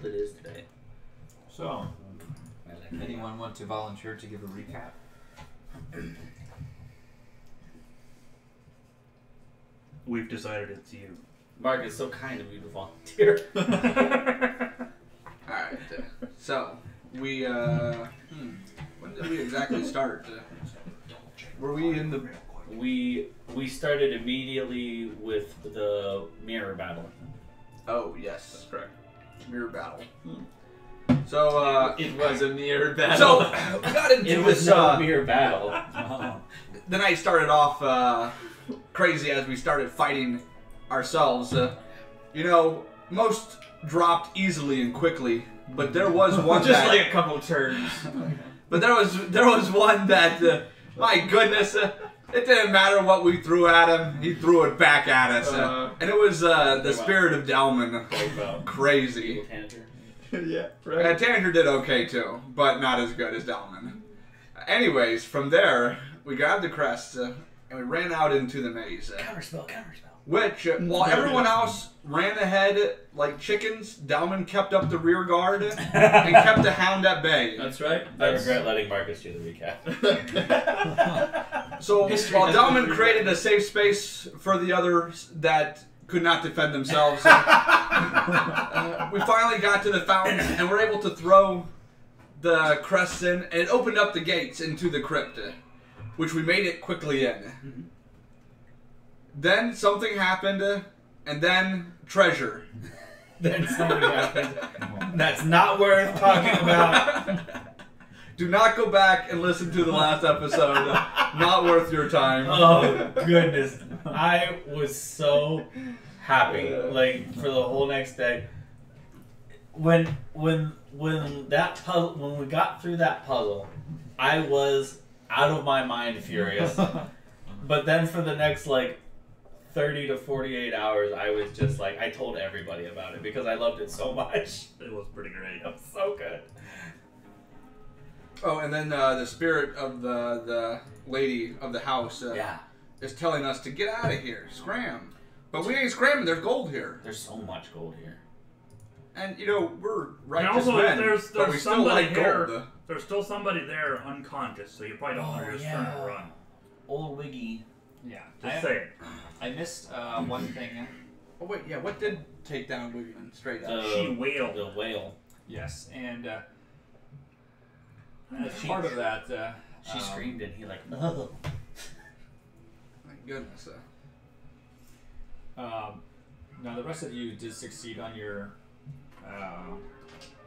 it is today. So, anyone want to volunteer to give a recap? We've decided it's you. Mark, it's so kind of you to volunteer. Alright, so, we, when did we exactly start? Were we in the... We started immediately with the mirror battle. Oh, yes. That's correct. Mirror battle. So, It was a mirror battle. So, we got into It was this, no mirror battle. the night started off, crazy as we started fighting ourselves. You know, most dropped easily and quickly, but there was one Just that... like a couple turns. But there was one that, my goodness, it didn't matter what we threw at him, he threw it back at us. And it was the spirit of Dalman. Crazy. Yeah, right. Tanager did okay too, but not as good as Dalman. Anyways, from there, we grabbed the crest and we ran out into the maze. Counterspell. Which, while everyone else ran ahead like chickens, Dalman kept up the rear guard and kept the hound at bay. That's right. I regret letting Marcus do the recap. So while Dalman created a safe space for the others that could not defend themselves, we finally got to the fountain and were able to throw the crest in, and it opened up the gates into the crypt, which we made it quickly in. Then something happened, and then treasure. Then something happened. That's not worth talking about. Do not go back and listen to the last episode. Not worth your time. Oh goodness, I was so happy, like for the whole next day. When that puzzle, when we got through that puzzle, I was out of my mind furious. But then for the next 30 to 48 hours, I was just I told everybody about it because I loved it so much. It was pretty great. It was so good. Oh, and then the spirit of the lady of the house is telling us to get out of here, scram. But we ain't scramming, there's gold here. There's so much gold here. And, you know, we're righteous And also, men, there's but we still somebody like here. gold. There's still somebody there unconscious, so you probably don't want to just turn and run. Old Wiggy. Yeah. Just say it. I missed one thing. Oh, wait, yeah, what did take down Wiggin straight up? She wailed. The whale. Yes, and as part of that, She screamed and he oh. My goodness. now the rest of you did succeed on your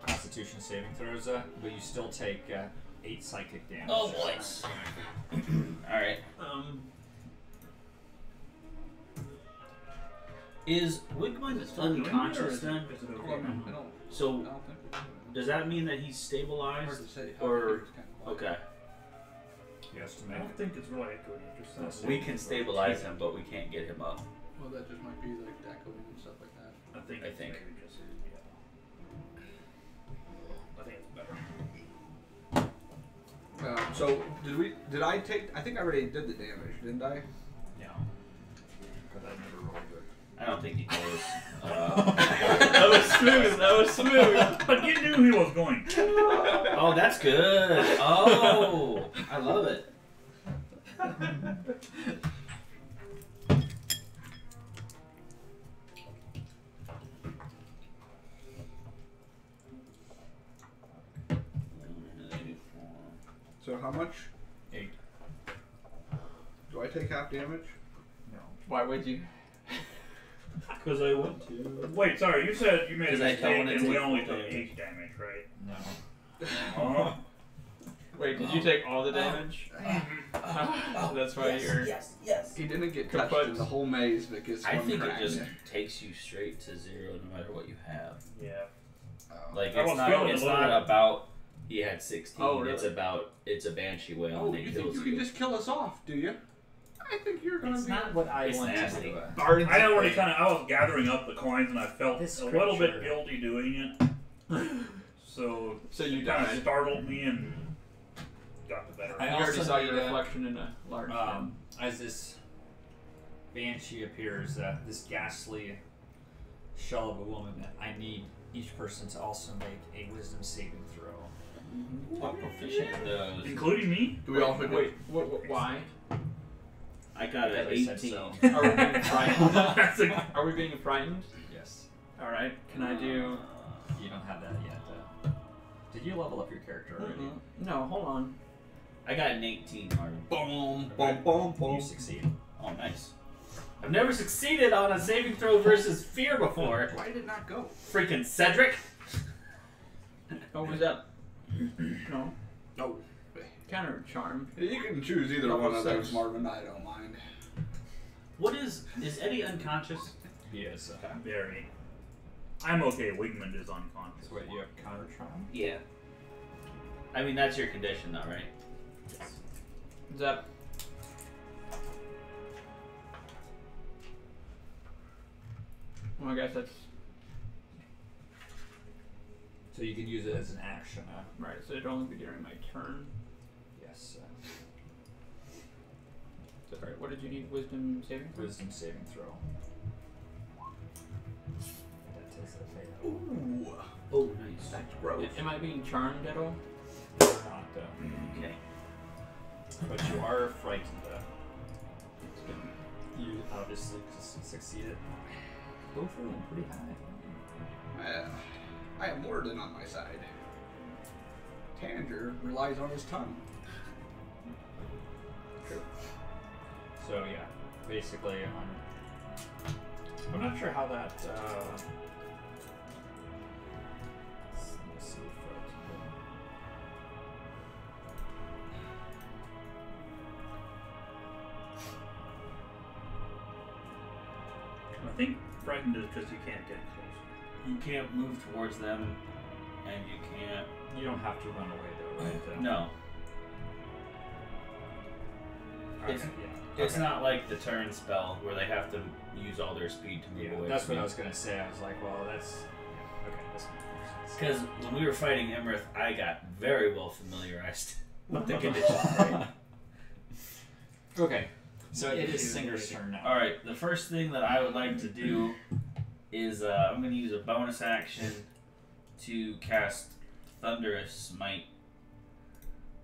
Constitution saving throws, but you still take 8 psychic damage. Oh boys. Alright. Is Wigman unconscious then? Is it okay? I don't So think does that mean that he's hard stabilized? to say. Or okay. Yes, to I make don't think it's related to it. Just We can stabilize him, but we can't get him up. Well, that just might be like echoing and stuff like that. I think. I think. Maybe just, I think it's better. So did I take? I think I already did the damage, didn't I? Yeah. Because I never rolled it. I don't think he does. That was smooth. That was smooth. But you knew he was going. Oh, that's good. Oh, I love it. So how much? 8. Do I take half damage? No. Why would you? Because I want to. Wait, sorry. You said you made a 'Cause I don't mistake wanna and we take only full took damage. 8 damage, right? No. Uh-huh. Wait, did you take all the damage? That's why you're. Yes. He didn't get Kaput. touched in the whole maze because I one think cracked. it just takes you straight to 0 no matter what you have. Yeah. Like I it's was not. feeling It's a little not bit- about he had 16. Oh, really? It's about it's a banshee whale Oh, and you it think kills you you. can just kill us off, do you? I think you're gonna It's be. not what I It's want nasty. to do. Bards. I already I was gathering up the coins and I felt This a little bit scripture. guilty doing it. So you it kind of died. startled me and got the better. I You already also saw your need, reflection in a large as this banshee appears, this ghastly shell of a woman, I need each person to also make a wisdom saving throw. I'm proficient in those. Including me? Do we all forget? Wait, why? I got an Because I said 18. so. Are we being frightened? That's a, Are we being frightened? Yes. Alright, can I do... You don't have that yet, though. Did you level up your character already? No, hold on. I got an 18, Martin. Boom, boom, boom, You boom. succeed. Oh, nice. I've never succeeded on a saving throw versus fear before. Why did it not go? Freaking Cedric. Oh, was that... No. No. Counter charm. You can choose either Level one of those, 6. Marvin. I don't mind. What is Eddie unconscious? He is. very. I'm okay. Wigmund is unconscious. So wait, you have counter charm? Yeah. I mean, that's your condition, though, right? Is that... Well, I guess that's... So you can use it as an action. Right, so it'd only be during my turn. Yes. Sorry, what did you need? Wisdom saving throw? Wisdom saving throw. That is a fail. Ooh, Oh, nice. that's gross. Am I being charmed at all? You're not, Okay. but you are frightened. You obviously succeeded. Both of them pretty high. I have Morden on my side. Tanger relies on his tongue. True. So yeah, basically, I'm not sure how that. Let's see if I think frightened is because you can't get close. You can't move towards them, and you can't. you don't have to run away though, right? No. Okay, It's- yeah. It's Okay. not like the turn spell where they have to use all their speed to move Yeah, away. that's from what I you. was gonna say. I was like, well, that's yeah, okay. This makes sense. Because when we were fighting Imrith, I got very well familiarized with the conditions. Okay, so it is Singer's turn now. Alright, the first thing that I would like to do is I'm going to use a bonus action to cast Thunderous Smite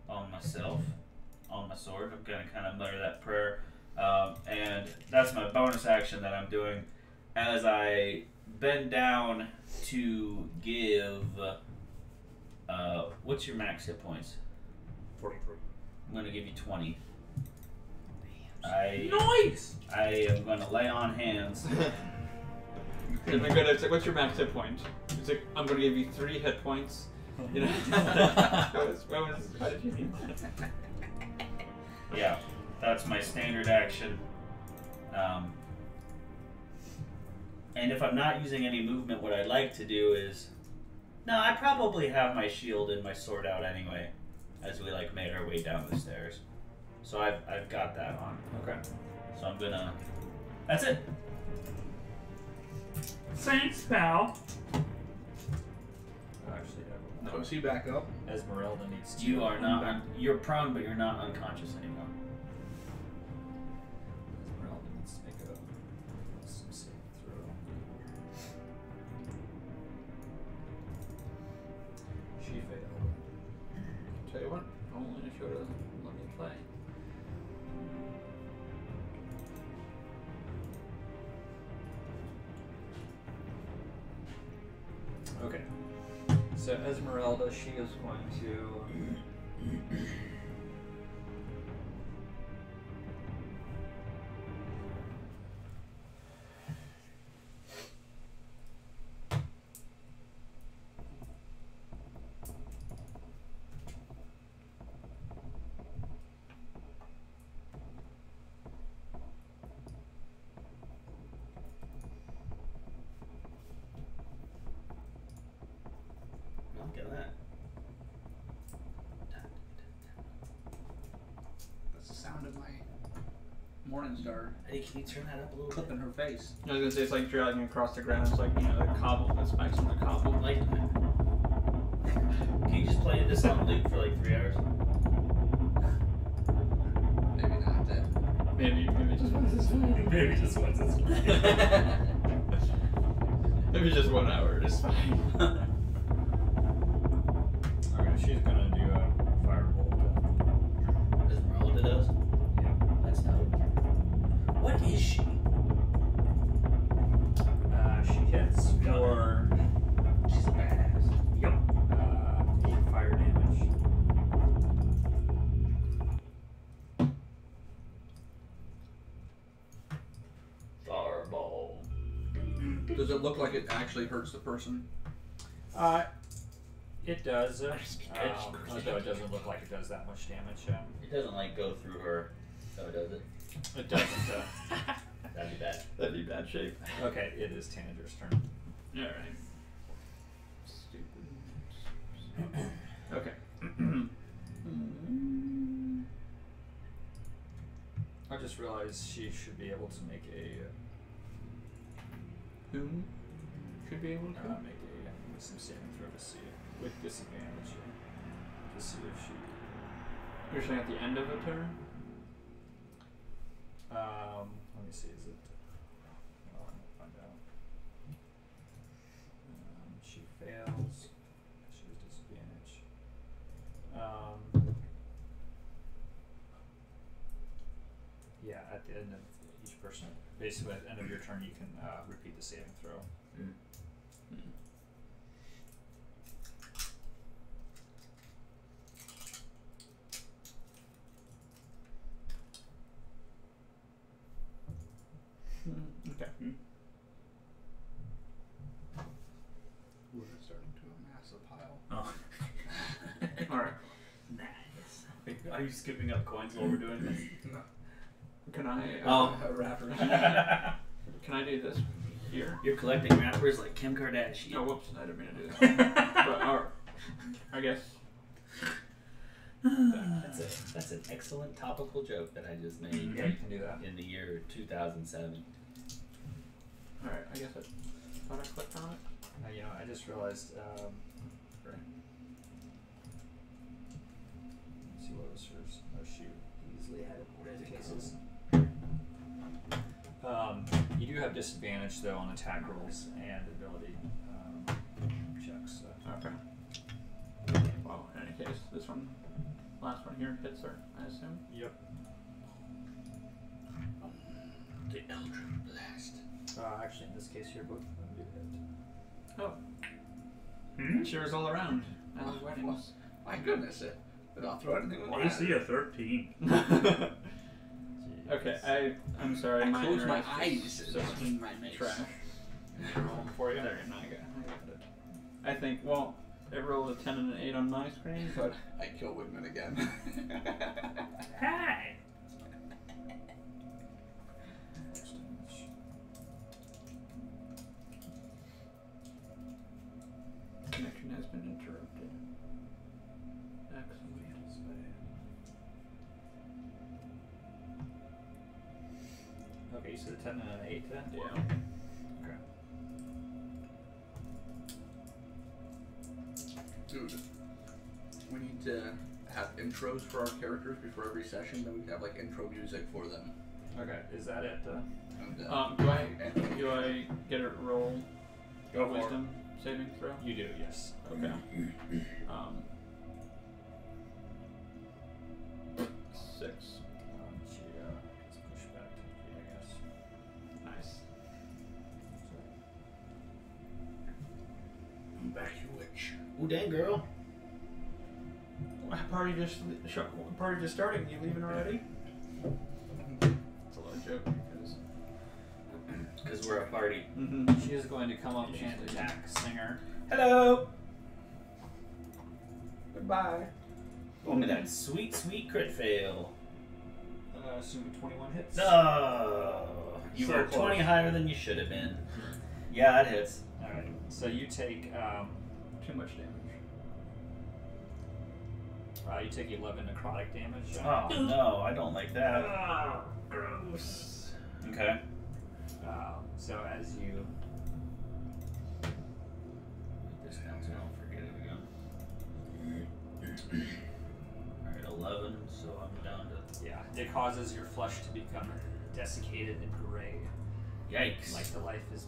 on myself, on my sword. I'm going to kind of mutter that prayer. And that's my bonus action that I'm doing as I bend down to give. What's your max hit points? 43. I'm going to give you 20. I am going to lay on hands. And I'm gonna say, what's your max hit point? It's like, I'm gonna give you 3 hit points. You know? How did you mean that? Yeah, that's my standard action. And if I'm not using any movement, what I'd like to do is... No, I probably have my shield and my sword out anyway, as we like made our way down the stairs. So I've got that on. Okay. So I'm gonna... That's it. Thanks, pal. Actually, No, is he back up? Esmeralda needs to. You are not... you're prone, but you're not unconscious anymore. Esmeralda needs to make a some saving throw. She failed. Tell you what, only if you would let me play. Okay. So Esmeralda, she is going to. Look at that. That's the sound of my Morningstar Hey, can you turn that up a little bit? clipping her face. I was gonna say, it's like dragging across the ground. It's like, you know, the cobble, the spikes on the cobble. Like, can you just play this on loop for like 3 hours? Maybe not then. Maybe just once this time. Maybe just once it's If it's just 1 hour, it's fine. Okay, she's gonna do a firebolt. Esmeralda does? Yeah. That's dope. What is she? She hits for She's a badass. 8 fire damage. Fireball. Does it look like it actually hurts the person? It does. catch- Although it doesn't look like it does that much damage. It doesn't like go through her, so does it? It doesn't. That'd be bad. That'd be bad shape. Okay, it is Tanager's turn. Alright. Stupid. Okay. I just realized she should be able to make a Whom should be able to? make a wisdom saving throw to see with disadvantage to see if she. You're saying at the end of a turn? Let me see. Is it? Well, I'm gonna find out. She fails. She has disadvantage. Yeah, at the end of each person, basically at the end of your turn, you can repeat the saving throw. Okay. We're starting to amass a pile. Oh. Alright. Nice. Are you skipping up coins while we're doing this? Can I Rappers. can I do this here? You're collecting rappers like Kim Kardashian. Oh whoops, I didn't mean to do that. But alright. I guess. That's an excellent topical joke that I just made Yeah, you can do that. in the year 2007. Alright, I guess I thought I clicked on it. You know, I just realized. Right. Let's see what was hers. Oh shoot! Easily had it in cases. You do have disadvantage though on attack rolls and ability checks. So. Okay. Well, in any case, this one, last one here hits her, I assume. Yep. The Eldritch Blast. Actually, in this case here, both of them do hit. Oh. Hmm? Cheers all around. I love weddings. My goodness, I'll throw anything with my AC of 13. Okay, I'm sorry. I my close my internet eyes is and so swing my mace. trash. Roll for you. There, now I got it. I think, well, it rolled a 10 and an 8 on my screen, but I kill Wigman again. Hi! connection has been interrupted. Excellent. Okay, so the 10 and an 8 then? Yeah. Okay. Dude, we need to have intros for our characters before every session, then we can have like intro music for them. Okay, is that it? And, Do I get a roll? Go for it. Wisdom saving throw? You do, yes. Okay. 6. She gets pushed back to 3, I guess. Nice. Back you witch. Ooh, dang girl. Party just starting. You leaving already? It's a low joke Because we're a party. because. She is going to come up and attack Singer. Hello! Goodbye. Look at that sweet, sweet crit fail. Assuming 21 hits. No! You So were close. 20 higher than you should have been. Yeah, that hits. Alright, so you take Too much damage. you take 11 necrotic damage. Oh no, I don't like that. Ah, gross. Okay. So as you This down so I don't forget it again. Alright, 11, so I'm down to. it causes your flesh to become desiccated and gray, Yikes. like the life is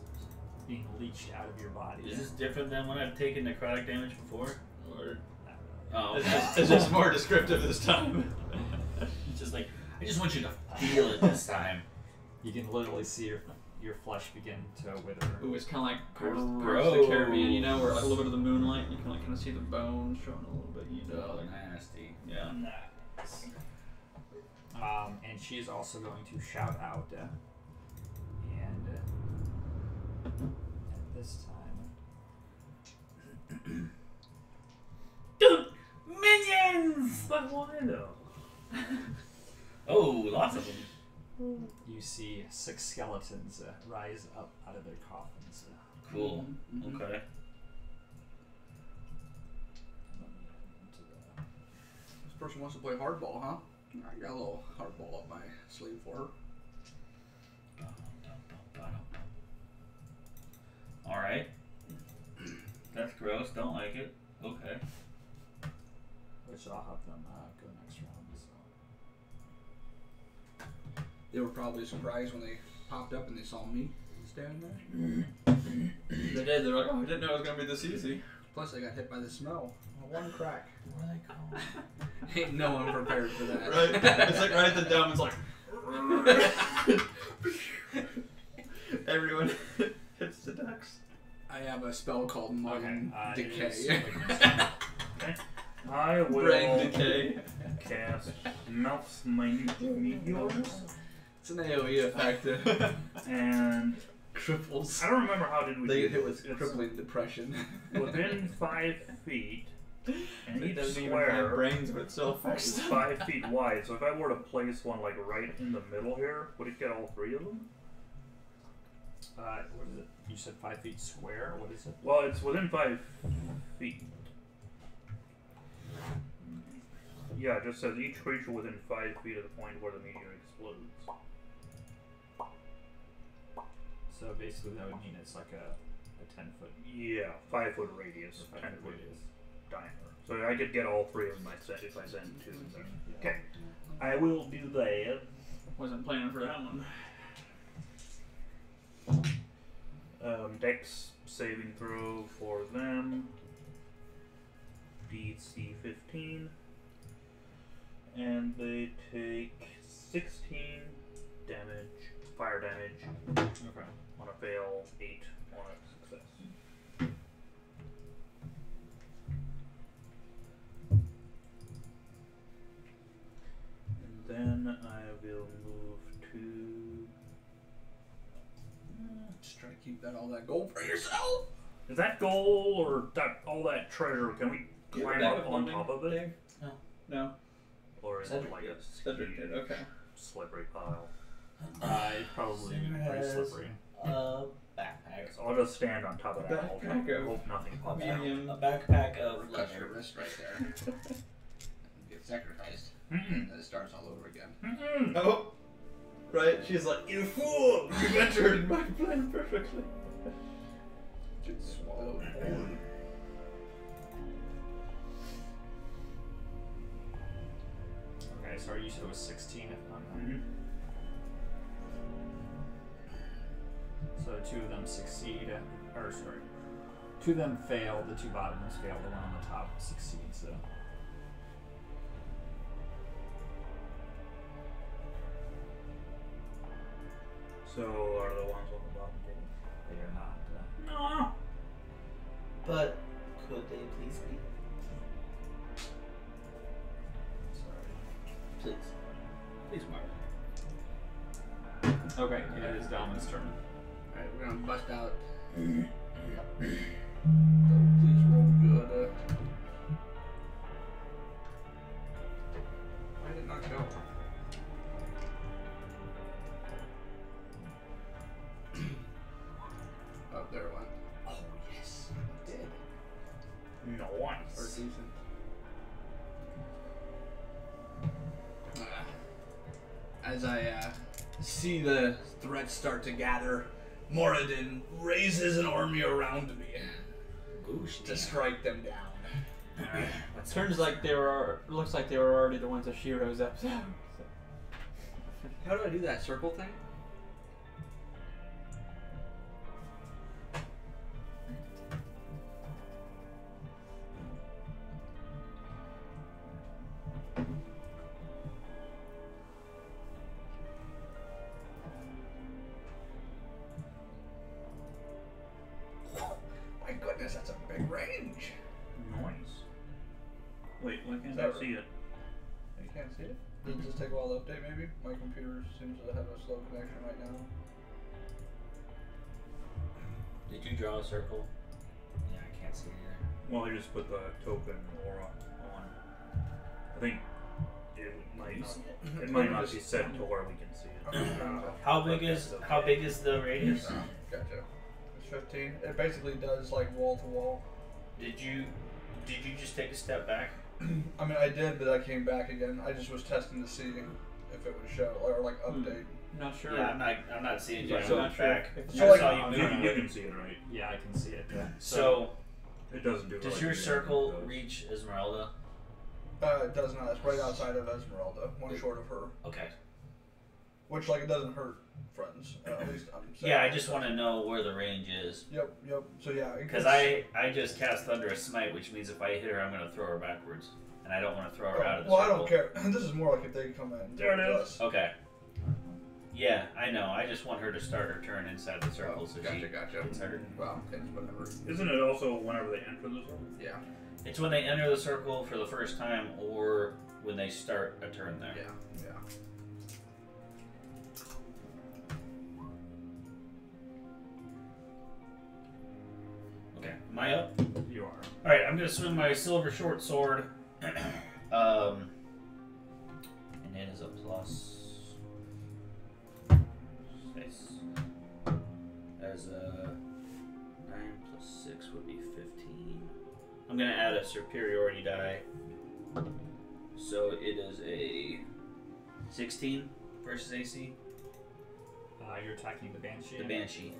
being leached out of your body. Is this different than when I've taken necrotic damage before? Or oh, It's just more descriptive this time. it's just like I just want you to feel it this time. You can literally see your flesh begin to wither. Ooh, it's kind of like Pirates of the Gross. Caribbean, you know, where like a little bit of the moonlight, you can like kind of see the bones showing a little bit, you know. Oh, Like, nasty. yeah. Nice. And she's also going to shout out, and at this time, Dude, minions! But why though? Oh, lots of them. you see 6 skeletons rise up out of their coffins. Cool. Mhm. Okay. This person wants to play hardball, huh? I got a little hardball up my sleeve for her. All right. That's gross. Don't like it. Okay. Which I'll have them go next round. So. They were probably surprised when they popped up and they saw me standing there. They did, they're like, oh, I didn't know it was going to be this easy. Plus, I got hit by the smell. One crack. What are they called? Ain't no one prepared for that. Right? It's like right at the dome, it's like... Everyone hits the ducks. I have a spell called Mind it is- Decay. Okay. I will Brain decay. cast Mouth's Meteors It's an AoE effect. and Cripples. I don't remember how did we They do get hit this. with crippling depression. Within 5 feet, and It each doesn't even have square brains of itself. is 5 feet wide. So if I were to place one like right in the middle here, would it get all 3 of them? What is it? You said 5 feet square? What is it? Well, it's within 5 feet. Yeah, it just says each creature within 5 feet of the point where the meteor explodes. So basically that would mean it's like a 10-foot Yeah, 5 foot radius, 10 10-foot foot radius. diameter. So I could get all 3 of them if I send 2 of them. Okay, I will do that. Wasn't planning for that one. Dex saving throw for them. DC 15. And they take 16 damage, fire damage. Okay. On a fail, 8 on a success. And then I will move to. Just try to keep all that gold for yourself. Is that gold or that all that treasure? Can we You climb ever up died on of top of luming, it? Dave? No. No. Or is Cedric it like did. a Cedric did, okay. slippery pile? It's probably Cinder pretty has slippery. a backpack. So I'll just stand on top of that altar. Backpack of Hope nothing pops out. medium. A backpack of Cut your leather. wrist right there. Get sacrificed. Mm-mm. And then it starts all over again. Mm-mm. Oh! Right, she's like, you fool! You entered my plan perfectly. Get swallowed whole. Okay, so you said it was 16 if I'm not. Mhm. So 2 of them succeed, or sorry, 2 of them fail, the 2 bottom ones fail, the one on the top succeeds, so. So are the ones on the bottom table? They are not. No. But could they please be? Sorry. Please. Please, Mark. Okay, it is Dalman's turn. Alright, we're gonna bust out. So please roll good. Why did it not go? Oh, there it went. Oh, yes. It did. Or Nice. decent. As I see the threats start to gather, Moradin raises an army around me Goosh. to strike them down. Turns like they were, looks like they were already the ones of Shiro's episode. How do I do that circle thing? Big range. Nice. Wait, why can't Is that I see it? You can't see it? Did it just take a while to update, maybe? My computer seems to have a slow connection right now. Did you draw a circle? Yeah, I can't see it either. Well, I just put the token aura on. I think it might not. It might not be set to where we can see it. How big is the radius? Gotcha. It's 15. It basically does like wall to wall. Did you just take a step back? I mean, I did, but I came back again. I just was testing to see if it would show or like update. Not sure. Yeah, I'm not seeing you. Yeah, I'm I'm not not sure back. if- I So, like, saw you You moving. can see it, right? Yeah, I can see it. Yeah. So, It doesn't do. it does like your the other circle one does. reach Esmeralda? It does not. It's right outside of Esmeralda, one short of her. Okay. Which like it doesn't hurt friends. At least I'm saying. Yeah, I just want to know where the range is. Yep. So yeah. Because I just cast Thunderous Smite, which means if I hit her, I'm going to throw her backwards. And I don't want to throw her out of the well, circle. I don't care. This is more like if they come in. There it towards is. us. Okay. Yeah, I know. I just want her to start her turn inside the circle so she Gotcha. gets her. Well, it's whatever. Isn't it also whenever they enter the circle? Yeah. It's when they enter the circle for the first time or when they start a turn there. Yeah. Okay, am I up? You are. Alright, I'm going to swing my silver short sword. And it is a plus. Nice. As a 9 plus 6 would be 15. I'm going to add a superiority die. So it is a 16 versus AC. You're attacking the Banshee. The Banshee.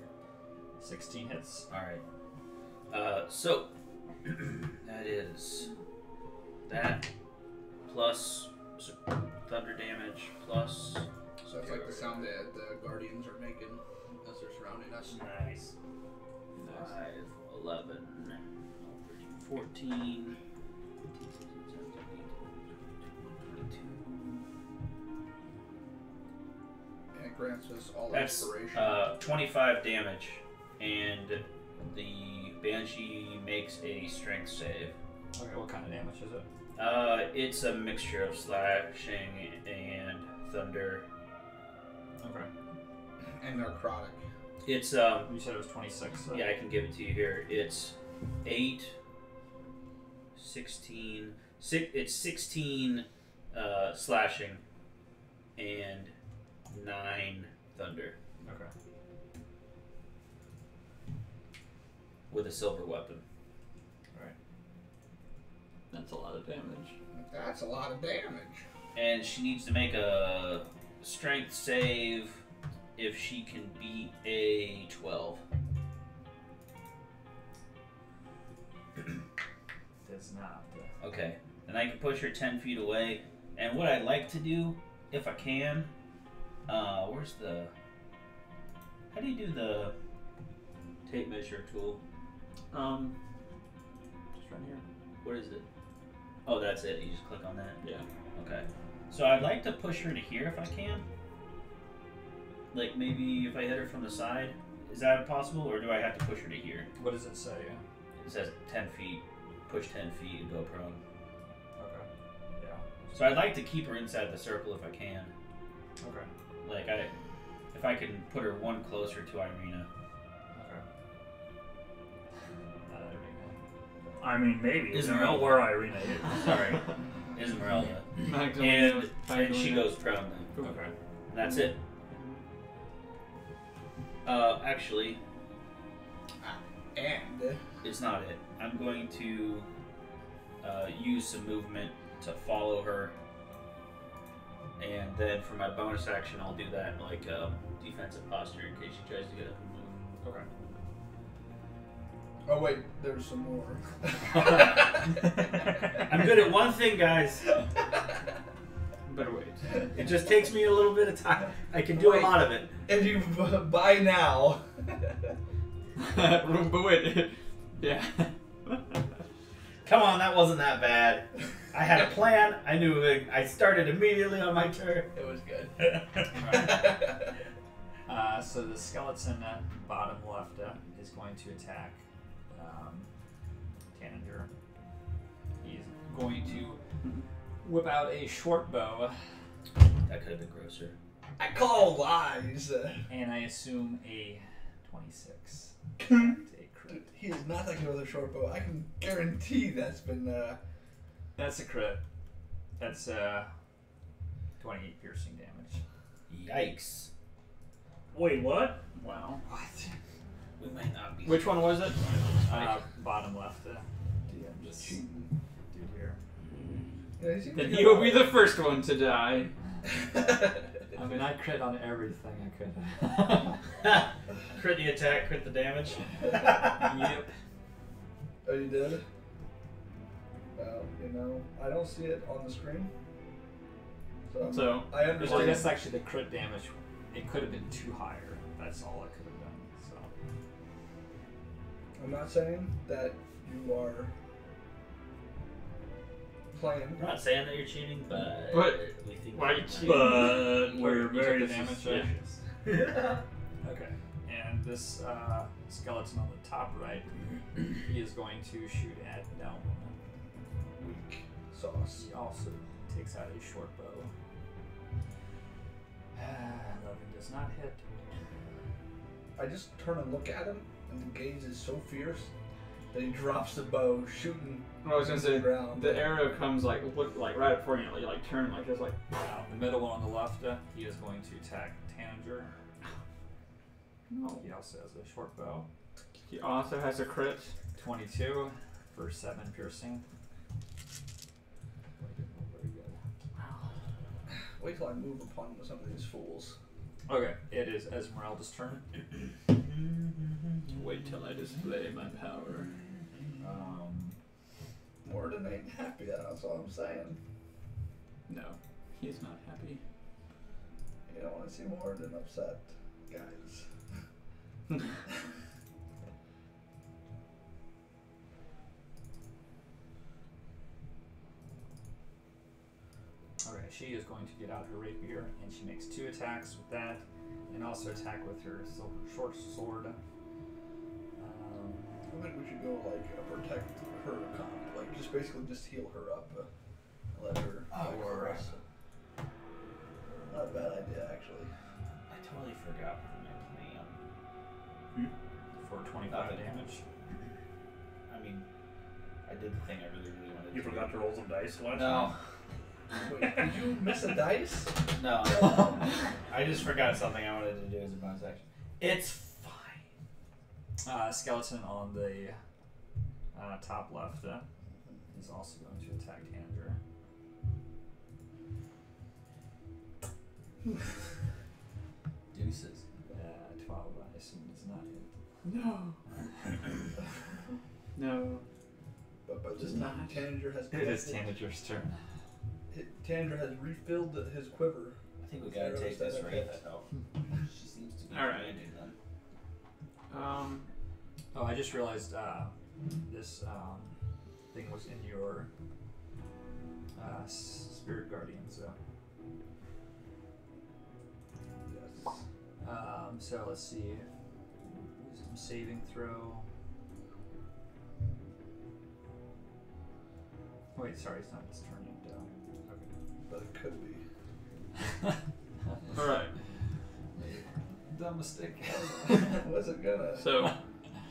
16 hits. Alright. So that is that plus thunder damage plus. So it's like the sound that the guardians are making as they're surrounding us. Nice. 5, 11, 14, 22. And it grants us all That's inspiration. 25 damage, and the Banshee makes a strength save. Okay, what kind of damage is it? It's a mixture of slashing and thunder. Okay. And necrotic. It's You said it was 26. So. yeah, I can give it to you here. It's 8, 16. It's 16 slashing and 9 thunder Okay. with a silver weapon. That's a lot of damage. That's a lot of damage. And she needs to make a strength save if she can beat a 12. Does not. Okay. And I can push her 10 feet away. And what I'd like to do, if I can, where's the... How do you do the tape measure tool? Just right here. What is it? Oh, that's it. You just click on that? Yeah. Okay. So I'd like to push her to here if I can. Like maybe if I hit her from the side. Is that possible, or do I have to push her to here? What does it say? It says 10 feet. Push 10 feet and go prone. Okay. Yeah. So I'd like to keep her inside the circle if I can. Okay. Like if I can put her one closer to Irina. Okay. I mean, maybe. We Esmeralda. don't know where Irina is. Sorry, Esmeralda. Magdalena. And she goes prone then. Okay. And that's it. Actually, And it's not it. I'm going to use some movement to follow her. And then for my bonus action, I'll do that like defensive posture in case she tries to get up and move. Okay. oh wait, there's some more. I'm good at one thing, guys. Better wait. It just takes me a little bit of time. I can do Wait. a lot of it. If you buy now. But wait. Yeah. Come on, that wasn't that bad. I had a plan. I knew it. I started immediately on my turn. It was good. So the skeleton at bottom left is going to attack going to whip out a short bow, That could have been grosser. I call lies. and I assume a 26. Dude, A crit. he is not that good with a short bow. I can guarantee that's been. That's a crit. That's 28 piercing damage. Yikes. Wait, what? Wow. What? We might not be. Which one was it? Bottom left. This cheating. dude here. Yeah, he seems Then to he go will be the first one to die. I mean, I crit on everything I could. Crit the attack, crit the damage. Yep. Oh, you did? Well, you know, I don't see it on the screen. So, I Well, I understand. guess actually the crit damage, it could have been 2 higher. That's all I could have done. So. I'm not saying that you are playing. I'm not saying that you're cheating, but we think why that you cheating? But Wait, we're you took very the damage, right? suspicious. Okay. And this skeleton on the top right, he is going to shoot at Delman. Weak sauce. He also takes out a short bow. 11 does not hit. I just turn and look at him, and the gaze is so fierce that he drops the bow, shooting I was gonna to the say, ground. the arrow comes like right before you, like turn like this, like. The middle one on the left, he is going to attack Tanager. No. He also has a short bow. He also has a crit. 22 for 7 piercing. Very good. Wait till I move upon some of these fools. Okay, it is Esmeralda's turn. Wait till I display my power. Morden ain't happy, that's all I'm saying. No, he's not happy. You don't want to see Morden upset, guys. Okay, she is going to get out her rapier, and she makes 2 attacks with that, and also attack with her short sword. I think we should go like protect her comp, like just basically just heal her up, let her. Or Not a bad idea actually. I totally forgot my plan. For 25 Nothing. damage. I mean, I did the thing I really wanted You to forgot to roll some dice last No. time? Wait, did you miss a dice? No. I just forgot something I wanted to do as a bonus action. It's fine. Skeleton on the top left is also going to attack Tanager. Deuces. 12, I assume, does not hit. No. No. But this Does time not. Tanager has It is collected- Tanager's turn. Tanager has refilled his quiver. I think we gotta Arrows take that this have right. hit. That help. She seems to be All right. commanding them. Oh, I just realized this thing was in your Spirit Guardian, so. Yes. So let's see. Wisdom saving throw. Wait, sorry, it's not its turn yet. Okay. But it could be. All right. Dumb mistake. Wasn't gonna So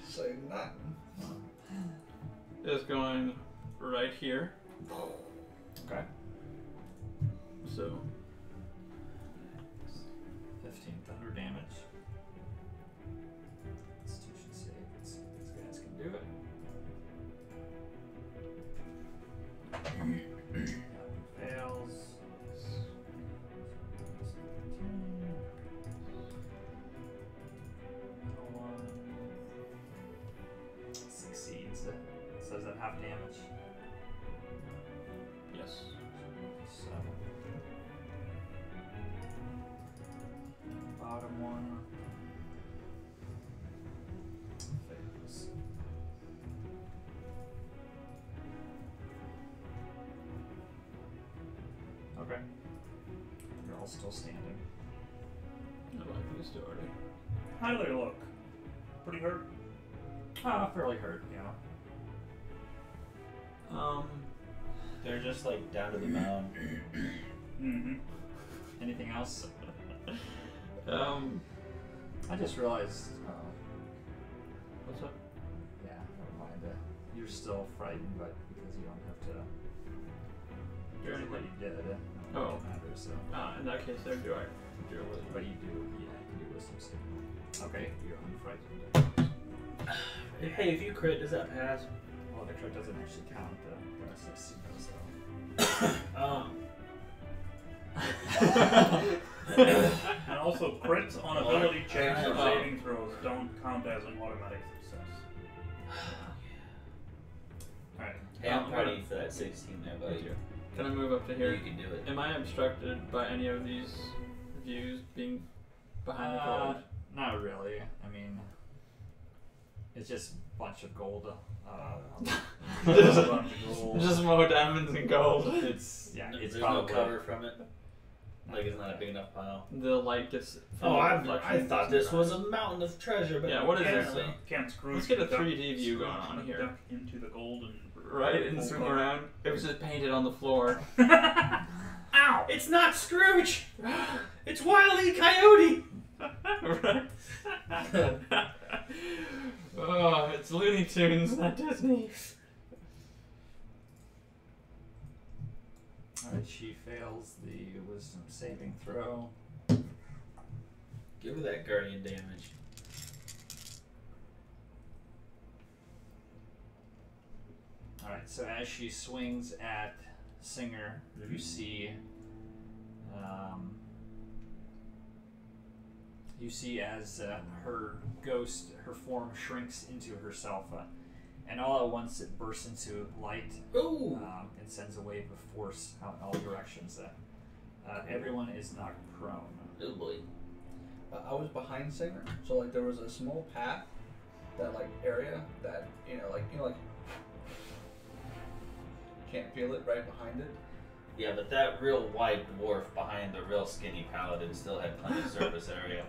say nothing. it's going right here. Okay. So 15 thunder damage. Constitution save. Let's see if these guys can do it. Fails. 1 succeeds. So is that half damage? yes. 7. Bottom one. Fails. Okay. You're all still standing. I like this story. How do they look? Pretty hurt? Fairly hurt, yeah. They're just like down to the mound. Mm-hmm. Anything else? What's I just realized. up? Yeah, never mind. You're still frightened, but because you don't have to Do do what anything? you did, it Oh. matters. So. In that case, there do I do a wisdom. But you do, yeah, you can do wisdom saving. Okay, you're unfrightened. Hey, if you crit, does that pass? Well, the crit doesn't actually count the succeed, so. And also, crits on ability checks or Oh. saving throws don't count as an automatic success. Alright. Hey, I'm proud of you for that 16 there, buddy. Thank you. Can I move up to You here? can do it. Am I obstructed by any of these views being behind the gold? Not really. I mean, it's just a bunch of gold. Just- A bunch of gold. Just more diamonds and gold. It's yeah, it's There's probably no cover from it. Like it's not a big enough pile. The light gets. Oh, I reflection. thought this was a mountain of treasure, but Yeah, what is this? apparently- Can't screw. Let's get a 3D view going on here. Duck into the gold and Right, and swim around. It was just painted on the floor. Ow! It's not Scrooge! It's Wile E. Coyote! Right. Oh, it's Looney Tunes, not Disney. Alright, she fails the wisdom saving throw. Give her that guardian damage. Alright, so as she swings at Singer, you see as her ghost, her form shrinks into herself, and all at once it bursts into light Ooh! and sends a wave of force out in all directions. Everyone is knocked prone. Oh boy. I was behind Singer, so like there was a small path, that like area that like can't feel it right behind it. Yeah, but that real white dwarf behind the real skinny paladin still had plenty of surface area.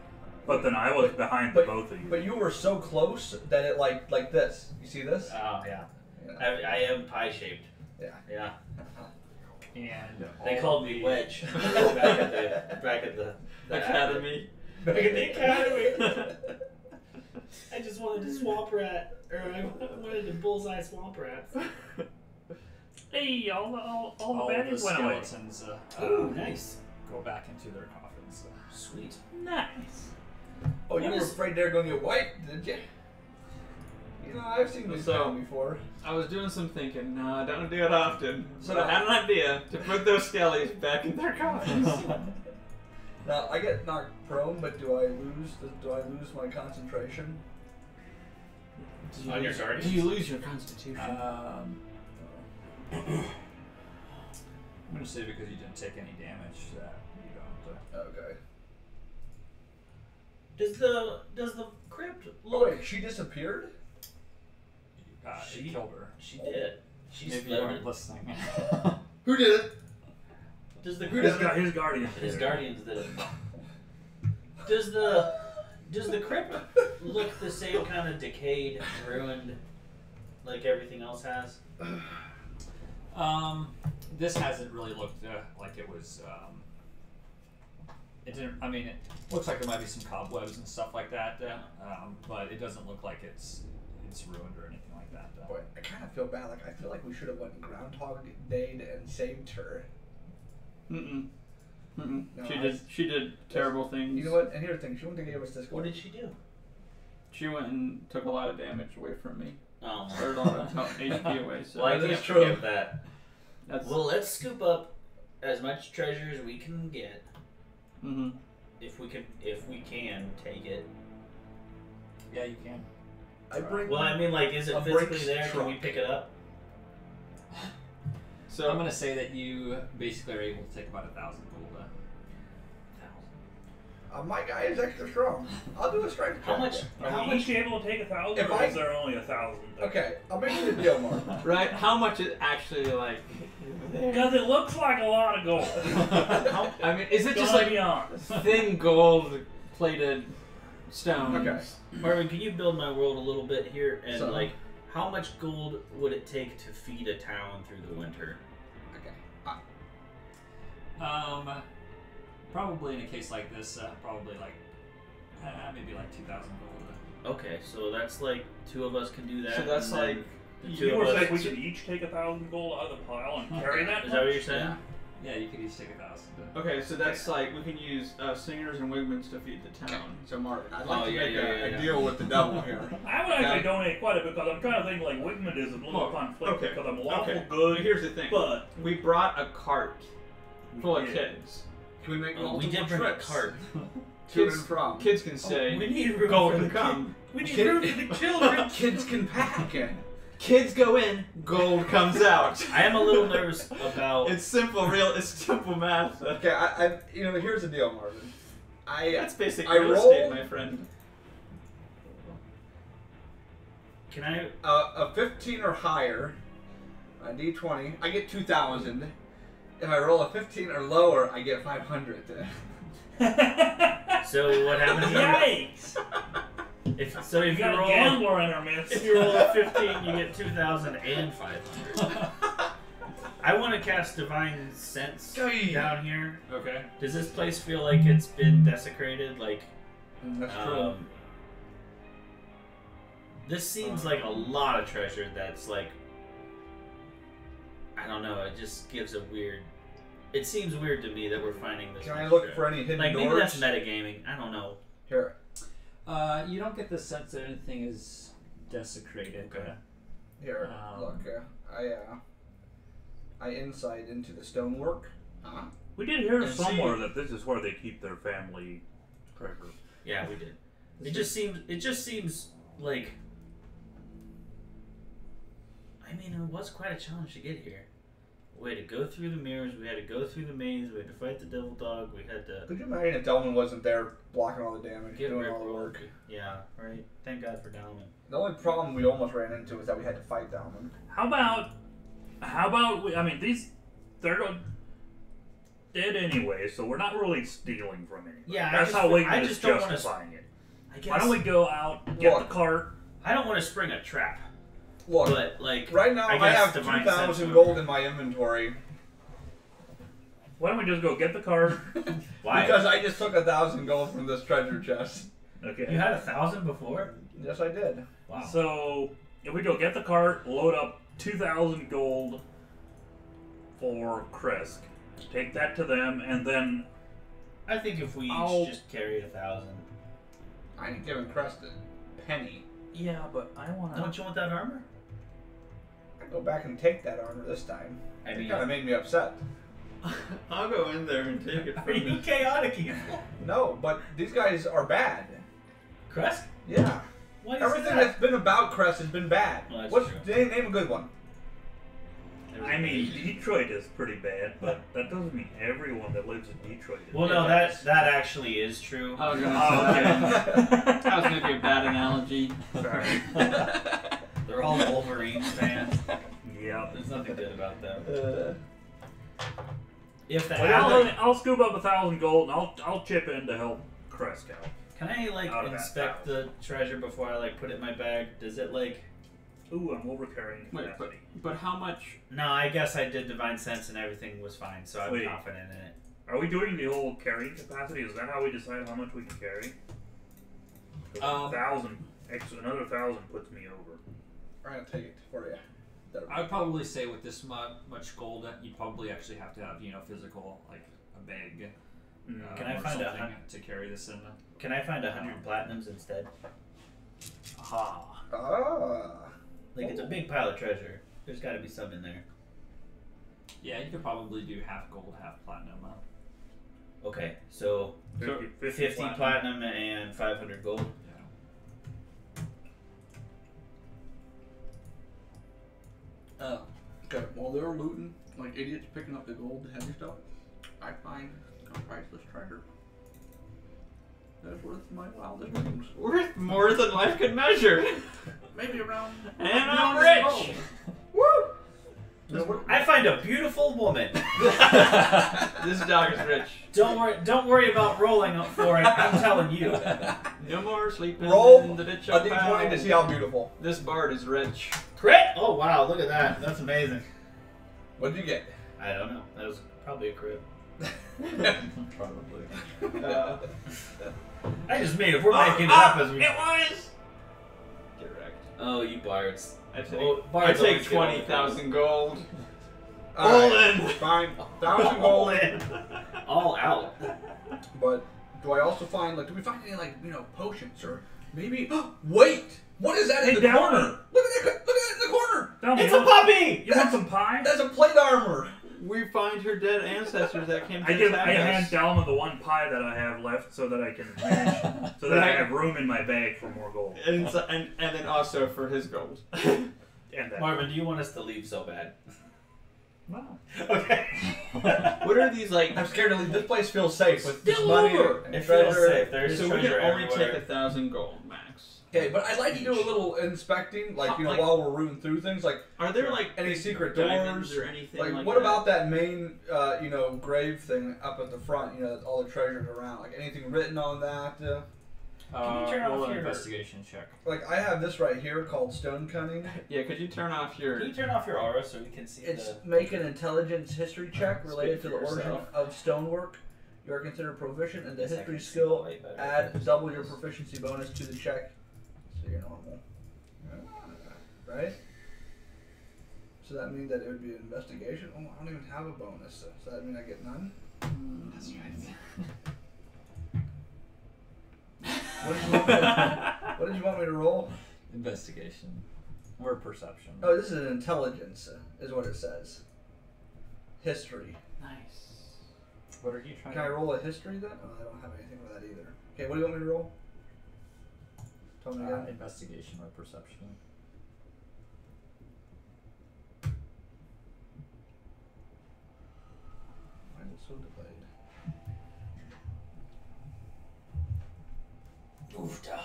But then I was behind the both of you. But you were so close that it like this. You see this? Oh, yeah. Yeah. I am pie shaped. Yeah. Yeah. And They all called of me the- Wedge back at the Academy. Back at the academy. I just wanted to swamp rat, or I wanted to bullseye swamp rats. Hey, all the all of the baddies went away. skeletons Oh, nice. go back into their coffins. Sweet. Nice. Oh, you What were is- afraid they were going to get white, did you? You know, I've seen this So- happen before. I was doing some thinking. No, I don't do it often. So- But I had an idea to put those skellies back in their coffins. Now I get knocked prone, but do I lose my concentration? On your guard? Do you lose your constitution? I'm gonna say because you didn't take any damage that you don't. Okay. Does the crypt Oh look? wait, she disappeared? She- It killed her. She did. She's Maybe you weren't listening. Who did it? Does the His, crypt? his guardian. His guardians did it. Does the crypt look the same kind of decayed, ruined, like everything else has? This hasn't really looked like it was. It didn't. I mean, it looks like there might be some cobwebs and stuff like that, but it doesn't look like it's ruined or anything like that. Boy, I kind of feel bad. Like I feel like we should have went Groundhog Day and saved her. Mm-mm. Mm-mm. No, She did terrible things. You know what? And here's the thing: she wouldn't have gave us this. What did she do? She went and took a lot of damage away from me. Oh, Or a lot of HP away. So well, I That can't is true. forgive that. that's. Well, let's scoop up as much treasure as we can get. Mm-hmm. If we can take it. Yeah, you can. I bring. Well, I mean, like, is it A physically Brinks there? Can we truck. pick it up? So I'm gonna say that you basically are able to take about 1,000 gold. My guy is extra strong. I'll do a strength check. How much? Are How we much? each able to take 1,000, If or I- is there only 1,000? Okay, I'll make you a deal, Mark. Right? How much is actually like there? Because it looks like a lot of gold. How, I mean, is it just Gonna like be honest. thin gold plated stone? Okay. Marvin, can you build my world a little bit here? And So- like, how much gold would it take to feed a town through the winter? Okay. Probably in a case like this, probably like maybe like 2,000 gold. Okay, so that's like 2 of us can do that. So that's and then like the 2 You of were us. saying we could each take 1,000 gold out of the pile and carry that? Is that what you're saying? Yeah. Yeah, you could each take 1,000. okay, so that's like we can use singers and wigmans to feed the Okay. town. So Marvin, I'd like Oh, to yeah, make yeah, a yeah. deal with the devil here. I would actually Okay. donate quite a bit because I'm trying to think like Wigman is a little Well, conflict okay. because I'm lawful Okay. good, Here's the thing. but We brought a cart full of Yeah. kids. Can we make Oh, multiple we did bring trips a cart. to Kids- and from? Kids can say, we need room gold for can the come. We need Kid- room for the children. Kids can pack. Kids go in, gold comes out. I am a little nervous about. It's simple, it's simple math. Okay, I here's the deal, Marvin. That's basic I real roll- estate, my friend. Can I? A 15 or higher, a D20, I get 2,000. If I roll a 15 or lower, I get 500. So what happens? yikes! If We you got a roll, gambler in our midst. if you roll a 15, you get 2,000 and 500. I want to cast Divine Sense Hey. down here. Okay. Does this place feel like it's been desecrated? Like, That's true. this seems like a lot of treasure that's like, I don't know, it just gives a weird, it seems weird to me that we're finding this Can I much look treasure. for any hidden Like, doors? maybe that's metagaming, I don't know. Here. You don't get the sense that anything is desecrated. Okay. Here, look. I insight into the stonework. We did hear And somewhere see- that this is where they keep their family treasure. Yeah, we did. It just seems like, I mean, it was quite a challenge to get here. We had to go through the mirrors, we had to go through the maze, we had to fight the devil dog, we had to Could you imagine if Delman wasn't there blocking all the damage, get doing rid all the work? Yeah, right. Thank God for Dalman. The only problem we almost ran into was that we had to fight Delman. How about I mean they're dead anyway, so we're not really stealing from anyone. Yeah, that's I how just Wigman is don't wanna justifying it. I guess Why don't we go out, get Look. the cart? I don't want to spring a trap, Look, but like right now I, guess have Divine 2,000 Sense gold in my inventory Why don't we just go get the cart? Why? because I just took 1,000 gold from this treasure chest. Okay. You had 1,000 before? Yes, I did. Wow. So if we go get the cart, load up 2,000 gold for Kresk, take that to them, and then I think if we I'll- each just carried 1,000. I ain't giving Crest a penny. yeah, but I want to. Don't you want that armor? I go back and take that armor this time. I It mean, kind of made me upset. I'll go in there and take it are from you you. chaotic evil? No, but these guys are bad. Crest? Yeah. Why Everything that's been about Crest has been bad. Well, that's What's true. name a good one? I mean, Detroit is pretty bad, but that doesn't mean everyone that lives in Detroit is Well, bad. no, that actually is true. I was gonna Oh, say okay. that was gonna be a bad analogy. Sorry. They're all Wolverines fans. Yeah. There's nothing good about them. If the Well, I'll scoop up 1,000 gold and I'll chip in to help Kresk out. can I like Out of that inspect the treasure before I like put it in my bag? Does it like? Ooh, I'm over carrying Wait, capacity. but how much? No, I guess I did divine sense and everything was fine, so I'm Sweet. confident in it. Are we doing the whole carrying capacity? Is that how we decide how much we can carry? 'Cause 1,000, another 1,000 puts me over. I'm gonna take it for you. I would probably say with this much gold, you'd probably actually have to have physical like a bag. Can I or find a something hun- to carry this in? Can I find 100 platinums instead? Aha. Ah. Like it's a big pile of treasure. There's got to be some in there. Yeah, you could probably do half gold, half platinum. Okay, so 50 platinum and 500 gold. Yeah. Okay, while they're looting, like idiots picking up the gold, the heavy stuff, I find a priceless treasure. That's worth my wildest dreams. Worth more than life could measure. Maybe around. And I'm $1,000 rich. Woo! I find a beautiful woman. This dog is rich. Don't worry about rolling up for it. I'm telling you. No more sleeping Roll in the ditch a of d20 to see how beautiful. This bard is rich. Crit! Oh wow, look at that. That's amazing. What did you get? I don't know. That was probably a crib. Probably. I just made it. We're making it up as we. It was. Get wrecked. Oh, you bards. I take, Well, I bards take always get all the 20,000 gold. All in. Fine. 1,000 gold. All out. But do I also find do we find any potions or maybe? Wait, what is that in Hey, the down. corner? Look at that! Look at that in the corner! Tell me, It's a puppy. You want some pie? That's a plate armor. We find her dead ancestors that came to I hand Dalma the one pie that I have left so that I can manage, so that I have room in my bag for more gold. and then also for his gold. And that. Marvin, do you want us to leave so bad? Wow. Okay. What are these like? I'm scared to leave. This place feels safe with this Still money over. and It feels treasure. safe. There's So we can treasure only everywhere. take 1,000 gold max. Okay, but I'd like to do a little inspecting, Like- while we're rooting through things. Are there like Any big secret diamonds doors? or anything? Like What that? about that main, grave thing up at the front? That's all the treasures around. Like anything written on that? Can you turn roll off an your- investigation check. I have this right here called Stone Cunning. Yeah, could you turn off your? Can you turn off your aura so we can see It's the? make an intelligence history check related to Speak the for origin yourself. of stonework. You are considered proficient in the I history can see skill. way better. Add double your proficiency bonus to the check, so you're normal. Right? So that means that it would be an investigation. Oh, I don't even have a bonus. So does that mean I get none? That's right. What did you want me to roll? Investigation. Or perception. Oh, this is an intelligence, is what it says. History. Nice. What are you trying Can I to roll a history then? Oh, I don't have anything for that either. Okay, what do you want me to roll? Tell me again. investigation or perception. Why is it so delayed? Oofda.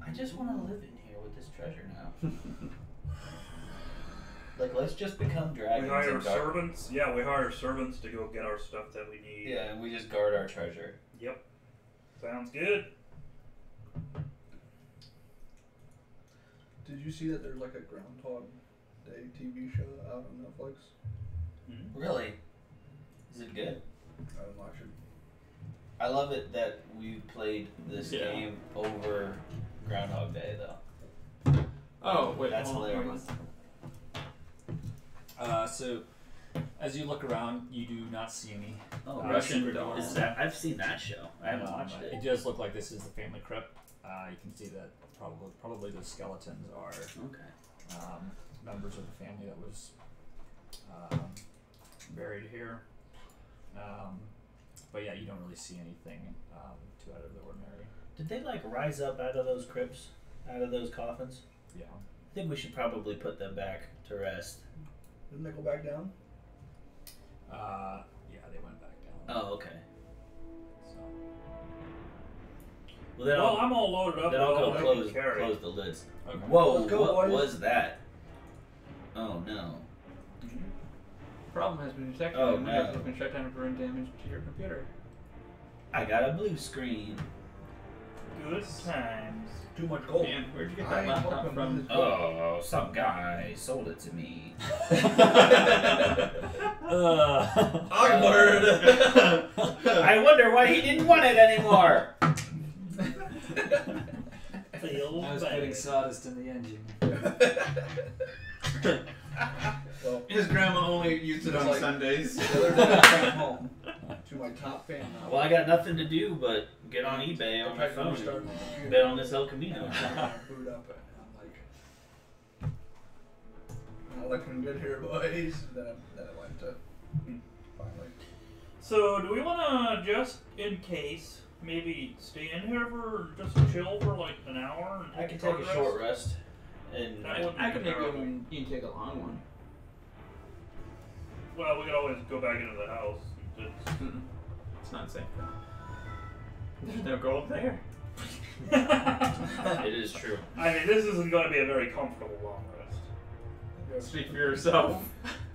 I just want to live in here with this treasure now. Let's just become dragons. We hire and guard- servants. Yeah, we hire servants to go get our stuff that we need. Yeah, and we just guard our treasure. Yep. Sounds good. Did you see that there's a Groundhog Day TV show out on Netflix? Really? Is it good? I haven't watched it. I love it that we played this Yeah. game over Groundhog Day, though. Oh wait, That's hold on, hilarious. So, as you look around, you do not see any. Oh, Russian secret doll. doors. Is that? I've seen that show. I haven't watched It it. does look like this is the family crypt. You can see that probably the skeletons are Okay. members of the family that was buried here. But yeah, you don't really see anything too out of the ordinary. Did they rise up out of those crypts, out of those coffins? Yeah. I think we should probably put them back to rest. Didn't they go back down? Yeah, they went back down. Oh, okay. So. Well, then Well, I'll, I'm all loaded up. then with I'll all go I close, can carry. close the lids. Okay. Whoa, Let's go, what boys. was that? Oh no. Problem has been detected. Oh, and Windows no. has been shut down to prevent damage to your computer. I got a blue screen. Good times. Too much gold. Man, where'd you get I that ain't laptop welcome from? to this gold. Oh, some guy sold it to me. Awkward. I wonder why he didn't want it anymore. Feels I was bad. putting sawdust in the engine. Well, His grandma only used it It's on like- Sundays. the other day I came home to my top fan now. Well, I got nothing to do but get on eBay on my phone Start and the computer. bet on this El Camino. Boot up and I'm not looking good here, boys. Then I went to finally. So, do we want to just in case maybe stay in here for just chill for an hour? And I can take a rest? short rest. And That would- I could make one. You can take a long one. Well, we could always go back into the house. It's not safe. There's no gold there. it is true. I mean, this isn't going to be a very comfortable long rest. Speak for yourself.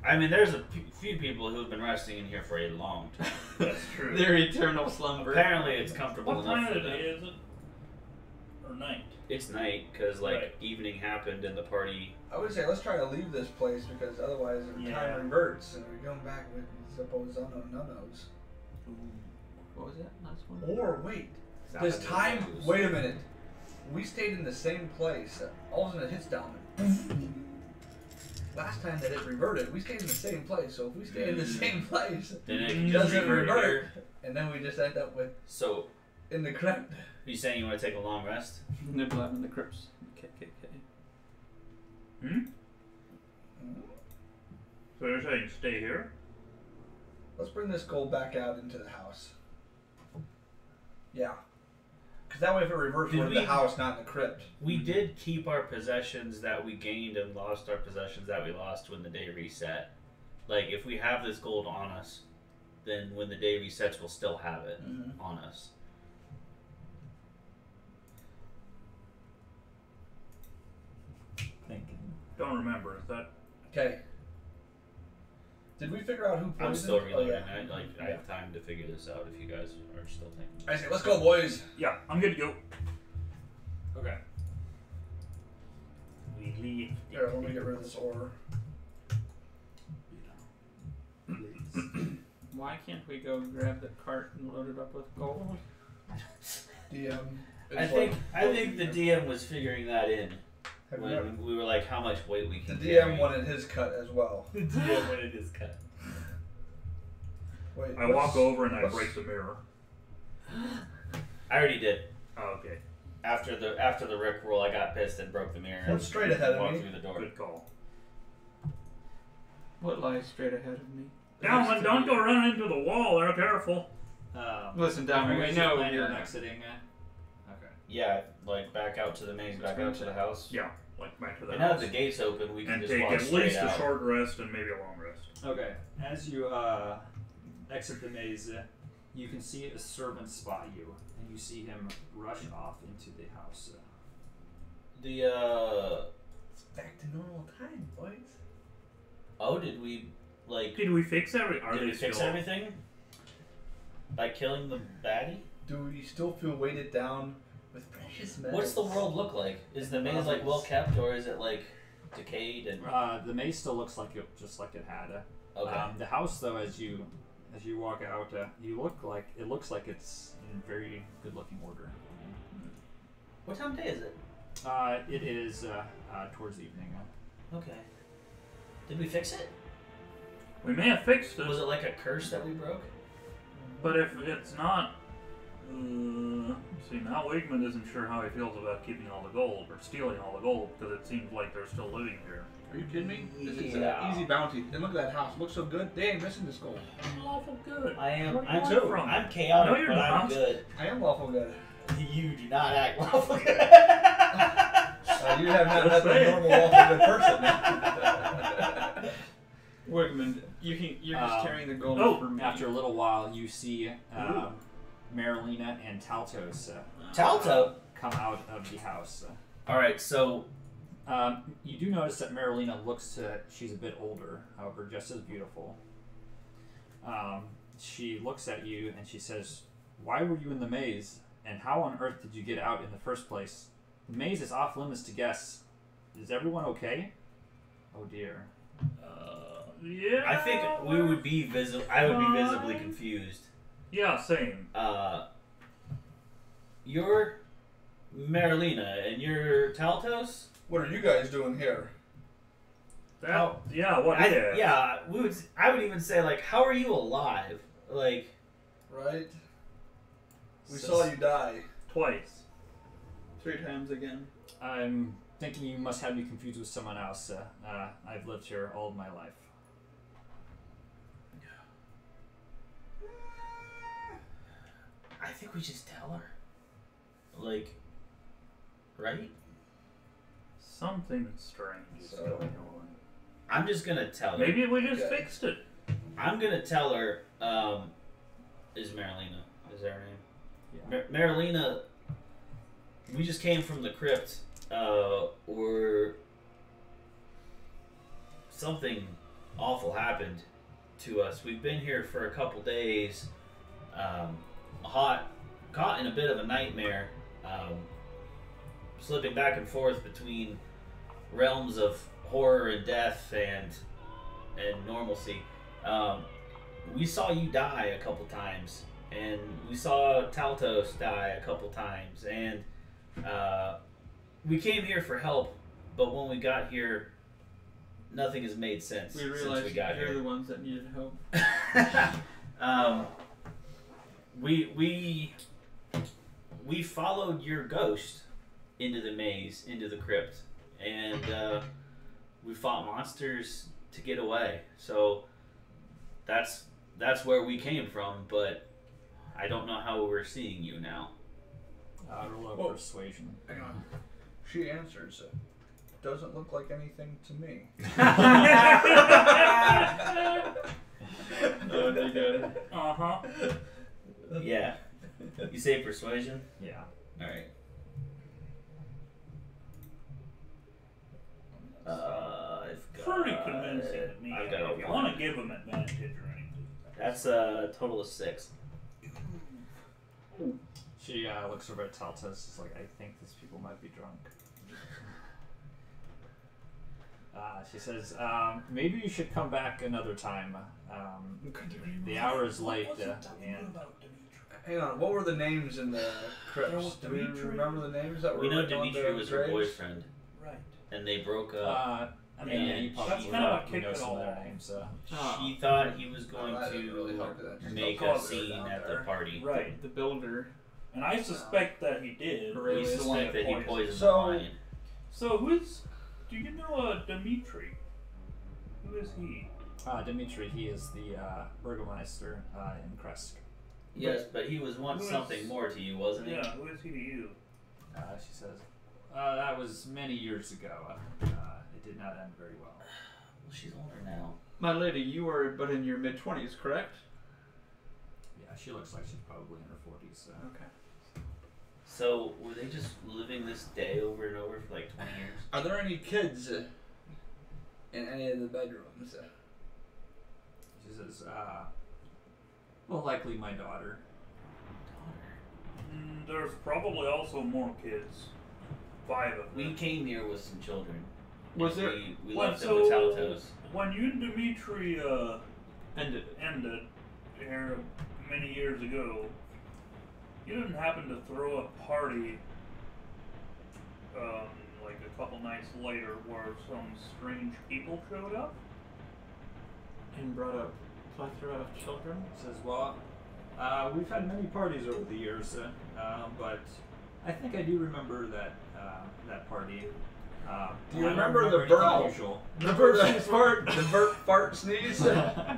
I mean, there's a few people who've been resting in here for a long time. That's true. Their eternal slumber. Apparently, it's comfortable What enough time for of the them. day is it? Or night? it's night because like Right. evening happened and the party. I would say let's try to leave this place because otherwise the Yeah. time reverts and we come back with suppose unknowns. What was that last one? Or wait, It's not does gonna time? lose. Wait a minute. We stayed in the same place. All of a sudden it hits down. And last time that it reverted, we stayed in the same place. So if we stay in the same place, Then it Mm, can just doesn't revert revert, here. and then we just end up with So, in the crypt. you saying you want to take a long rest? Nibble out in the crypts. KKK. Hmm? So you're saying stay here? Let's bring this gold back out into the house. Yeah. Because that way if it reverts, Did we're in we- the house, not in the crypt. We did keep our possessions that we gained and lost our possessions that we lost when the day reset. Like, if we have this gold on us, then when the day resets, we'll still have it Mhm. on us. Thinking. Don't remember. Is that Okay. Did we figure out who poisoned? I'm still reloading. Oh, yeah. I have time to figure this out if you guys are still thinking. I say, let's go, boys. yeah? I'm good to go. Okay. We leave. Here, let me get rid of this ore. Why can't we go grab the cart and load it up with gold? DM. I think the DM was figuring that in Have you ever- when we were like, how much weight we the can DM carry. wanted his cut as well. The DM wanted his cut. Wait. I walk over and I what's- break the mirror. I already did. Oh, okay. After the Rick roll, I got pissed and broke the mirror. What's straight ahead of walked me? through the door. Good call. What lies straight ahead of me? Dalman, don't go running into the wall there. Careful. Listen, Are Dalman, you we guys know planning you're on exiting? Okay. Yeah, like back out to the maze, back out to the house. Yeah, like back to the And now that house. the gate's open, we can And just take walk at straight least out. a short rest and maybe a long rest. Okay. As you exit the maze, you can see a servant spot you, and you see him rush off into the house. It's back to normal time, boys. Oh, did we like? Did we fix every? Are Did they we fix still? everything? By killing the baddie? Do we still feel weighted down with precious metals? What's the world look like? Is the maze like well kept, or is it like decayed and? The maze still looks like it, just like it had. Okay. The house, though, as you walk out, it looks like it's in very good looking order. What time of day is it? It is towards evening. Okay. Did we fix it? We may have fixed it, Was it like a curse that we broke? but if it's not, see now Wigman isn't sure how he feels about keeping all the gold or stealing all the gold because it seems like they're still living here. Are you kidding me? This is Yeah. an easy bounty. And look at that house. Looks so good. They ain't missing this gold. I'm lawful good. I am. Where do you I'm come too. from? I'm chaotic, No, you're but I'm not. good. I am lawful good. You do not act lawful good. You have not Just met the saying. normal lawful good person. Wigman, you're just carrying the gold oh, for me. After a little while, you see Marilena and Taltos Talto. come out of the house. All right, so You do notice that Marilena she's a bit older, however, just as beautiful. She looks at you and she says, "Why were you in the maze? And how on earth did you get out in the first place? The maze is off limits to guests. Is everyone okay?" Oh dear. Yeah. I think we would be I would be visibly confused. Yeah, same. You're Marilena and you're Taltos. What are you guys doing here? That, yeah, what if? Yeah, I would even say like, how are you alive? Like, Right? We So- saw you die. Twice. 3 times again. I'm thinking you must have me confused with someone else. I've lived here all of my life. I think we just tell her. Like, right? Something strange is So- going on. I'm just gonna tell her. Maybe we just Okay. fixed it. I'm gonna tell her. Is Marilena? Is that her name? Yeah. Marilena. We just came from the crypt. Or something awful happened to us. We've been here for a couple days. Caught in a bit of a nightmare. slipping back and forth between realms of horror and death and normalcy. We saw you die a couple times, and we saw Taltos die a couple times, and we came here for help, but when we got here, nothing has made sense We since realized we got you're here. the ones that needed help. We followed your ghost into the maze, into the crypt, and we fought monsters to get away. So that's where we came from, but I don't know how we're seeing you now. Roll Whoa. a persuasion. Hang on. She answers. Doesn't look like anything to me. Oh, they good. Uh-huh. Yeah. You say persuasion? Yeah. Alright. I've got... Pretty convincing to me. I've got a If you one. want to give him advantage or anything. That's a total of 6. She looks over at Taltos. She's like, I think these people might be drunk. She says, maybe you should come back another time. The hour is late, and Hang on. What were the names in the There crypts? was Do we Dimitri. remember the names that were We know written on Dimitri the was her graves? boyfriend, Right. and they broke up. I mean, And you probably that's kind of what you know kicked it some all of their off. names. She thought he was going that didn't really help to with that. make Just a thought scene down at the there. party. Right. The builder. And I suspect that he did. Really? We He's the one suspect that he poisoned. poisoned the So- lion. So who's... Do you know Dimitri? Who is he? Dimitri, he is the Burgomeister in Kresk. Yes, but he was once Who is- something more to you, wasn't he? Yeah, who is he to you? She says, that was many years ago. It did not end very well. Well, she's older now. My lady, you are but in your mid-20s, correct? Yeah, she looks like she's probably in her 40s. So. Okay. So, were they just living this day over and over for like 20 years? Are there any kids in any of the bedrooms? She says, well, likely my daughter. There's probably also more kids. 5 of them. We came here with some children. Was and there- We Well, left them with Taltos. When you and Dimitri Ended. ended here many years ago, you didn't happen to throw a party like a couple nights later where some strange people showed up? And brought a plethora of children. She says, well, we've had many parties over the years, but I think I do remember that party. Do you I don't remember the anything burl? unusual. The burp fart, the burp fart sneeze. I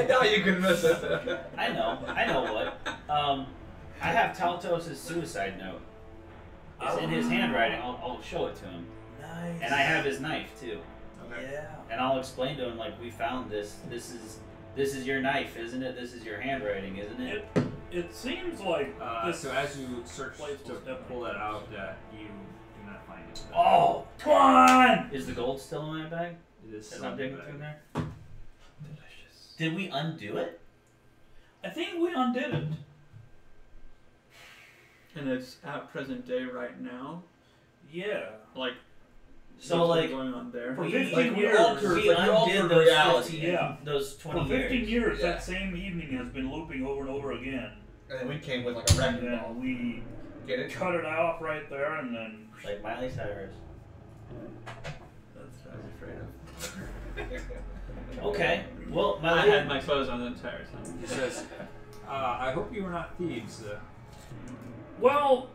know you can miss it. I know what. I have Taltos' suicide note. It's in his handwriting. I'll show it to him. Nice. And I have his knife too. Yeah. And I'll explain to him like, we found this. This is your knife, isn't it? This is your handwriting, isn't it? It seems like this. So as you search place to was definitely pull that out, you do not find it. Oh, Come on! is the gold still in my bag? It is As still I'm in the digging bag. through there. Did we undo it? I think we undid it. And it's at present day right now. Yeah. Like, So what's like going on there? For we, 15 like we years. altered- we like we undid altered those reality. 15, Yeah. those 20 For 15 years, Yeah. that same evening has been looping over and over again. And then we came with like a And wrecking then ball. we Get it? cut it off right there, and then Like Miley Cyrus. That's what I was afraid of. Okay. Well, I Miley. had my clothes on the entire time. He says, I hope you were not thieves. well,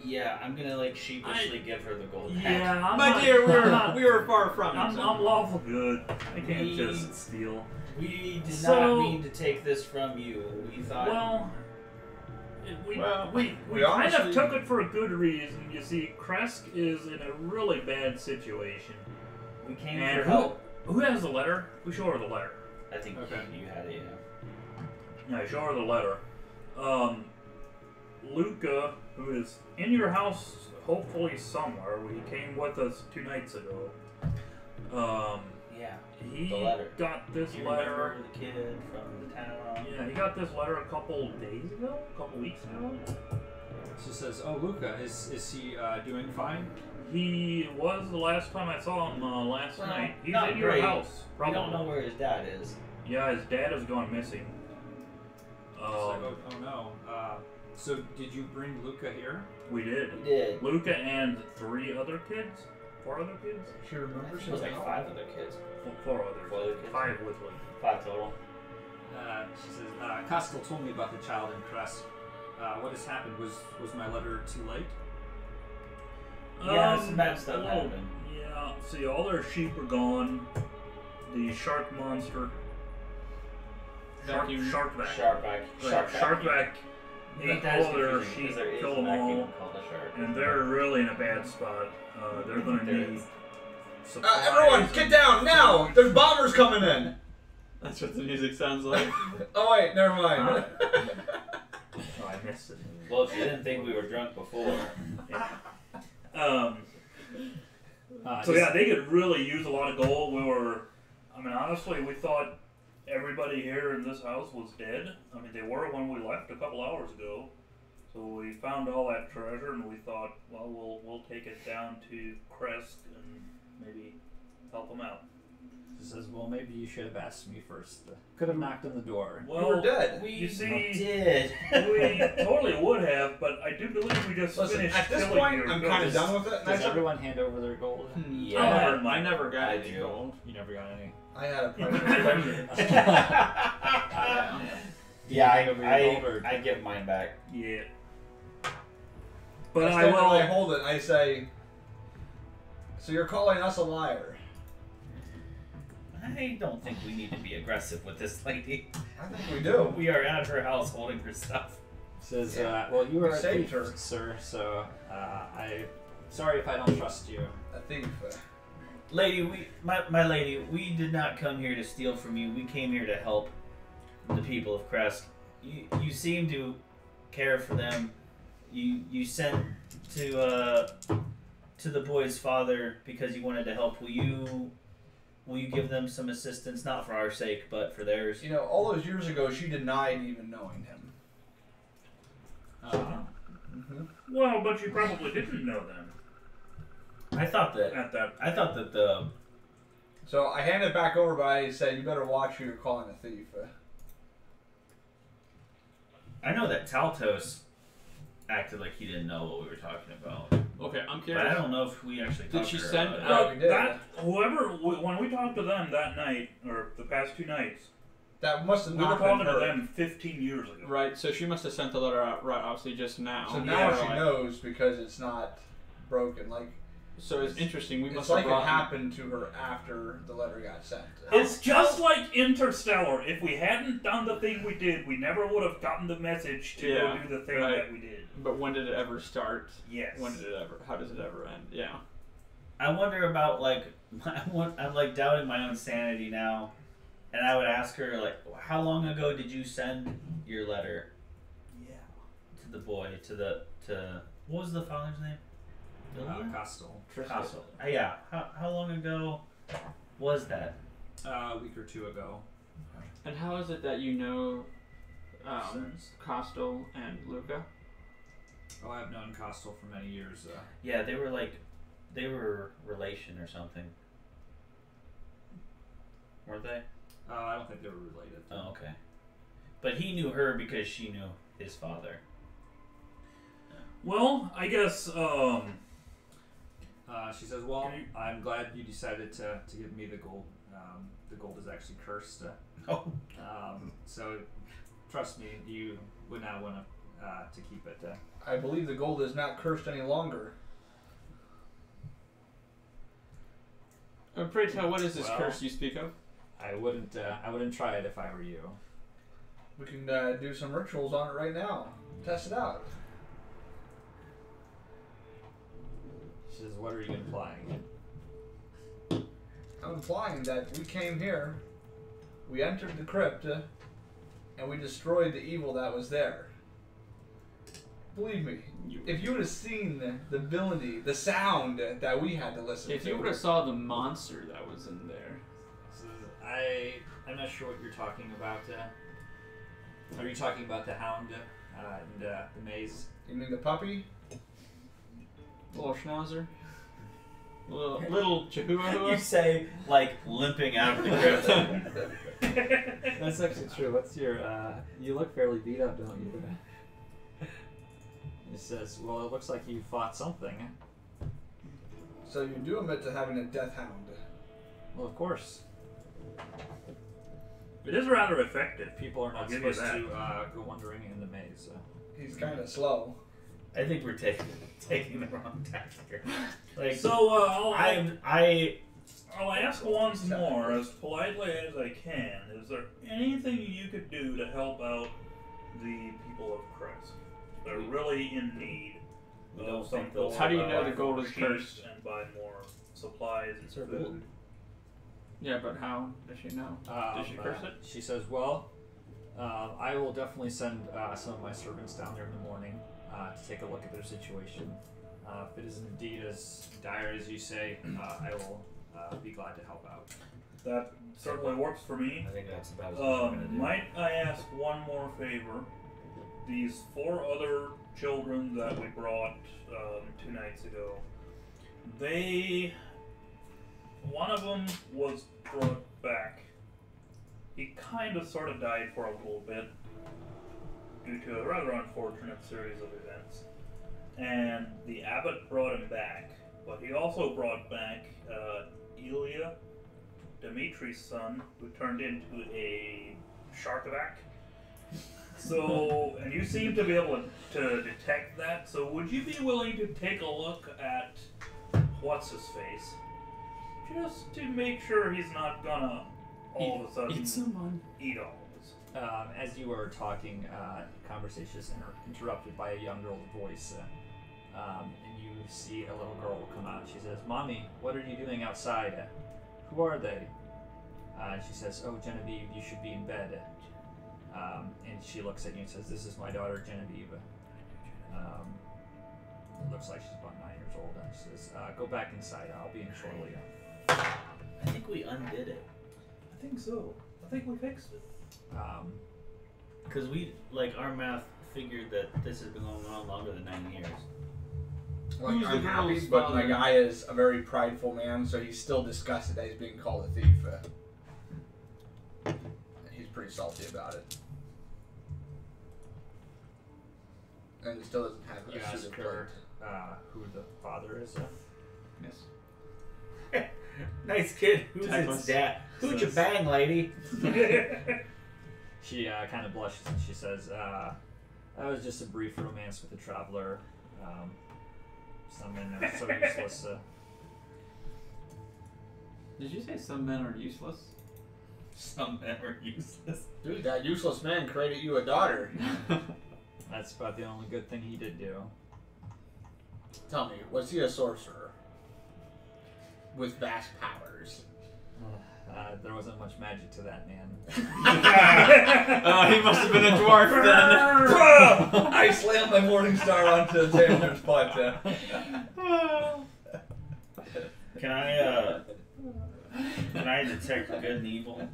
Yeah, I'm gonna like sheepishly give her the gold back. yeah, I'm My not, dear, I'm we were far from it. I'm lawful good. I can't We- just steal. We did So- not mean to take this from you. We thought. Well, we we kind honestly- of took it for a good reason. You see, Kresk is in a really bad situation. we came And for help. who has the letter? We show her the letter. I think Okay. you had it. Yeah. Yeah, show her the letter. Luca, who is in your house, hopefully somewhere. He came with us 2 nights ago. Yeah. He The letter. got this Do you letter. remember the kid from the town? Yeah, he got this letter a couple days ago, a couple weeks ago. She says, "Oh, Luca, is he doing fine?" He was the last time I saw him last Well, night. He's not in your great. house. We Probably. don't know where his dad is. Yeah, his dad has gone missing. It's like, oh no. So did you bring Luca here? We did. We did. Luca and 3 other kids? 4 other kids? She remembers It was his like name? 5 other kids. 4 others. 4 other kids. 5 with Luca. 5 total. She says, Costel told me about the child in Crest. What has happened? Was my letter too late? Yeah, some bad stuff well, happened. Yeah, see, all their sheep are gone. The shark monster. Vacuum. Sharkback. Sharkback. Sharkback ate That is all their confusing, sheep, because there is killed a them vacuum all, called a shark. and they're really in a bad spot. They're gonna There need is. supplies. Everyone, get down now! There's bombers coming in! That's what the music sounds like. Oh wait, never mind. Oh, I missed it. Well, if you didn't think we were drunk before. So yeah, they could really use a lot of gold. I mean, honestly, we thought everybody here in this house was dead. I mean, they were when we left a couple hours ago. So we found all that treasure, and we thought, well, we'll take it down to Crest and maybe help them out. She says, well, maybe you should have asked me first. Could have knocked on the door. You were dead. We You see, did. we totally would have, but I do believe we just Listen, finished at this killing point, your I'm kind of ghost. done with it. and Does I said- everyone hand over their gold? Yeah. I never got I any do. gold. You never got any. I had a private treasure. Yeah, Hand over your gold, or- I give mine back. Yeah. But I I stand there and I will. hold it and I say, so you're calling us a liar? I don't think we need to be aggressive with this lady. I think we do. We are at her house holding her stuff. Says, Yeah. well, you were We a saved thief, her. sir, so sorry if I don't trust you. A thief. Lady, my lady, we did not come here to steal from you. We came here to help the people of Crest. You seem to care for them. You sent to the boy's father because you wanted to help. Will you give them some assistance, not for our sake, but for theirs? You know, all those years ago, she denied even knowing him. Well, but you probably didn't know them I thought that the So I handed it back over, but I said, you better watch who you're calling a thief. I know that Taltos acted like he didn't know what we were talking about, Okay, I'm but curious. I don't know if we actually Did talked she to her send about it. Yeah, we did. When we talked to them that night, or the past 2 nights, That must have we were not been talking to her. them 15 years ago. Right, so she must have sent the letter out right obviously just now. So now Yeah, she Right. knows because it's not broken. Like So it's interesting. We it's must like have it brought happened to her after the letter got sent. It's just like Interstellar. If we hadn't done the thing we did, we never would have gotten the message to Yeah, go do the thing right. that we did. But when did it ever start? Yes. When did it ever? How does it ever end? Yeah. I wonder about I'm like doubting my own sanity now, and I would ask her like, how long ago did you send your letter? Yeah. To the boy, to what was the father's name? William? Costel. Castle. Yeah. How long ago was that? A week or 2 ago. And how is it that you know Since- Costel and Luca? Oh, I've known Costel for many years. Yeah, they were relation or something, weren't they? I don't think they were related. Oh, okay. But he knew her because she knew his father. Well, I guess. She says, well, Can you- I'm glad you decided to give me the gold. The gold is actually cursed. Oh. So, trust me, you would not want to keep it. I believe the gold is not cursed any longer. Pray tell, what is this Well- curse you speak of? I wouldn't try it if I were you. We can do some rituals on it right now. Test it out. She says, what are you implying? I'm implying that we came here, we entered the crypt, and we destroyed the evil that was there. Believe me, if you would have seen the villainy, the sound that we had to listen If to. you would have saw the monster that was in there. She says, I'm not sure what you're talking about. Are you talking about the hound? in the maze. You mean the puppy? Little schnauzer. Little You chihuahua. say like limping out of the crypt. That's actually true. What's your? You look fairly beat up, don't you? He says, "Well, it looks like you fought something." So you do admit to having a death hound. Well, of course. It is rather effective. People are I'll not give you supposed that. to go wandering in the maze. He's kind of slow. I think we're taking the wrong tack here. Like, So I'll ask once more, as politely as I can, is there anything you could do to help out the people of Crest? They're really in need of some gold. How do you know the buy gold more is sheep cursed? And buy more supplies and Sir food. Gold. Yeah, but how does she know? Does she curse it? She says, "Well, I will definitely send some of my servants down there in the morning to take a look at their situation. If it is indeed as dire as you say, I will be glad to help out." That certainly works for me. I think that's about as much as I'm gonna do. Might I ask one more favor? These 4 other children that we brought 2 nights ago, one of them was brought back. He kind of sort of died for a little bit due to a rather unfortunate series of events. And the abbot brought him back, but he also brought back Ilya, Dimitri's son, who turned into a Sharkovac. So, and you seem to be able to detect that, so would you be willing to take a look at what's-his-face? Just to make sure he's not gonna all of a sudden someone. eat all of us. As you were talking, conversation is interrupted by a young girl's voice, and you see a little girl come out. She says, "Mommy, what are you doing outside? Who are they?" And she says, "Oh, Genevieve, you should be in bed." And she looks at you and says, "This is my daughter, Genevieve. It looks like she's about 9 years old." And she says, "Go back inside. I'll be in shortly." I think we undid it. I think so. I think we fixed it. Because our math figured that this has been going on longer than 9 years. Like, Who's the I'm happy, girl's but my father? guy is a very prideful man, so he's still disgusted that he's being called a thief. He's pretty salty about it. And he still doesn't have You a ask suited her plate. who the father is. Yes. Nice kid. Who's Tactless. its dad? Who'd you bang, lady? She kind of blushes and she says, "That was just a brief romance with a traveler. Some men are so useless." Did you say some men are useless? Some men are useless. Dude, that useless man created you a daughter. That's about the only good thing he did do. Tell me, was he a sorcerer? With vast powers. There wasn't much magic to that man. He must have been a dwarf then. I slammed my morning star onto the Taylor's butt. Can I detect good and evil?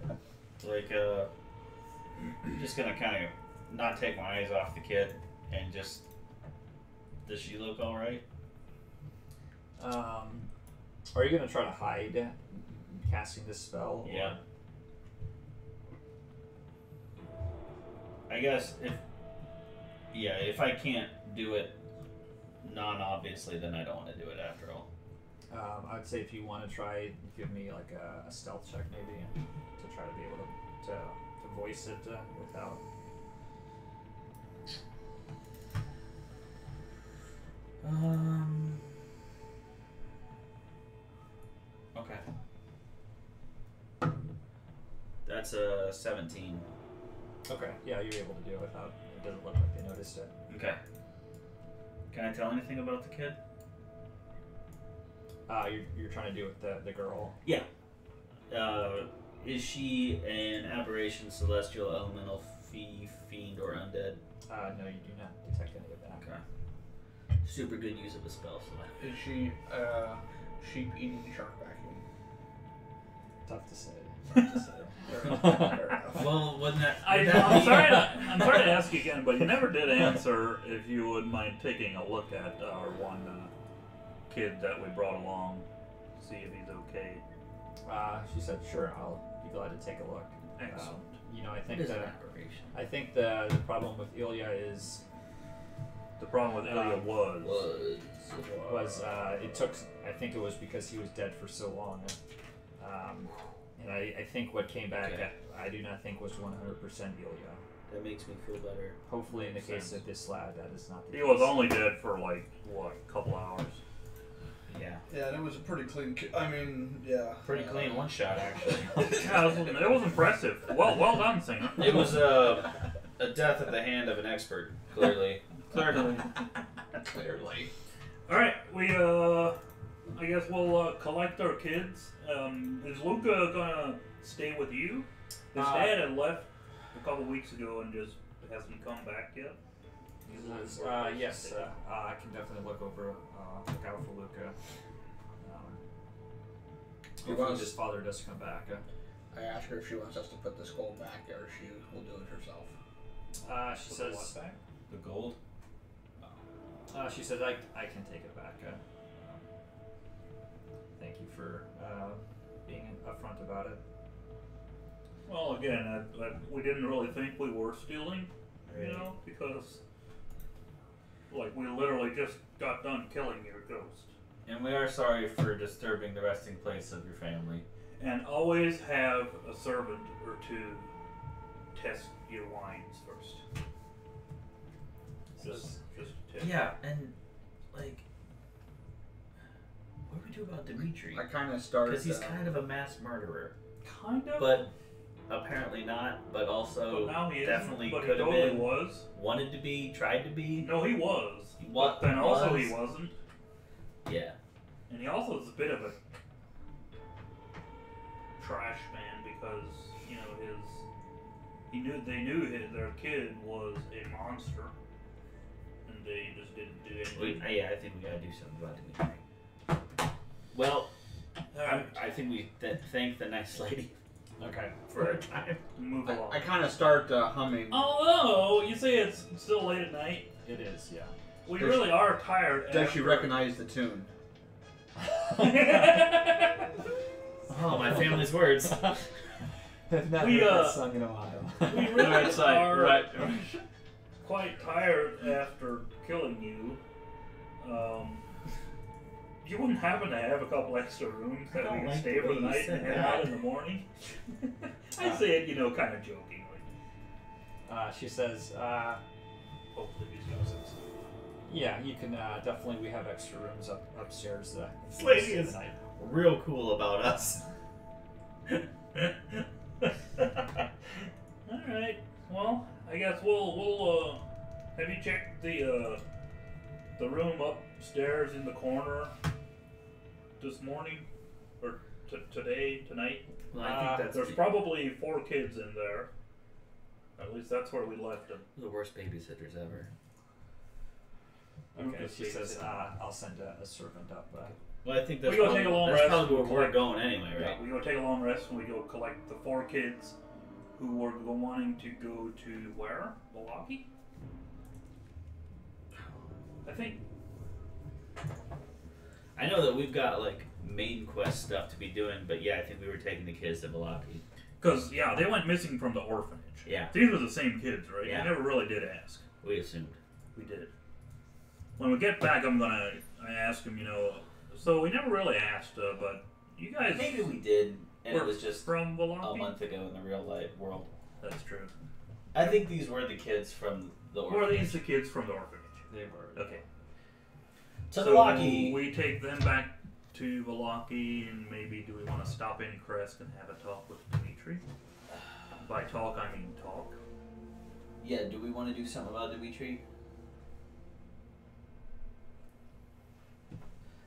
Like, I'm just gonna kind of not take my eyes off the kid and just. Does she look alright? Are you gonna try to hide casting this spell? Yeah. I guess if I can't do it non-obviously, then I don't want to do it after all. I would say if you want to try, give me like a stealth check maybe to try to be able to voice it without. Okay. That's a 17. Okay. Yeah, you're able to do it without. It doesn't look like they noticed it. Okay. Can I tell anything about the kid? You're trying to do it with the girl. Yeah. Is she an aberration, celestial, elemental, fiend, or undead? No, you do not detect any of that. Okay. Super good use of a spell slot. Is she sheep eating shark vacuum? Tough to say. Well, wouldn't that? I'm sorry to ask you again, but you never did answer if you would mind taking a look at our one kid that we brought along, see if he's okay. She said, "Sure, I'll be glad to take a look." Excellent. I think It is an that aberration. I think the problem with Ilya is The problem with Ilya was it took. I think it was because he was dead for so long, and I think what came back. Okay. I do not think was 100% Ilya. That makes me feel better. Hopefully, in the case of this lad, that is not the he case. was only dead for like a couple hours. Yeah. Yeah, and it was a pretty clean. I mean, yeah. Pretty clean one shot, actually. Yeah, it was impressive. Well done, Singer. It was a death at the hand of an expert, clearly. Clearly. Clearly. All right, I guess we'll collect our kids. Is Luca gonna stay with you? His dad had left a couple weeks ago and just hasn't come back yet. Yes, I can definitely look out for Luca. Hopefully his father does come back. I asked her if she wants us to put this gold back or she will do it herself. She says, The gold? she said, I can take it back. Thank you for being upfront about it. Well, again, we didn't really think we were stealing, because like we literally just got done killing your ghost. And we are sorry for disturbing the resting place of your family. And always have a servant or two test your wines first. Just a tip. Yeah, and, like, what do we do about Dimitri? I kind of started. Because he's kind of a mass murderer. Kind of. But apparently not, but also But now he definitely isn't, but could he have totally been. was. Wanted to be, tried to be. No, he was. What But then also was? he wasn't. Yeah. And he also is a bit of a trash man because, they knew their kid was a monster. And they just didn't do anything. I think we gotta do something about Dimitri. Well, Alright, I think we thank the nice lady Okay. for her time. move along. I kind of start humming. Although, you say it's still late at night, It is, yeah. we Does really are tired. Does she after- recognize the tune? Oh, my family's words. I've not We, heard that uh, song in a while. We really Right side, are right. quite tired after killing you. You wouldn't happen to have a couple extra rooms that we can stay for the night and head out in the morning? I say it, kind of jokingly. She says, Hopefully these guys are yeah, you can definitely. We have extra rooms upstairs. This lady in the is night. real cool about us. Alright, well, I guess we'll have you checked the room upstairs in the corner this morning? Or tonight? Well, I think that's There's probably 4 kids in there. At least that's where we left them. the worst babysitters ever. Okay, Lucas she says, babysitting. I'll send a servant up. Well, I think that's We go probably, take a long that's rest. probably where we're Collect- going anyway, right? Yeah, we go take a long rest and we go collect the 4 kids who were wanting to go to where? Milwaukee? I think. I know that we've got like main quest stuff to be doing, but yeah, I think we were taking the kids to Valaki. Because, yeah, they went missing from the orphanage. Yeah, These were the same kids, right? Yeah. We never really did ask. we assumed. We did. When we get back, I ask him, so we never really asked, but you guys Maybe we did, and were it was just from a Valaki? month ago in the real life world. That's true. I think these were the kids from the Or are orphanage. these the kids from the orphanage? They were. Okay. To So Valaki. we take them back to Valaki, and maybe do we want to stop in Crest and have a talk with Dimitri? By talk, I mean talk. Yeah, do we want to do something about Dimitri?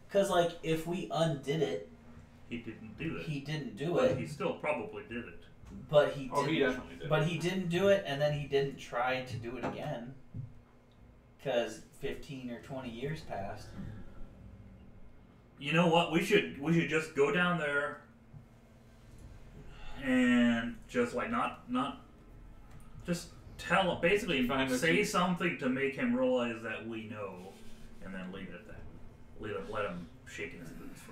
Because, like, if we undid it, He didn't do it. he didn't do but it, he still probably did it. but he Oh, didn't. he definitely did. But he didn't do it, and then he didn't try to do it again. Because 15 or 20 years passed. You know what? We should just go down there and just like not just tell him, basically say something to make him realize that we know, and then leave it at that. Let him shake in his boots for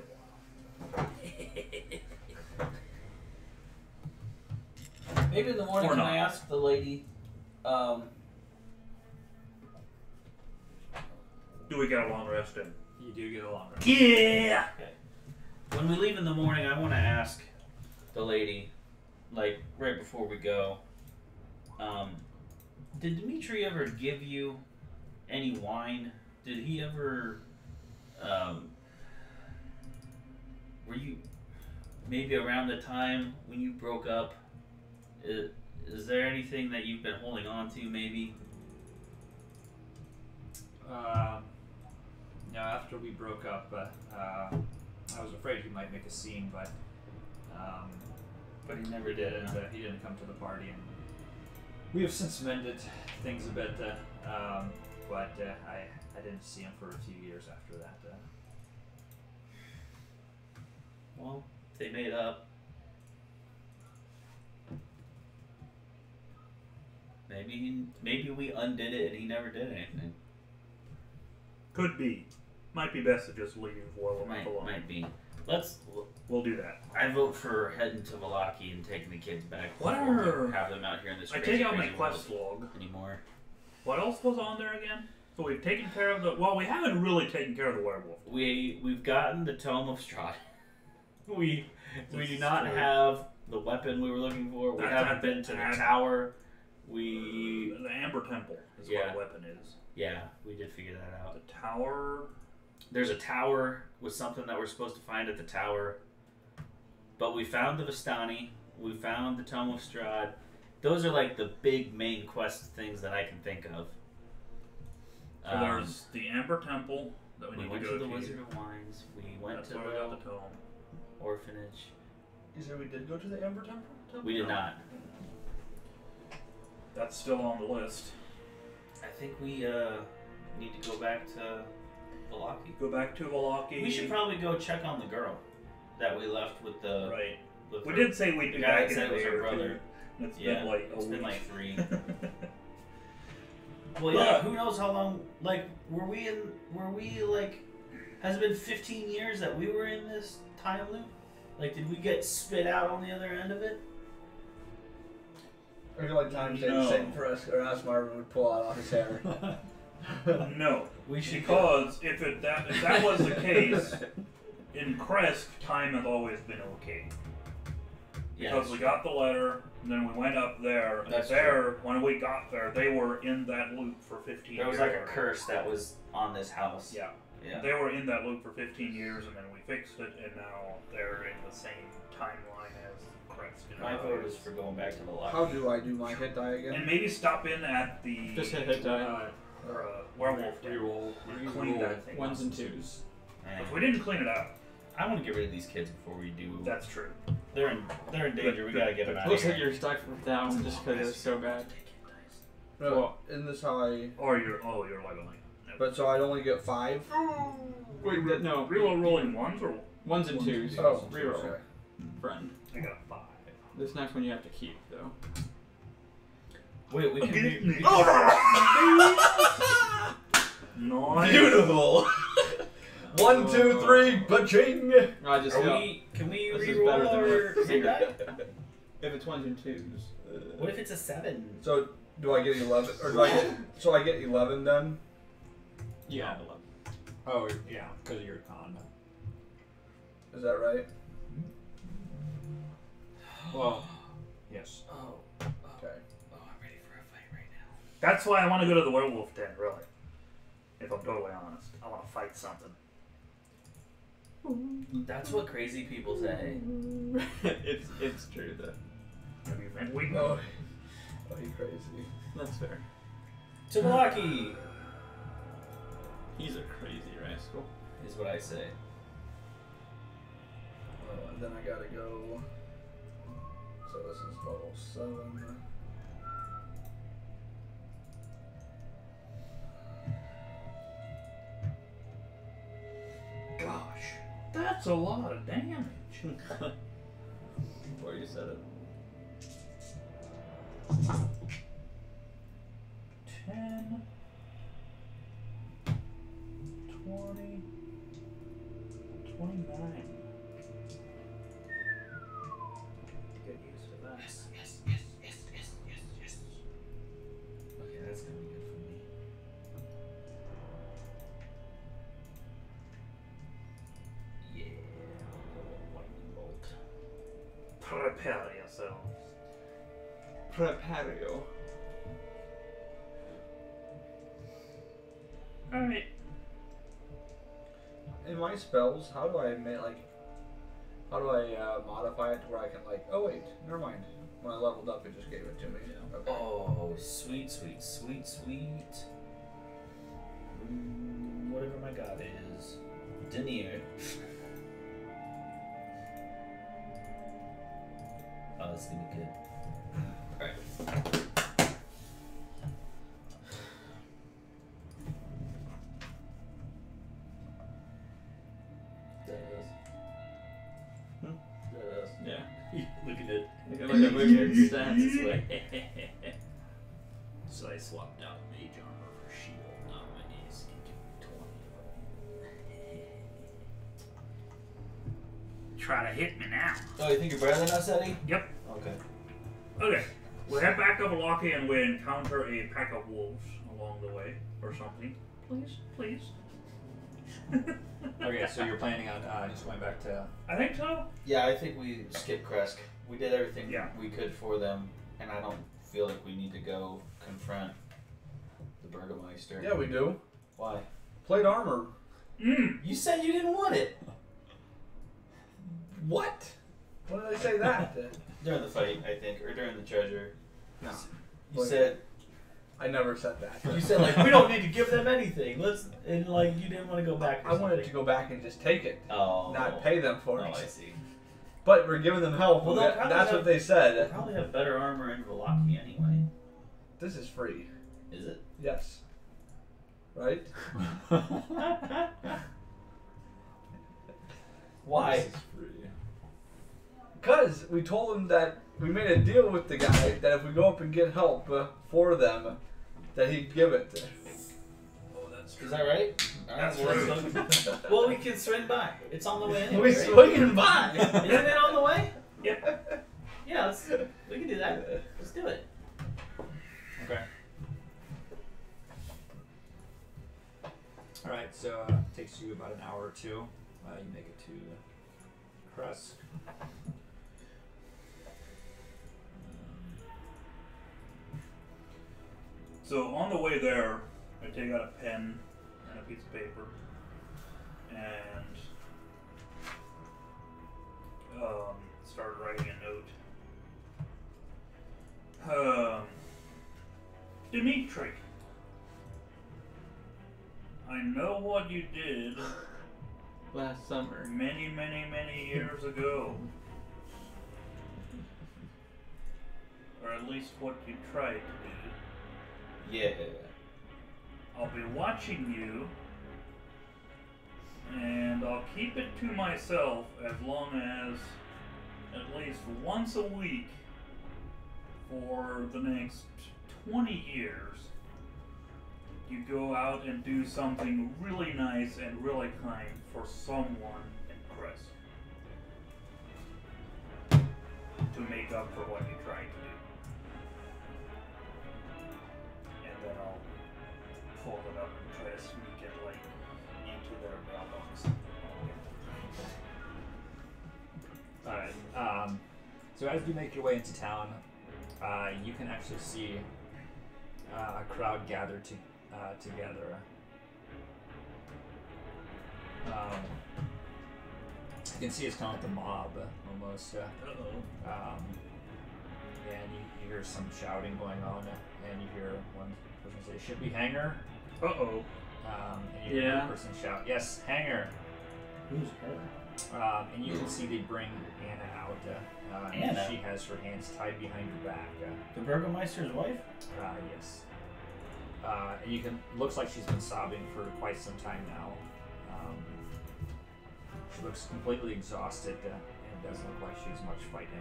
a while. Maybe in the morning Or when not. I ask the lady, Do we get a long rest in? You do get a long rest. Yeah. when we leave in the morning, I want to ask the lady, like right before we go, did Dimitri ever give you any wine? Did he ever, were you maybe around the time when you broke up? Is there anything that you've been holding on to, maybe? No, after we broke up, I was afraid he might make a scene, but But he never did. and he didn't come to the party, and we have since mended things a bit. But I didn't see him for a few years after that. Well, they made up. Maybe we undid it and he never did anything. Could be. Might be best to just leave well enough alone. Might be. We'll do that. I vote for heading to Valaki and taking the kids back. What before we are- have them out here in this I crazy, take out my crazy quest world log. anymore. What else was on there again? So we've taken care of the. Well, we haven't really taken care of the werewolf. We've gotten the Tome of Strahd. We This do is not true. have the weapon we were looking for. We That's haven't been to the at- tower. We The Amber Temple is Yeah. what the weapon is. we did figure that out. The tower. There's a tower with something that we're supposed to find at the tower. But we found the Vistani. We found the Tome of Strahd. Those are like the big main quest things that I can think of. So there's the Amber Temple that we we need went to go to the Wizard of Wines. We went That's to where we got the the tome. orphanage. You said we did go to the Ember Temple? We did not. That's still on the list. I think we need to go back to Valaki. Go back to Valaki. We should probably go check on the girl that we left with the. Right. With We her- did say we'd the be guy back that in said a it was day her or two. brother. It's Yeah, been like a it's been week. like 3. Well, yeah. Who knows how long? Like, were we like? Has it been 15 years that we were in this time loop? Like, did we get spit out on the other end of it? I feel like time stayed the No. same for us, or else Marvin would pull out all his hair. No, We should because if that was the case, in Crest, time has always been okay. Because we got the letter, and then we went up there, and That's when we got there, they were in that loop for 15 There was years. like a curse that was on this house. Yeah. Yeah. They were in that loop for 15 years, and then we fixed it, and now they're in the same timeline as Crest. My vote is for going back to the lobby. How do I do my hit die again? And maybe stop in at the Just hit die. werewolf den. Reroll. Clean that thing Ones up. and twos. If we didn't clean it up, I want to get rid of these kids before we do. that's true. They're in danger. We gotta get them out of Looks here. like you're stuck with that one just because it's so bad. No, Well- isn't this how I? Or you're leveling. But so I'd only get 5. Wait, no. Reroll rolling ones or Ones and twos. Oh, Reroll. okay. Friend. I got a 5. This next one you have to keep, though. Wait, we can. Nice. Beautiful. 1, 2, 3, ba-ching. I just Can we This is better reroll than our what- hit die? if it's ones and twos. What if it's a 7? So do I get 11, or do I get? So I get 11 then? Yeah. Oh, yeah, because of your con. Is that right? Well, yes. Oh, Okay. I'm ready for a fight right now. That's why I want to go to the werewolf den, really. If I'm totally honest. I want to fight something. That's what crazy people say. it's true though. Have you been? We Oh, you crazy. That's fair. To Milwaukee He's a crazy rascal. is what I say. And then I gotta go. So this is level 7. Gosh, that's a lot of damage. Before you said it. 10, 20, 29. Good use for that. Yes. Okay, that's gonna be good for me. Yeah. Lightning bolt. Prepare yourselves. Prepario. Alright. In my spells, how do I modify it to where I can oh wait, never mind. When I leveled up, it just gave it to me. Okay. Oh, sweet. Whatever my god is. Denier. Oh, that's gonna be good. Alright. Yeah. Look at it. Look at your stats. It's like, So I swapped out mage armor for shield. Now my AC can 20. Try to hit me now. Oh, you think you're better than us, Eddie? Yep. Okay. Okay. We head back to Valaki and we encounter a pack of wolves along the way or something. Please. Okay, so you're planning on just going back to. I think so. Yeah, I think we skipped Kresk. We did everything Yeah. we could for them, and I don't feel like we need to go confront the Burgomeister. Yeah, we do. Why? Plate armor. You said you didn't want it. What? When did I say that? During the fight, I think, or during the treasure. No. You said I never said that. you said like we don't need to give them anything. And like you didn't want to go back. Or I wanted something. to go back and just take it, Oh. not pay them for Oh, it. I see. But we're giving them help. Well, they'll probably That's have- what they They said. probably have better armor in Valaki anyway. This is free. Is it? Yes. Right? Why? This is free. Because we told them that we made a deal with the guy that if we go up and get help for them, that he'd give it. Oh, that's Is that right? That's Alright, rude. well, we can swing by. It's on the way anyway. We right? swinging by. Isn't it on the way? Yep. Yeah, we can do that. Let's do it. Okay. Alright, so takes you about an hour or two. You make it to Kresk. So on the way there, I take out a pen and a piece of paper and start writing a note. Dimitri, I know what you did Last summer. many years ago. Or at least what you tried to do. Yeah. I'll be watching you, and I'll keep it to myself as long as at least once a week for the next 20 years you go out and do something really nice and really kind for someone in Kresk to make up for what you tried to do. And then I'll pull it up and try to sneak it like into their mailbox. Alright, so as you make your way into town, you can actually see a crowd gathered together. You can see it's kind of like a mob, almost. And you hear some shouting going on, and you hear one person say, "Should be Hanger?" Uh-oh. And you hear another person shout, "Yes, Hanger." Who's her? And you can see they bring Anna out. Anna? She has her hands tied behind her back. The Burgomeister's wife? Yes. And you can. Looks like she's been sobbing for quite some time now. She looks completely exhausted, and doesn't look like she has much fight in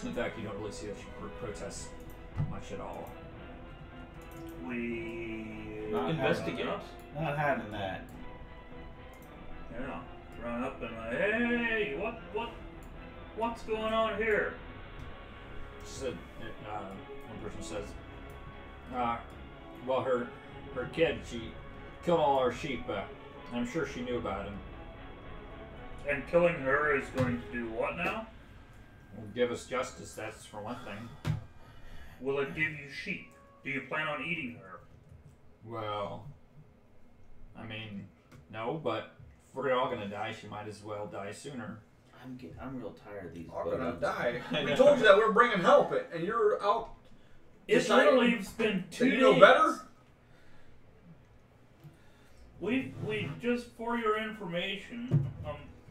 her. In fact, you don't really see that she protests much at all. we Not Investigate. Not having that. Yeah, run up and hey, what's going on here? Said, one person says, well, her kid, she killed all our sheep. I'm sure she knew about him. And killing her is going to do what now? Will give us justice, that's for one thing. Will it give you sheep? Do you plan on eating her? Well, I mean, no, but if we're all gonna die, she might as well die sooner. I'm real tired of these. All gonna bugs. die. We told you that we're bringing help, and you're out. It's deciding literally been 2 that days. you know better. We just for your information,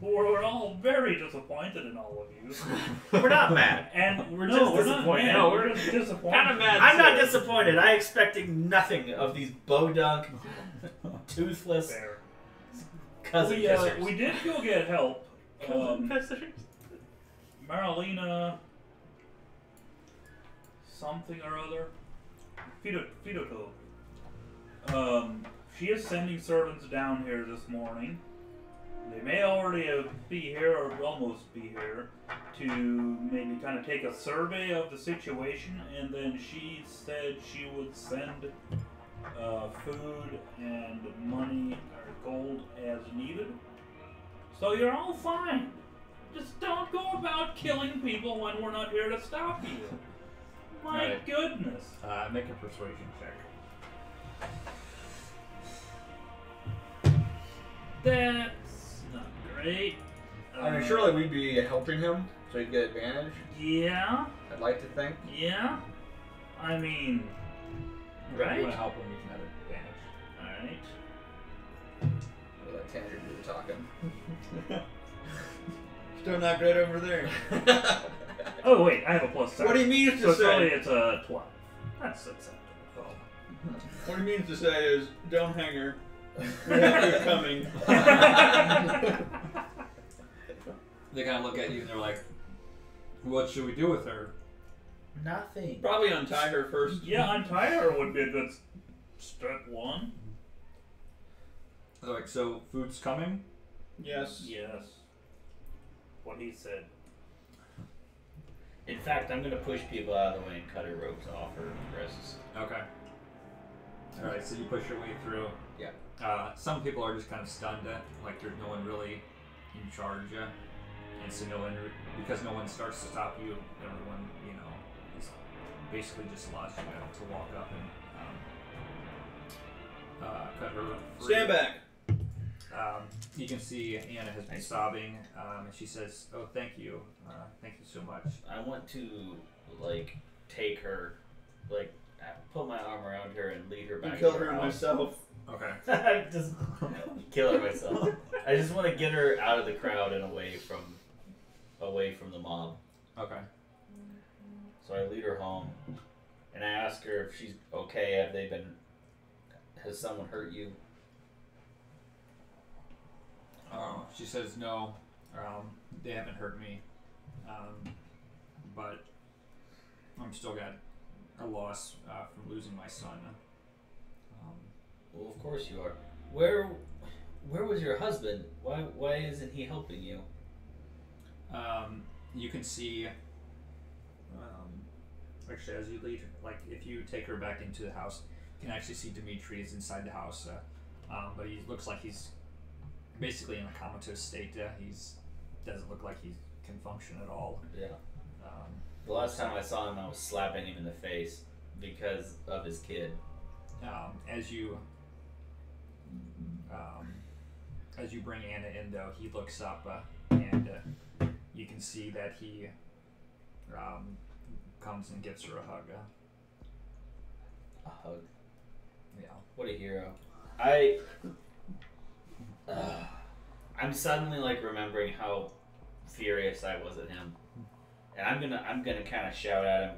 we're all very disappointed in all of you. We're not mad. And We're no, just we're not disappointed. mad. No, we're just disappointed. Kind of mad. I'm not too. disappointed. I expected nothing of these bodunk, toothless Fair. cousin We, kissers. we did go get help. Cousin pissers. Marilena something or other. Fidoto. She is sending servants down here this morning. They may already be here or almost be here to maybe kind of take a survey of the situation, and then she said she would send food and money or gold as needed. So you're all fine. Just don't go about killing people when we're not here to stop you. My Right. goodness. Make a persuasion check. That's not great. I mean, surely we'd be helping him, so he'd get advantage. Yeah, I'd like to think. yeah. I mean, If you right? want to help him, you can have advantage. Alright. We'll let Tanner do the talking. Still not great over there. Oh, wait, I have a plus 7. What he means So to really say, it's a 12. That's acceptable. what he means to say is, don't hang her. We have you coming. They kind of look at you and they're like, what should we do with her? Nothing. Probably untie her first. Yeah, untie her would be a good step one. They're like, so food's coming? Yes. Yes. What he said. In fact, I'm gonna push people out of the way and cut her ropes off her wrists. Okay. Alright, so you push your way through. Yeah. Some people are just kind of stunned at, like there's no one really in charge. And so because no one starts to stop you, everyone, is basically just allows you to walk up and cut her free. Stand back. You can see Anna has been sobbing, and she says, "Oh, thank you so much." I want to take her, put my arm around her and lead her I back. killed to her house. myself. Okay. Just kill her myself. I just want to get her out of the crowd and away from the mob. Okay. So I lead her home, and I ask her if she's okay. Has someone hurt you? She says no. They haven't hurt me, but I'm still got a loss from losing my son. Well, of course you are. Where was your husband? Why isn't he helping you? You can see, actually, as you lead, if you take her back into the house, you can actually see Dimitri is inside the house, but he looks like he's basically in a comatose state. He doesn't look like he can function at all. Yeah. The last time I saw him, I was slapping him in the face because of his kid. As you bring Anna in, though, he looks up and you can see that he comes and gives her a hug. A hug. Yeah. What a hero. I'm suddenly remembering how furious I was at him, and I'm gonna kind of shout at him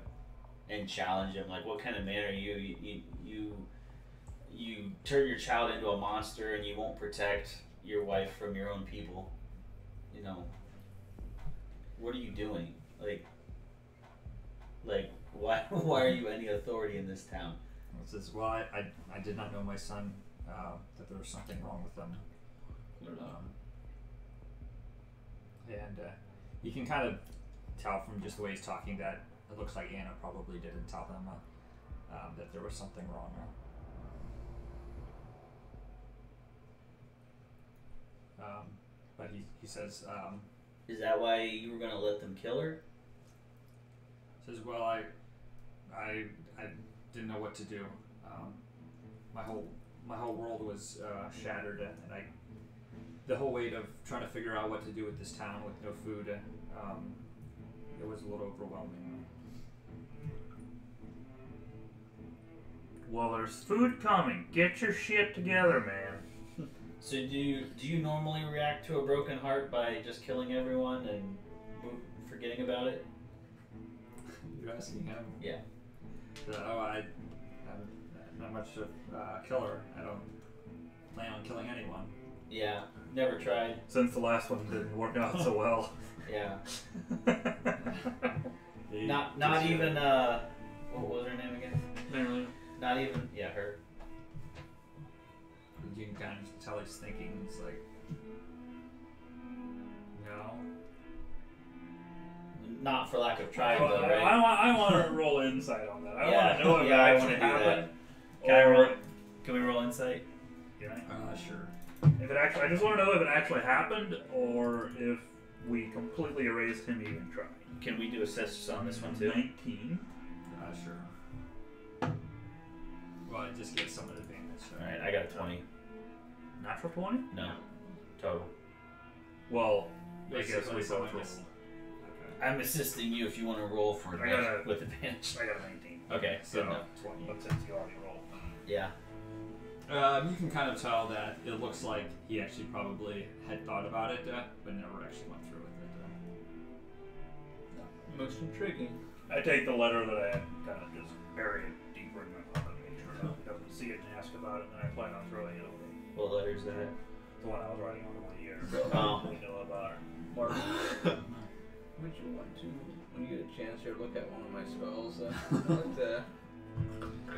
and challenge him. What kind of man are you? You turn your child into a monster, and you won't protect your wife from your own people. What are you doing? Why are you any authority in this town? It says, well, I did not know my son, that there was something wrong with them. And you can kind of tell from just the way he's talking that it looks like Anna probably didn't tell them that there was something wrong. But he says, Is that why you were gonna let them kill her? says, well, I didn't know what to do. My whole world was shattered, and the whole weight of trying to figure out what to do with this town with no food, it was a little overwhelming. Well, there's food coming. Get your shit together, man. So do you normally react to a broken heart by just killing everyone and forgetting about it? You're asking him? Yeah. I'm not much of a killer. I don't plan on killing anyone. Yeah, never tried. Since the last one didn't work out so well. Yeah. Not even what was her name again? Marilyn. Not even her. You can kind of tell he's thinking. It's like, no. Not for lack of trying, I, though, right? I want to roll insight on that. I want to know if I it want to actually do happened. that. Can we roll insight? Can I? Sure. If it actually, I just want to know if it actually happened or if we completely erased him even trying. Can we do assists on this one too? 19. Sure. Well, it just gives someone advantage. So. All right, I got a 20. Natural 20? No, total. Well, I Basically, guess we both someone rolled. gets- I'm assisting you if you want to roll for I got advantage with advantage. I got a 19. Okay, So, good enough. 20. But since you already rolled. Yeah. You can kind of tell that it looks like he actually probably had thought about it, but never actually went through with it. Most intriguing. I take the letter that I had and kind of just bury it deeper in my heart and make sure he doesn't see it and ask about it, and then I plan on throwing it away. What letter is that? The one I was writing on my ear. Oh. We know about her. Mark, would you want to, when you get a chance here, look at one of my spells?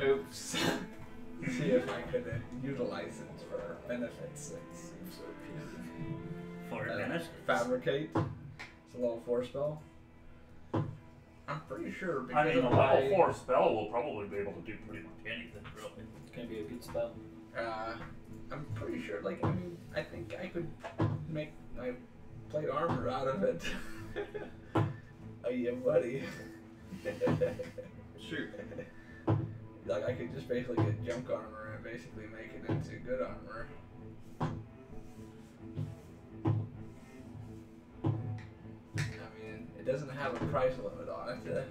Oops. See if I could utilize it for benefits. It seems so appealing. For a minute. Fabricate. It's a level 4 spell. I'm pretty sure. I Because mean, a of level my- 4 spell will probably be able to do pretty much anything, really. It's gonna be a good spell. I'm pretty sure. I think I could make my plate armor out of it. Oh yeah, buddy. Shoot. I could just basically get junk armor and basically make it into good armor. I mean, it doesn't have a price limit on it,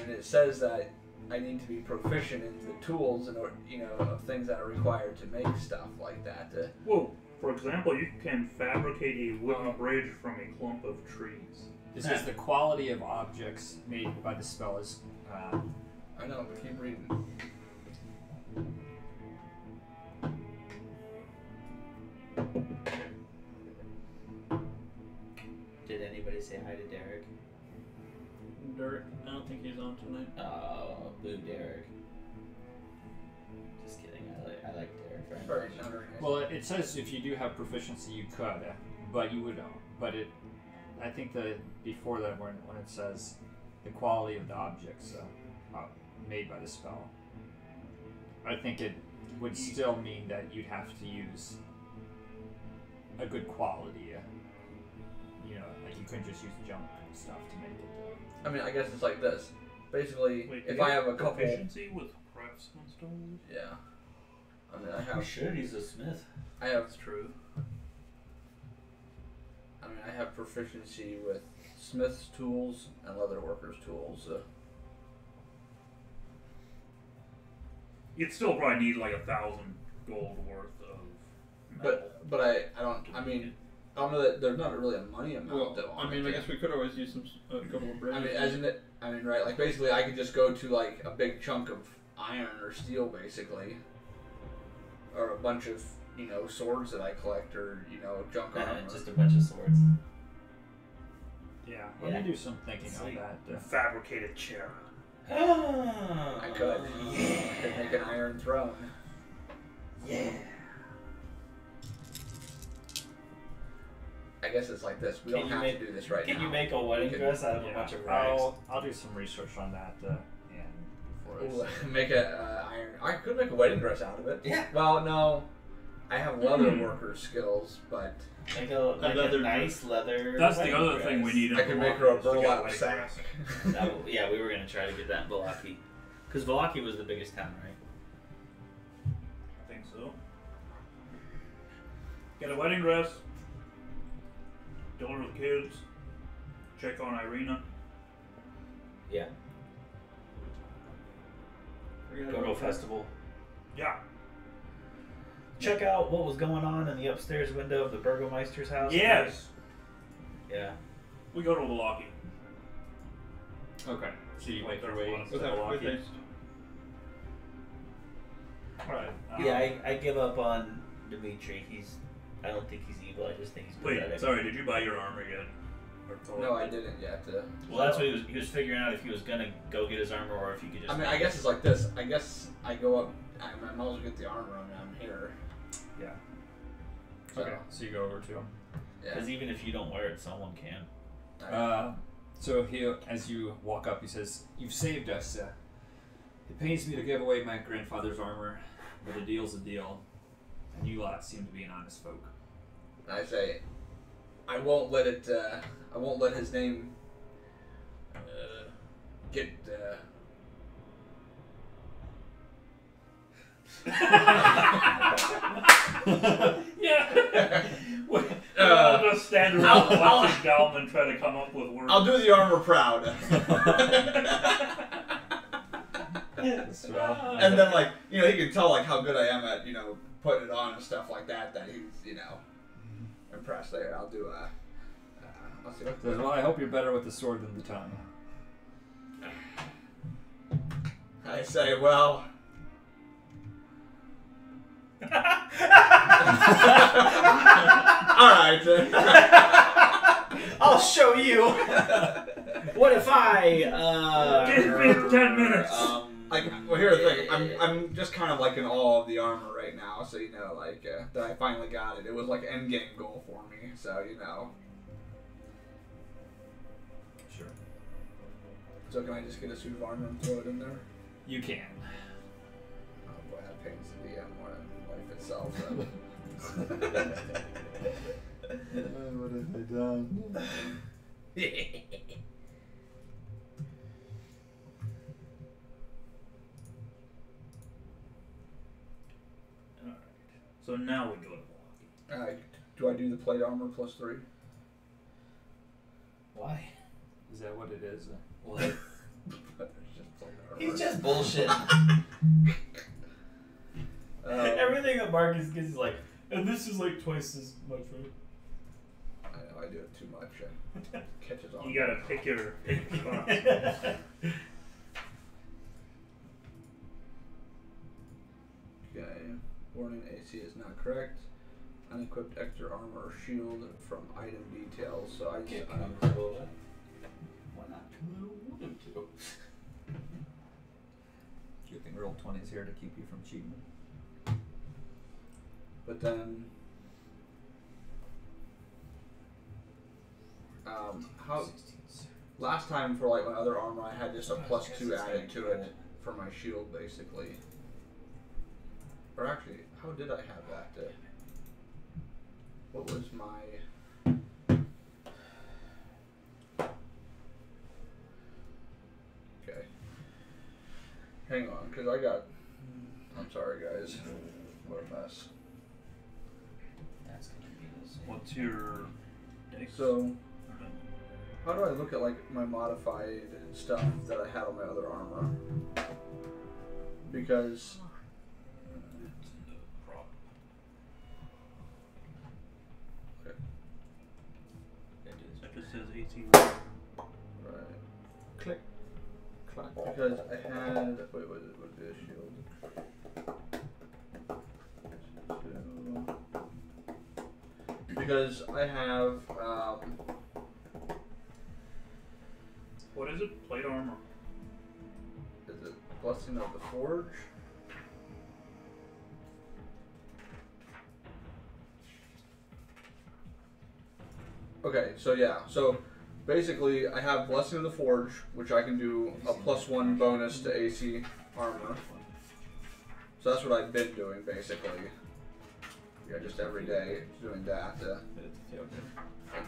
and it says that I need to be proficient in the tools and of things that are required to make stuff like that. Whoa. For example, you can fabricate a wooden bridge from a clump of trees. This is the quality of objects made by the spell is. I know, but keep reading. Did anybody say hi to Derek? Derek, I don't think he's on tonight. Oh, boo Derek. Just kidding. I like Derek very Very much. nice. Well, it says if you do have proficiency, you could, but you would. But it, I think that before that, when it says the quality of the objects made by the spell, I think it would still mean that you'd have to use a good quality. Like you couldn't just use junk stuff to make it. I mean, I guess it's like this. Basically, Wait, if you I have a couple, proficiency with craftsman stones? yeah. I mean, I You have. should. He's a smith. I have. That's true. I mean, I have proficiency with smith's tools and leatherworker's tools. You'd still probably need like 1,000 gold worth of metal. But I don't. I mean, I don't know that there's not really a money amount Well, though. I mean, I guess we could always use a couple of bridges. I mean, right? Like basically, I could just go to like a big chunk of iron or steel, basically, or a bunch of swords that I collect, or junk armor. Just a bunch of swords. Yeah, let me do some thinking Sweet. on that. Fabricated chair. I could. I could make an iron throne. Yeah. I guess it's like this. We Can don't you have make- to do this right Can now. you make a wedding dress out of a bunch of rags? I'll do some research on that. And before I Ooh, say- make a iron. I could make a wedding dress out of it. Yeah. Well, no, I have leather worker skills, but Make a nice leather. That's the wedding other dress. thing we need. I can make her a burlap sack. Yeah, we were gonna try to get that in Valaki, because Valaki was the biggest town, right? I think so. Get a wedding dress. Deliver the kids. Check on Irina. Yeah. Go to a festival. Yeah. Check out what was going on in the upstairs window of the Burgomeister's house. Yes. Yeah. We go to Valaki. Okay. So you make your way to With Milwaukee. haste. Alright. Yeah, I give up on Dimitri. I don't think he's evil. I just think he's Wait, pathetic. sorry, did you buy your armor yet? No, I didn't yet. Well, that's what he was figuring out, if he was gonna go get his armor or if he could just. I mean, I guess it's like this. I guess I go up. I might as well get the armor. I mean, I'm here. Yeah. So, Okay. So you go over to him. yeah. Because even if you don't wear it, someone can. So he, as you walk up, he says, "You've saved us. It pains me to give away my grandfather's armor, but a deal's a deal, and you lot seem to be an honest folk." I say, I won't let it. I won't let his name get. Yeah. we all just stand around and watch this Galman try to come up with words. I'll do the armor proud. And then, like, you know, he can tell, like, how good I am at, you know, putting it on and stuff like that, that he's, you know, impressed there. I'll do, I'll see what Says, "Well, I hope you're better with the sword than the tongue." I say, well... Alright. I'll show you. What if I? Give me 10 minutes. Like, well, here's the thing. I'm just kind of like in awe of the armor right now. So you know, like that I finally got it. It was like an end game goal for me. So you know. Sure. So can I just get a suit of armor and throw it in there? You can. Oh boy, that pains the DM more than life itself. What have I done? Alright. So now we go to Milwaukee. Do I do the plate armor plus 3? Why? Is that what it is? What? It's just plate armor. He's just bullshit. Everything that Marcus gets is like, and this is like twice as much, right? I know I do it too much. Catches on. You gotta pick your spots. Okay. Warning, AC is not correct. Unequipped extra armor or shield from item details. So I just Why not? I don't want him to. Good thing roll 20 is here to keep you from cheating. But then, how last time for like my other armor, I had just a +2 added to it for my shield, basically. Or actually, how did I have that? What was my? Okay, hang on, because I got. I'm sorry, guys. What a mess. That's gonna be the same. What's your dex? So, how do I look at like my modified stuff that I had on my other armor? Because okay, That just says 18. right, Click. Clack. because I had wait, what did the shield? Because I have What is it? Plate armor. Blessing of the Forge. Okay, so yeah, so basically I have Blessing of the Forge, which I can do a +1 bonus to AC armor. So that's what I've been doing basically. Yeah, just every day doing that.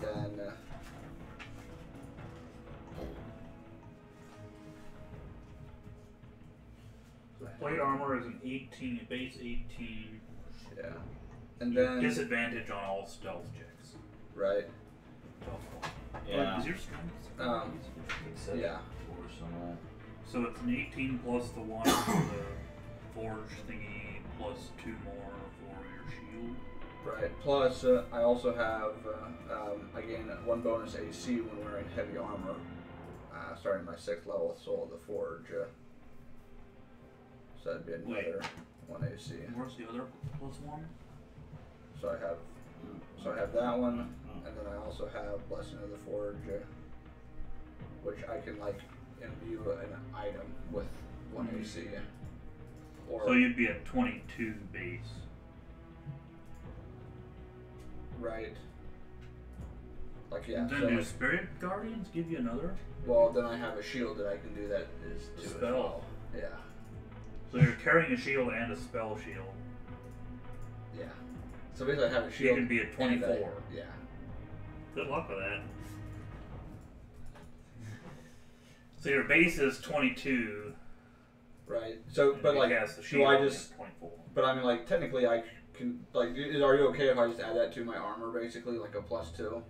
And then Plate armor is an 18, base 18. yeah. And then Disadvantage on all stealth checks. right. Yeah. Is your strength? Yeah. So it's an 18 plus the 1 for the forge thingy, plus 2 more for your shield. Right. Plus, I also have I gain 1 bonus AC when wearing heavy armor, starting my 6th level with Soul of the Forge. So that'd be another 1 AC. And where's the other plus 1? So I have that one, and then I also have Blessing of the Forge, which I can like imbue an item with 1 AC. Or So you'd be at 22 base. right. Like yeah. And then So do like, Spirit Guardians give you another? well, then I have a shield that I can do that is too as Spell. well. Yeah. So you're carrying a shield and a spell shield. Yeah. So basically, I have a You shield. can be at and 24. Yeah. Good luck with that. So your base is 22. Right. So, and but you like, cast the do shield I and just? it's 24. But I mean, like, technically, I can like. Are you okay if I just add that to my armor, basically, like a +2,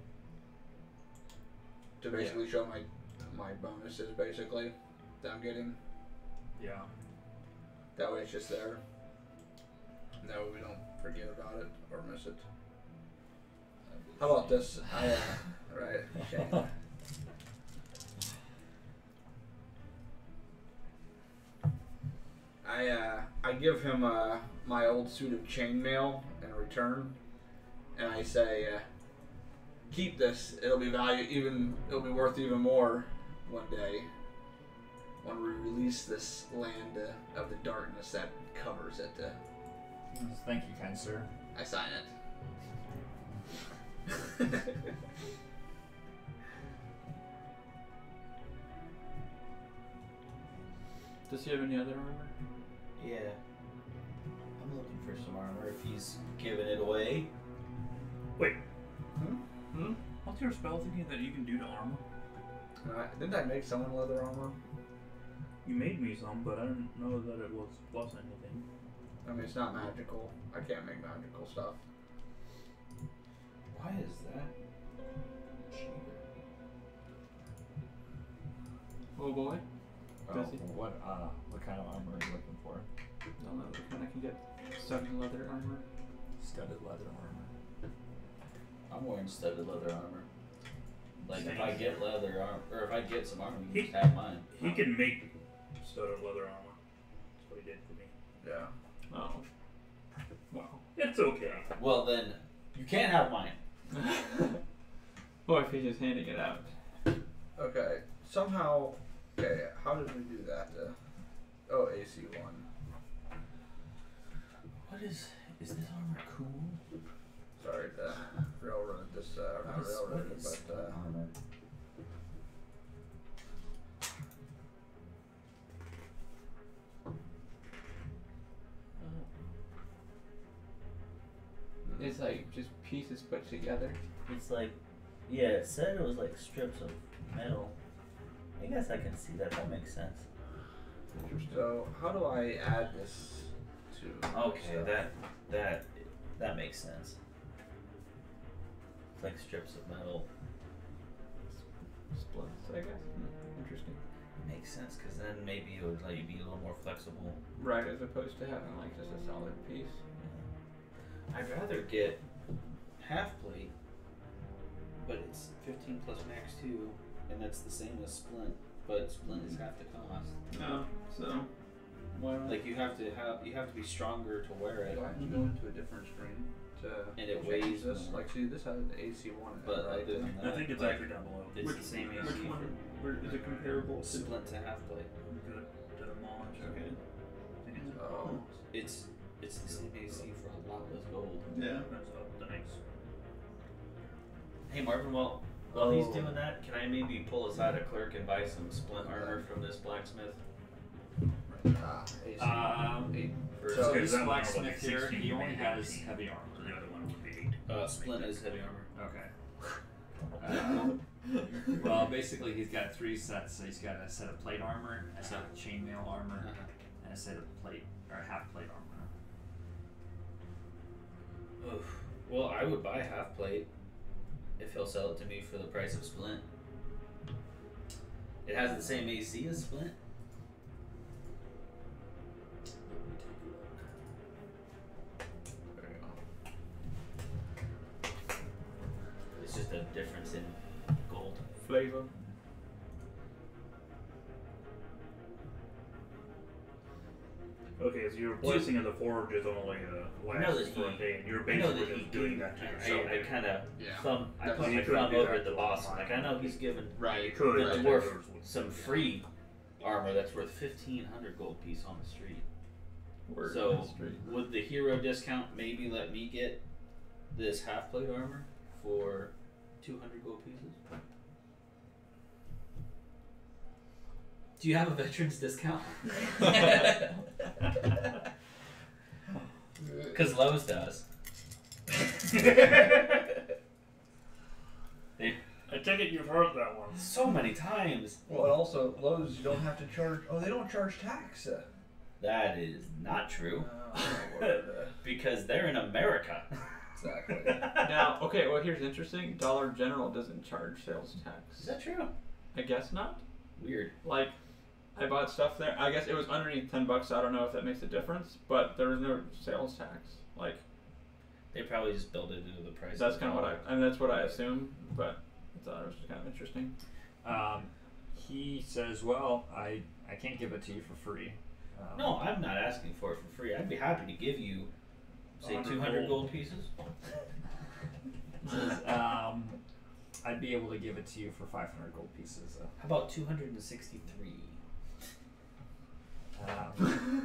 to basically show my bonuses, basically, that I'm getting. Yeah. That way, it's just there. That way, we don't forget about it or miss it. How about this? Right. Okay. I give him my old suit of chainmail in return, and I say, keep this. It'll be it'll be worth even more one day when we release this land of the darkness that covers it. Thank you, kind sir. I sign it. Does he have any other armor? Yeah. I'm looking for some armor if he's giving it away. Wait, Hmm? what's your spell thingy that you can do to armor? Didn't I make someone leather armor? You made me some, but I didn't know that it was plus anything. I mean, it's not magical. I can't make magical stuff. Why is that? Oh boy. Does he? What kind of armor are you looking for? I'll know which one I can get. Studded leather armor. Studded leather armor. I'm wearing studded leather armor. Like if Same. I get leather armor, or if I get some armor, you He- can just have mine. He can make studded leather armor. That's what he did for me. Yeah. Oh. Wow. It's okay. Well then, you can't have mine. Or if he's just handing it out. Okay. Somehow. Okay. How did we do that? Oh, AC1. What is this armor cool? Sorry to railroad this. Not railroad it, but armor? It's like just pieces put together. It's like, yeah, it said it was like strips of metal. I guess I can see that. That makes sense. So how do I add this to? Okay, stuff? that makes sense. It's like strips of metal. Splits, I guess. Interesting. Makes sense, because then maybe it would let you be a little more flexible. Right, as opposed to having like just a solid piece. I'd rather get half plate, but it's 15 plus max 2, and that's the same as splint, but splint is half the cost. No, so why not? Like you have to be stronger to wear it. Do I have to go into a different screen to And it change weighs this? more. Like, see, this has an AC1 in it, But right? other than I that, think it's like, actually down below. it's Which- the same Which AC one? Where is it comparable to? splint to half plate. Good. to demolish. Okay. I think it's Oh. It's the same AC for a lot less gold. Yeah. That's up the next. Hey Marvin, while he's doing that, can I maybe pull aside a clerk and buy some splint armor from this blacksmith? AC. For So- So Okay, this that one blacksmith would be here, 16, he only maybe has 18. heavy armor. So the other one would be 8. splint is heavy armor. Okay. Well, basically, he's got 3 sets. So he's got a set of plate armor, a set of chainmail armor, and a set of plate or half plate armor. Oof. Well, I would buy half plate if he'll sell it to me for the price of splint. It has the same AC as splint. There you go. It's just a difference in gold. Flavor. Okay, so your placing in the forge is only lasts for a day, and you're I know basically that just doing that to yourself. I kind of Yeah. I That's- put you my couldn't thumb do over that at the to boss. all Like I know he's given Right. You could, the but dwarf yours would- some free armor that's worth 1,500 gold piece on the street. Word So- on the street. Would the hero discount maybe let me get this half plate armor for 200 gold pieces? Do you have a veterans discount? Because Lowe's does. I take it you've heard that one. So many times. Well, and also Lowe's, you don't have to charge. Oh, they don't charge tax. That is not true. Word, Because they're in America. exactly. Now, okay, well, here's interesting. Dollar General doesn't charge sales Is tax. that true? I guess not. Weird. Like, I bought stuff there. I guess it was underneath $10. I don't know if that makes a difference, but there was no sales tax. Like, They probably just build it into the price. that's of kind of the what I mean, that's what I assumed, but I thought it was just kind of interesting. He says, "Well, I can't give it to you for free." No, I'm not asking for it for free. I'd be happy to give you, say, 100 200 gold. gold pieces. Says, I'd be able to give it to you for 500 gold pieces. How about 263? I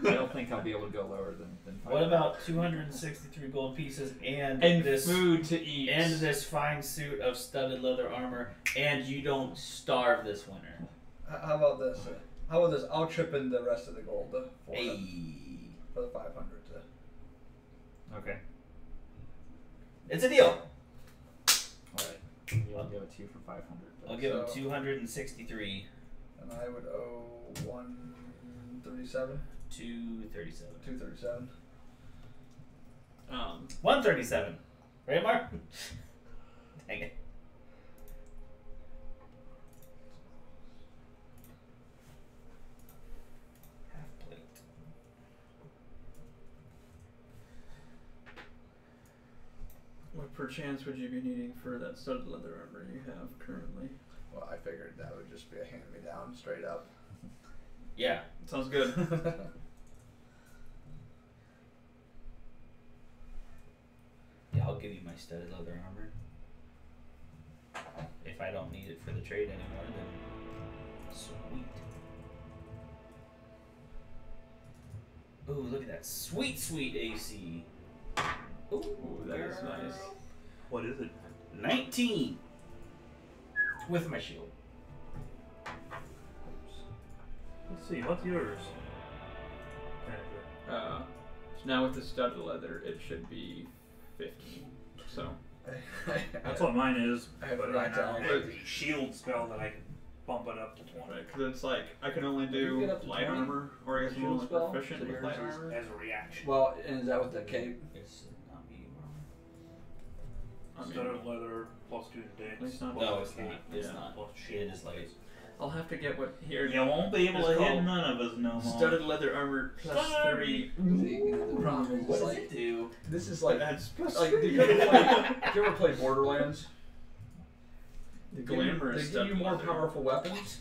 don't think I'll be able to go lower than 500. What about 263 gold pieces and this food to eat. and this fine suit of studded leather armor, and you don't starve this winter? How about this? How about this? I'll chip in the rest of the gold for, Hey. for the 500. Okay. It's a deal. Alright. I'll give it to you for 500. I'll give him So- 263 And I would owe 137, 237. 237. 137. Right, Mark? Dang it. Half plate. What perchance would you be needing for that studded leather armor you have currently? Well, I figured that would just be a hand-me-down, straight up. Yeah. Sounds good. Yeah, I'll give you my studded leather armor. If I don't need it for the trade anymore, then sweet. Ooh, look at that sweet, sweet AC. Ooh, that is girl. nice. What is it? 19 with my shield. Let's see, what's yours? So now with the studded leather, it should be 15. So That's what mine is, I have but forgot I to now add have the shield spell that I can bump it up to 20 because it's like I can only You do get up to light 20? armor, or I guess I'm Shield only spell? proficient So with yours light is- armor. as a reaction. Well, and is that with the cape? It's not medium armor. I mean, Studded leather plus 2 dex. It's not- No, it's not. It's Yeah. not. Plus It shield. is light. I'll have to get what here. You won't be able It's to hit called none of us no more. Studded leather armor plus Studded. 3. See, the problem is What does like it do? this is like That's plus like 3. did you ever play Borderlands? The They give you- glamour is They give studded you more leather. powerful weapons,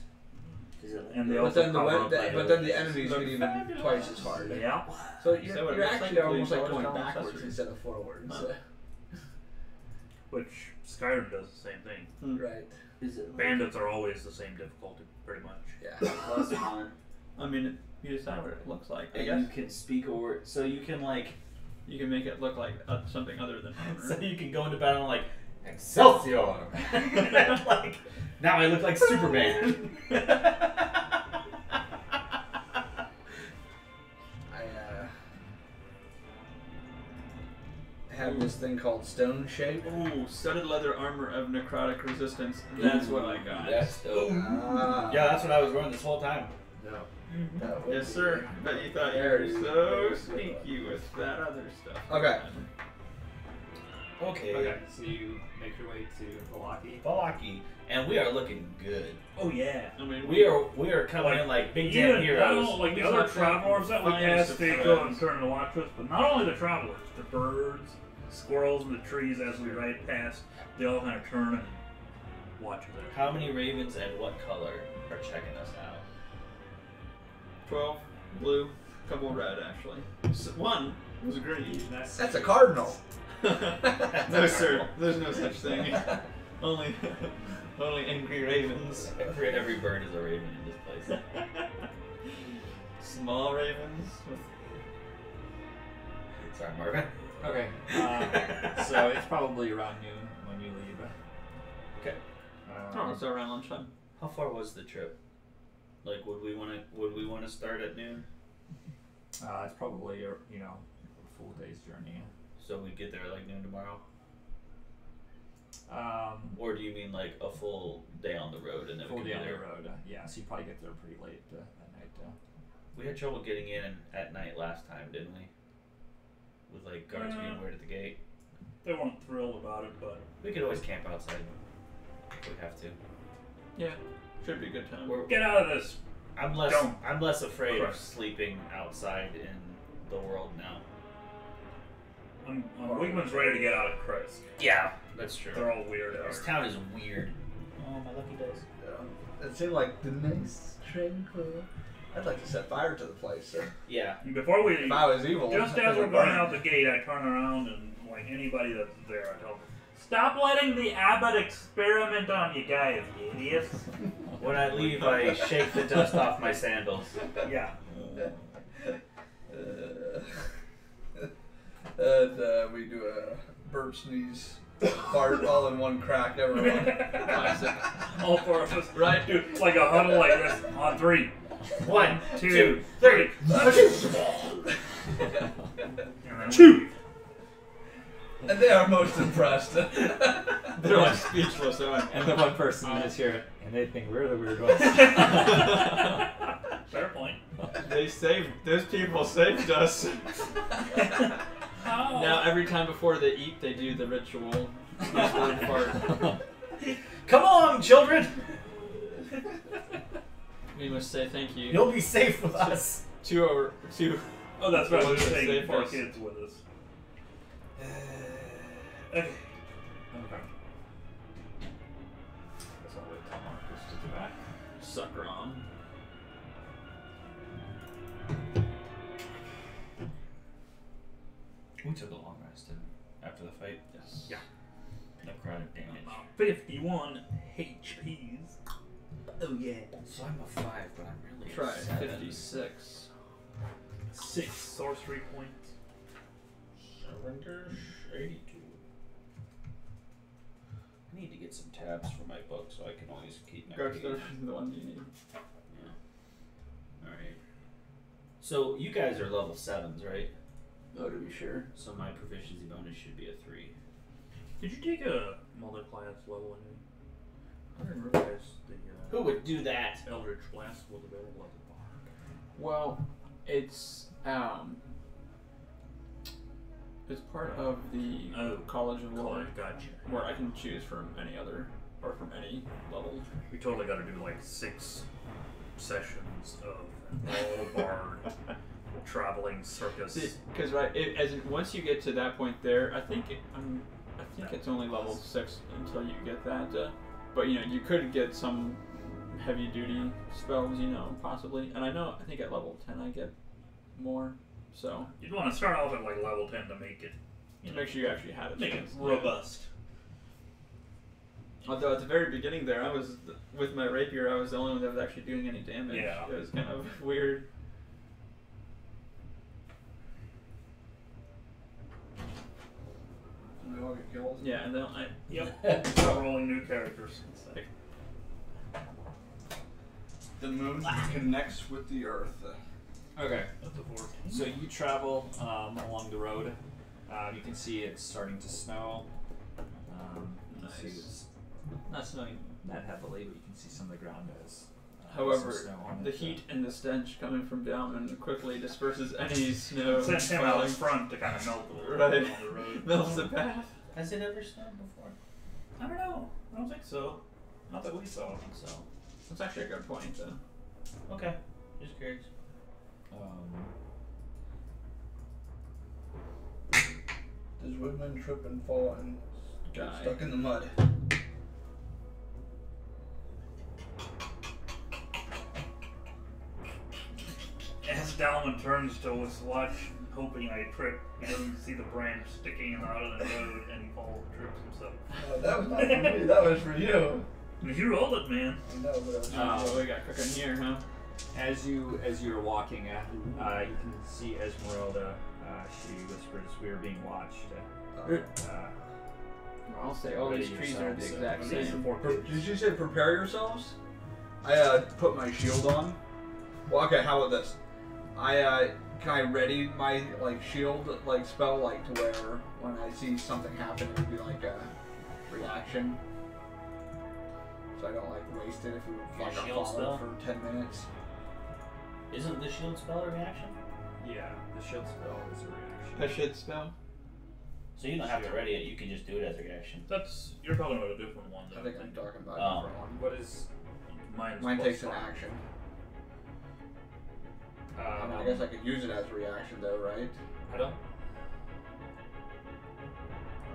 And they but also then the, power we- up the by but the then the weapons. enemies Look get even fabulous. twice as hard. Yeah. So Is that you're, what you're it looks actually like? almost like Please, going always backwards accessories. instead of forwards. Oh. Which Skyrim does the same thing. Right. Is it Bandits are always the same difficulty, pretty much. Yeah. plus 1? I mean, You decide what it looks like. I And guess you can speak a word, so you can like, you can make it look like something other than armor. so you can go into battle and like, Excelsior! Like, now I look like Superman. I have this thing called Stone Shape. Ooh, studded leather armor of necrotic resistance. That's what I got. That's dope. Ah. Yeah, that's what I was wearing this whole time. That would Yes, be- sir. But you thought you were so sneaky with that other stuff. Okay. Okay. Okay, so you make your way to Valaki. Valaki, and we are looking good. Oh yeah. I mean, We are coming in like big damn Even, not heroes. only, like We the other talked travelers that we finest passed, of they go and friends. turn to watch us, but not only the travelers, the birds, squirrels in the trees as we ride past, they all kind of turn and watch us. How many ravens and what color are checking us out? 12 blue, couple red actually. One was green. That's a cardinal. No, sir. There's no such thing. only angry ravens. Every bird is a raven in this place. Small ravens. Sorry, Marvin. Okay. So it's probably around noon when you leave. Okay. Oh, so around lunchtime. How far was the trip? Like, would we want to start at noon? It's probably a full day's journey. So we get there like noon tomorrow? Um, Or do you mean like a full day on the road and then full we day can on be the there? road. Yeah, so you probably get there pretty late at night. We had trouble getting in at night last time, didn't we? With like guards being weird at the gate. They weren't thrilled about it, but We could always camp outside if we have to. Yeah, should be a good time. We're, get out of this. I'm less Don't. I'm less afraid of Correct. sleeping outside in the world now. Wigman's ready to get out of Christ. Yeah, that's true. They're all weird out This here. town is weird. Oh, my lucky dice. It seemed like the nice, tranquil. I'd like to set fire to the place. So. Yeah. And before we, If I was evil, just as we're going out the gate, I turn around and like anybody that's there, I tell them, stop letting the abbot experiment on you guys, you idiots. When I leave, I shake the dust off my sandals. Yeah. And we do a burp, sneeze, fart all in one crack, everyone. Classic. All four of us. Right. Dude, like a huddle like this on 3. 1, 2, 2, 3. 3. Chew. And they are most impressed. They're like speechless. And the one person you just hear, and they think we're the weird ones. Fair point. They saved. Those people saved us. Oh. Now every time before they eat, they do the ritual. Sneeze, word, fart. Come on, children! We must say thank you You'll be safe with us. to our Oh, that's right. Well, We're it's taking safe 4 us. kids with us. Okay. Okay. Guess I'll wait till Marcus gets back. sucker on. We took a long rest after the fight. Yes. Yeah. Necrotic damage. 51 HPs. Oh yeah. So I'm a 5, but I'm really Try a 7. 56. 6 sorcery points. Surrender 82. I need to get some tabs for my book so I can always keep my Go to page. the one you need. Yeah. Alright. So you guys are level 7s, right? Oh, to be sure. So my proficiency bonus should be a 3. Did you take a multi-class level in? I didn't realize the Who would do that? Eldritch Blast was available as a bard. Well, it's part of the College of Lore, Gotcha. where I can choose from any other or from any level. We totally got to do like 6 sessions of all bard traveling circus. Because once you get to that point there, I think it's only level 6 until you get that. But you could get some heavy duty spells, possibly. And I think at level 10 I get more. So You'd want to start off at like level 10 to make it, to make sure you actually had a make it chance. robust. Although at the very beginning there, with my rapier, I was the only one that was actually doing any damage. Yeah. It was kind of weird. And they all get killed. Yeah, and then Yep. Start rolling new characters. The moon connects with the earth. Okay. That's a 14. So you travel along the road. You can see it's starting to snow. You see it's not snowing that heavily, but you can see some of the ground has. However, some snow on the it. heat and the stench coming from Dalman quickly disperses any snow Send him out in falling. front to kind of melt a little Right. bit on the road. Melts the path. Has it ever snowed before? I don't know. I don't think so. Not that we saw. I think so. That's actually a good point, though. Okay. Just curious. Does Woodman trip and fall and get Die. stuck in the mud? As Dalman turns to us watch, hoping I trip, he doesn't see the branch sticking out of the road and he falls and trips himself. That was not for me. That was for you. You rolled it, man. I know, but it was Oh, we got cooking here, huh? As you're walking, you can see Esmeralda. She whispers, "We are being watched." I'll say all these Ready trees are the yourselves, exact These are same. four kids. Did you say prepare yourselves? I put my shield on. Well, okay. How about this? Can I ready my shield spell to where when I see something happen it would be like a reaction, so I don't waste it if we Your I shield follow spell? for 10 minutes. Isn't the shield spell a reaction? Yeah, the shield spell is a reaction. A shit spell? So you don't have to ready it, you can just do it as a reaction. You're talking about a different one, I though. think I'm talking about Oh. a different one. What is? Mine's Mine plus takes an 5. action. I guess I could use it as a reaction though, right? I don't.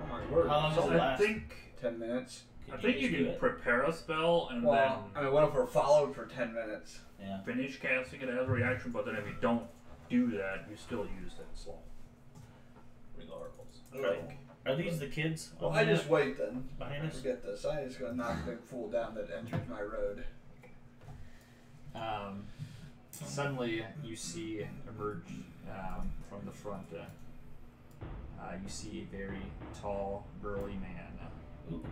Oh my word. How long does it I last? think 10 minutes. I think you just do can it? prepare a spell and Well, I then mean, what if we're followed for 10 minutes? Yeah. finish casting it as a reaction, but then if you don't do that, you still use that slot. Regardless. Are these the kids? Well, on I the just map wait then. behind us? Forget this. I just gonna knock the fool down that enters my road. Suddenly, you see emerge from the front. You see a very tall, burly man. Ooh.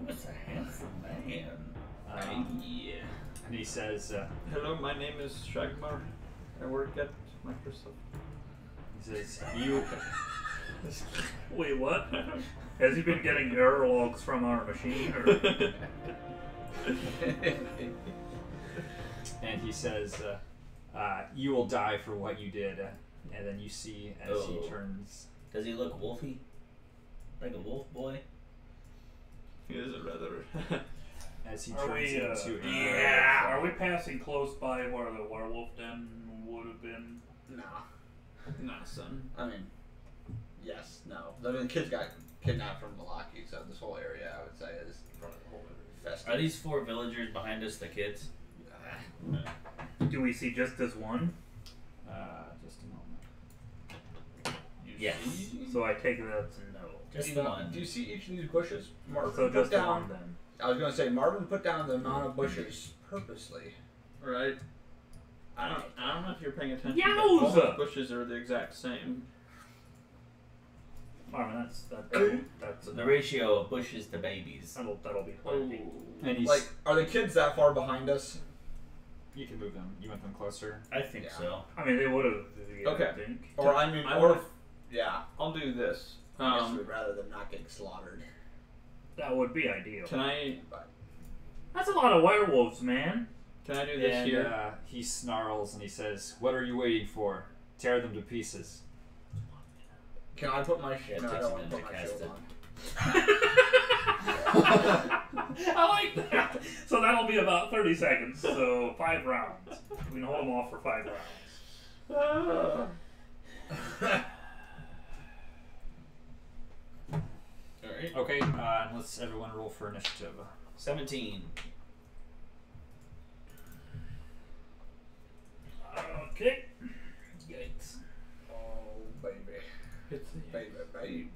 What's a handsome man? Yeah. And he says, Hello, my name is Shagmar. I work at Microsoft. he says, you. Wait, what? Has he been getting error logs from our machine? Or? And he says, you will die for what you did. And then you see as he turns. Does he look wolfy? Like a wolf boy? He is a rather. As he Are turns we, into a yeah. Are we passing close by where the werewolf den would have been? Nah. Nah, son. I mean, yes, no. I mean, the kids got kidnapped from Milwaukee, so this whole area, I would say, is festive. Are these 4 villagers behind us the kids? Do we see just this one? just a moment. Yes. So I take that to no. Just the Do one. you see each of these bushes? Marvin So put just the down. one then. I was going to say, Marvin put down the amount of bushes purposely. Right. I don't know if you're paying attention. Yowza! But all the bushes are the exact same. I mean, that's The ratio of bushes to babies. that'll be plenty. And he's Like, are the kids that far behind us? you can move them. You want them closer. I think Yeah. so. I mean, they would have. Okay. I think. Or, I mean, I or wanna- if, yeah. I'll do this. I guess we'd rather them not getting slaughtered. That would be ideal. Can I That's a lot of werewolves, man. do this And here? he snarls and he says, "What are you waiting for? Tear them to pieces." Can I put my Yeah, it no, I takes don't a want to put minute my to shield cast on. I like that. So that'll be about 30 seconds. So 5 rounds. We can hold them off for 5 rounds. Alright. Okay, and let's everyone roll for initiative. 17. Okay. Yikes. Oh, baby. It's Baby.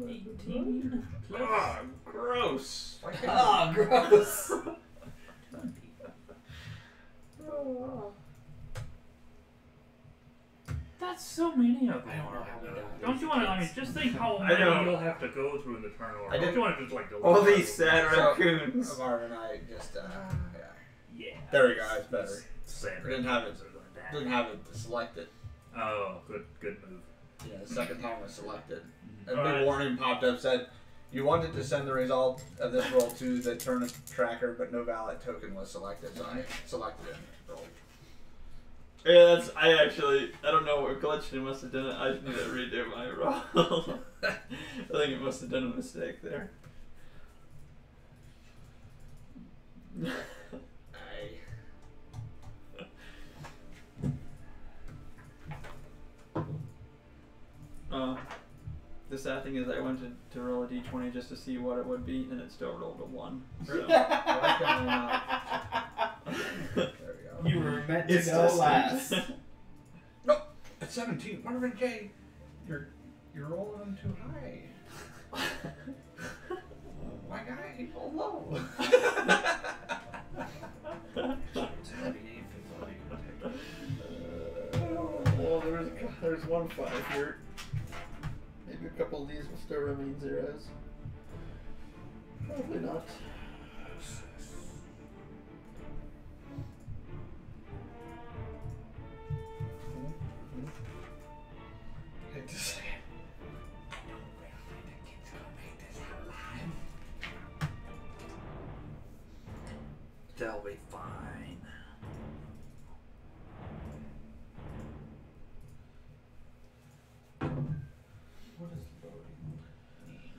18. ah, gross. Ah, gross. That's so many of them. I don't know how we Don't you want to? I mean, just think how I many know. you'll have to go through in the turn order. I Don't did- you want to just like delete All it? these sad raccoons. Marvin, I just yeah. Yeah. There we go. It's better. Sand I didn't have it. raccoons are going down. Didn't have it selected. Oh, good move. Yeah, the second time was selected. A All big right. warning popped up said, "You wanted to send the result of this roll to the turnip tracker, but no valid token was selected." So I selected it and rolled. Yeah, I don't know what glitched. It must have done it. I need to redo my roll. I think it must have done a mistake there. The sad thing is I went to roll a d20 just to see what it would be, and it still rolled a 1. So. Why can I not? There we go. You were meant to It's go just- last. No, at 17. Marvin J, you're rolling them too high. My guy, roll low. Well, there's 1 5 here. Maybe a couple of these will still remain zeros. Probably not. Hate to say it. I don't really think the kid's gonna make this out alive. They'll be fine. What does loading mean?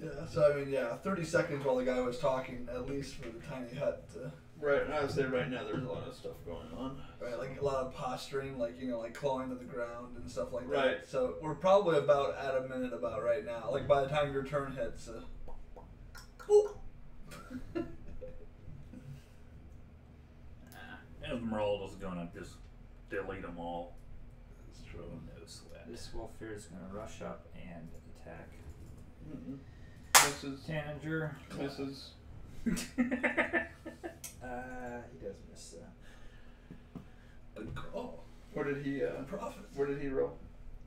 Yeah, so I mean, yeah, 30 seconds while the guy was talking, at least for the tiny hut. Right, and I would say right now there's a lot of stuff going on. Right, like a lot of posturing, like, you know, like clawing to the ground and stuff like that. Right. So we're probably about at a minute about right now. Like by the time your turn hits. Esmeralda's gonna just delete them all. That's true. No sweat. This Wolfir is going to rush up and attack. Misses. Tanager. Misses. He does miss that. Good call. What did he? Profit. Where did he roll?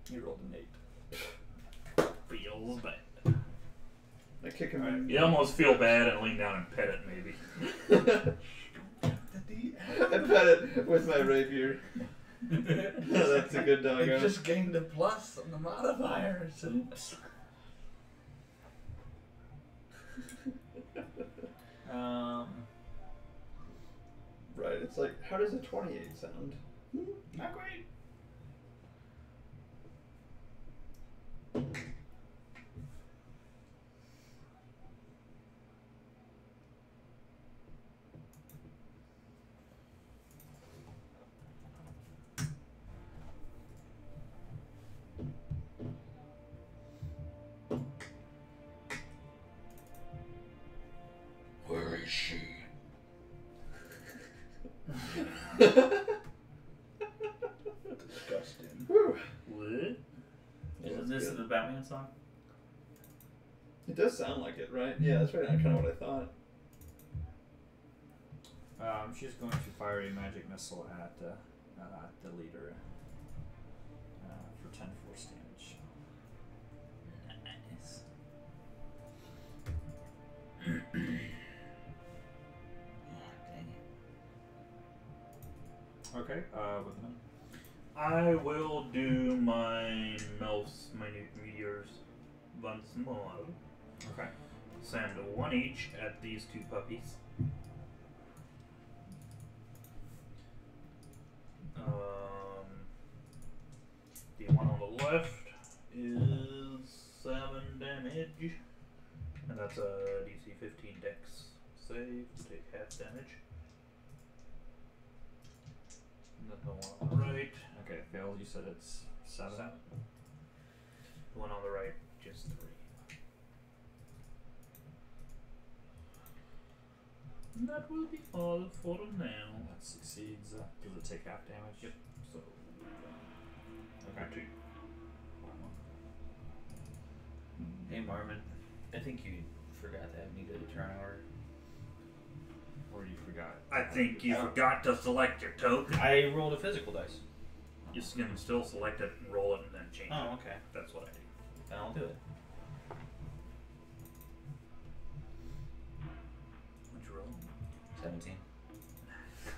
He rolled an 8. Feels bad. I kick him in. You almost feel bad and lean down and pet it, maybe. I pet it with my rapier. That's a good It doggo. just gained a plus on the modifiers. Oops. Right, it's like, how does a 28 sound? Not great. Where is she? Disgusting. What? Isn't this the Batman song? It does sound like it, right? Yeah, that's right. Kind of what I thought. She's going to fire a magic missile at the leader for 10 force damage. Nice. Okay, Woodman. I will do my Melf's Minute Meteors once more. Okay. Send one each at these two puppies. The one on the left is 7 damage, and that's a DC 15 Dex save to take half damage. And then the one on the right, Okay, failed. You said it's 7. the one on the right, just 3. And that will be all for now. That succeeds. Does it take half damage? Yep. So, Okay. 2. Hey Marvin, I think you forgot to have me do the turn order. Or you forgot. I think you forgot to select your token. I rolled a physical dice. You can still select it and roll it and then change it. Oh, okay. That's what I do. Then I'll do it. What'd you roll? 17.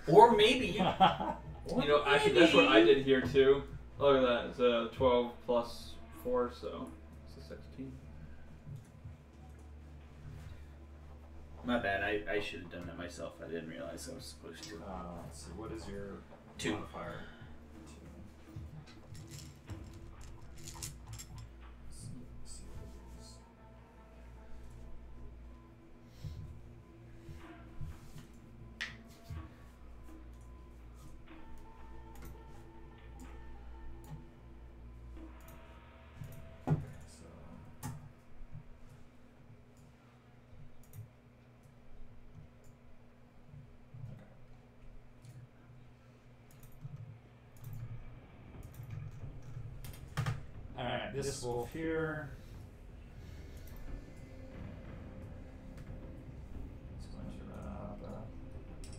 Or maybe you. You know, actually, that's what I did here too. Look at that. It's a 12 plus 4, so it's a 16. My bad. I should have done that myself. I didn't realize I was supposed to. Let's see, what is your 2. modifier? 2. Let's see what it is. Alright, this wolf here is going to run up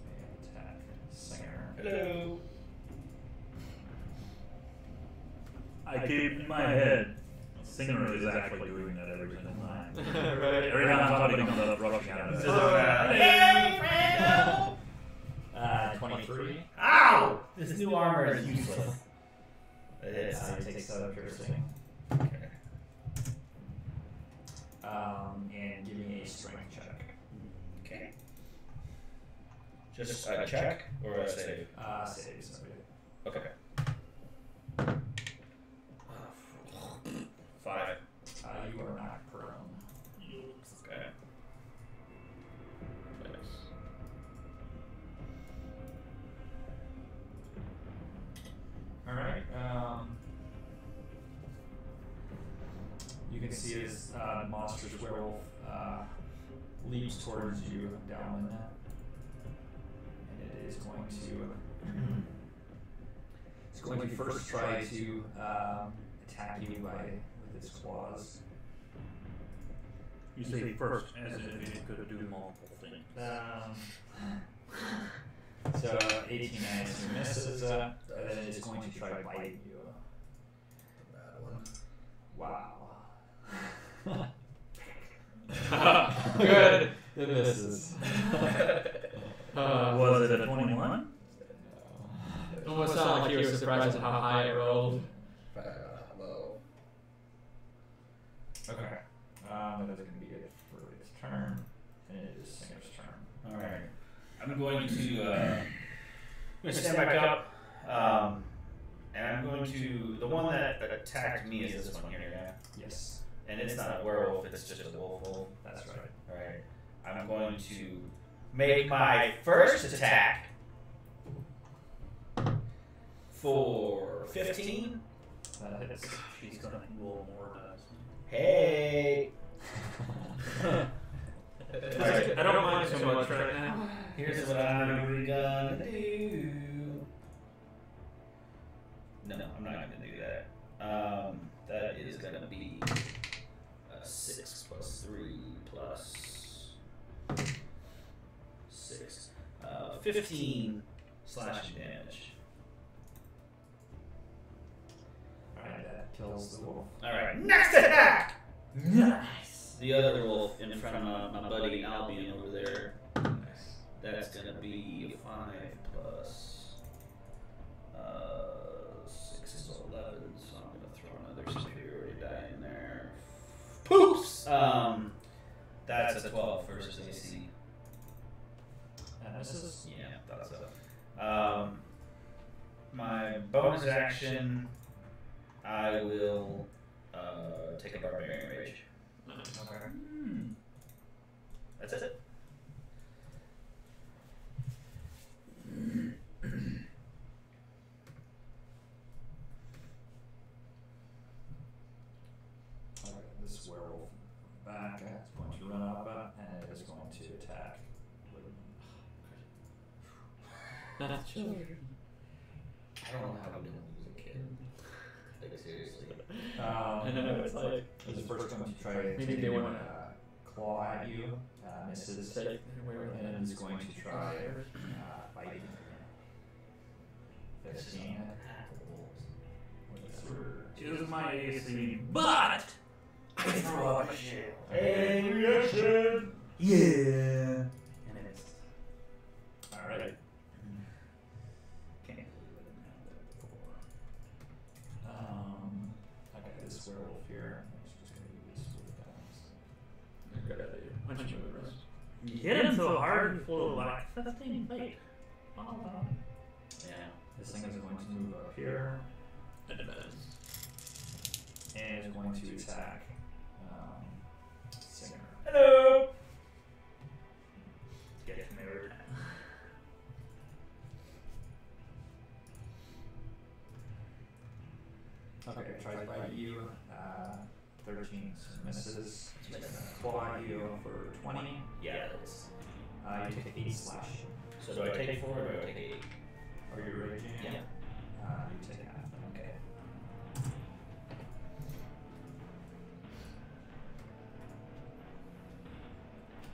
and attack Singer. Hello. I keep in my head. Singer is actually doing that every single time. Right. Every time somebody comes up, rushing out of it. 23. Ow! This new armor is useless. It is. Takes 7 piercing. Okay. And give me a strength check. Okay. Just a check or a save? Saves. Okay. 5. You are not prone. Okay. Alright, you can see as monstrous werewolf leaps towards you, Dowman, and it is going to it's going to first try to attack you with its claws. You say first, as if it could do multiple things. So 18 misses, and then it is going to try to bite you. Wow. Good. It misses. Was it a 21? It almost sounded like you were surprised at how high it rolled. Low. Okay. That is going to be it for its turn, and it is Singer's turn. Alright. I'm going to stand back up. And I'm going to. The one that attacked me is this one here, yeah? Yes. And it's not a werewolf, it's just a wolf. That's right. Alright. I'm going to make my first attack for 15. That hits. She's gonna roll more dice. Hey! I don't mind so much right now. Here's what I'm gonna do. No, I'm not gonna do that. That is gonna be 6 plus 3 plus 6. 15 slashing damage. Alright, that kills the wolf. Alright, next attack! Nice! The other wolf in front of my buddy Albion over there. That's gonna be 5 plus 6 is 11, so I'm gonna throw another superiority die in there. Poops! That's a 12 versus AC. And this is Yeah, thought so. My bonus action, I will take a barbarian rage. okay. That's it. Alright, this werewolf back is going to run up and it is going to attack. That's children. I don't know how to do it as a kid. Like, seriously. I know, it's like, This is first going to try to maybe they want claw at you. Misses. to take away And is going to try biting. 15. is my AC, but I throw up a shit. Hey, reaction! Yeah! And it's. Alright. Can't believe I didn't have that before. I got this werewolf here. I'm just gonna use this for the guys. Punch him with the rest. You hit him so hard and full of life. That thing bait. Yeah. This thing is going to move up here and is going to attack Singer. Hello! Get married. Okay, try to bite you. 13 misses. It's gonna claw you for 20. Yeah, that's. You take 8 slash. So do I take 4 or do I take 8? Are you raging? Yeah. You take half. Okay.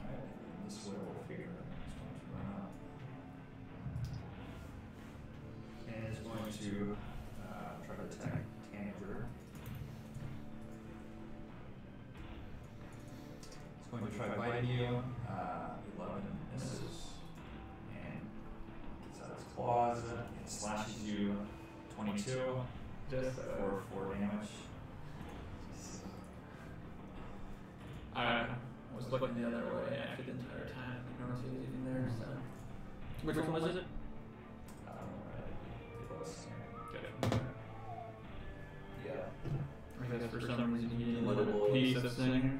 Alright, this werewolf here is going to run up. And is going to try to attack Tanager. It's going to try biting you. 11 misses. And gets out its claws. It slashes you 22 for 4 damage. I was looking the other way after the entire time. I don't see anything there. So. Which one was it? It was Okay. Yeah. I guess for some reason he didn't Little let a boys. piece of Singer.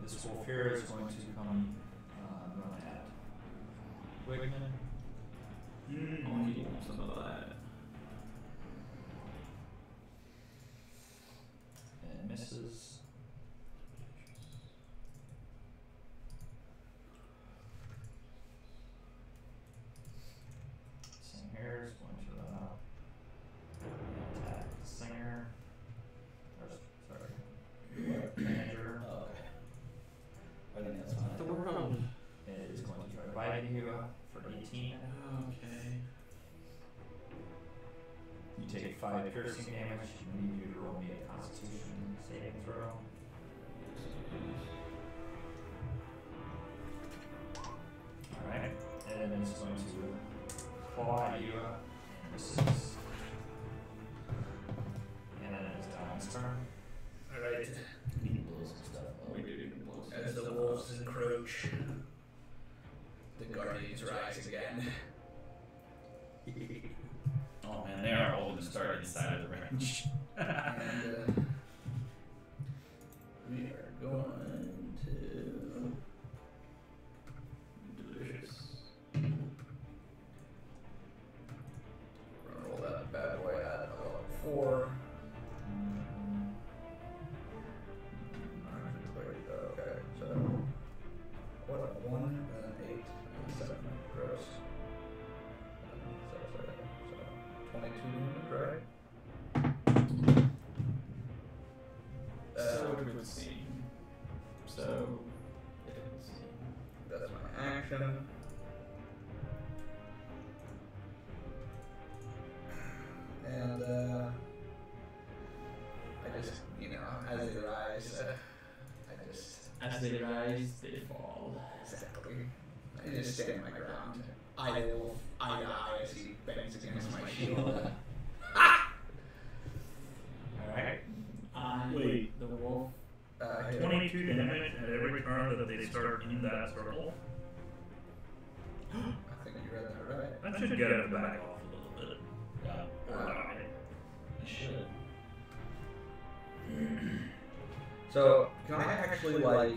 This wolf here is going to come run at Wigman. Oh, he wants some of that. And misses. Same here is going to run up and attack the Singer. Or, sorry. Manager. Oh, okay. I think that's fine. The world. It is going to try biting you for 18. Okay. You take 5 piercing damage. I need you to roll me a Constitution saving throw. Alright. And then it's going to claw at you. And misses. And then it's Don's turn. Alright. We need to blow some stuff up. We do need to blow some As the stuff wolves up. encroach, the guardians rise again. Oh man, they are all going to start inside of the range. And we are going to Delicious. roll that bad boy at a level 4. Okay, so what? 1 and 8 and 7 gross. So 22 units, right? So it would seem. So it would seem. That's my action. And I just, you know, as they rise, I just As they rise, they fall. exactly. I just stand my ground. Eye to eye as he bangs against my shield. Alright. Wait. The wolf. 22 damage at every turn that they start in that circle. I think you read that right. That should get it back off a little bit. Yeah, Or not. it should. So, can I actually, like,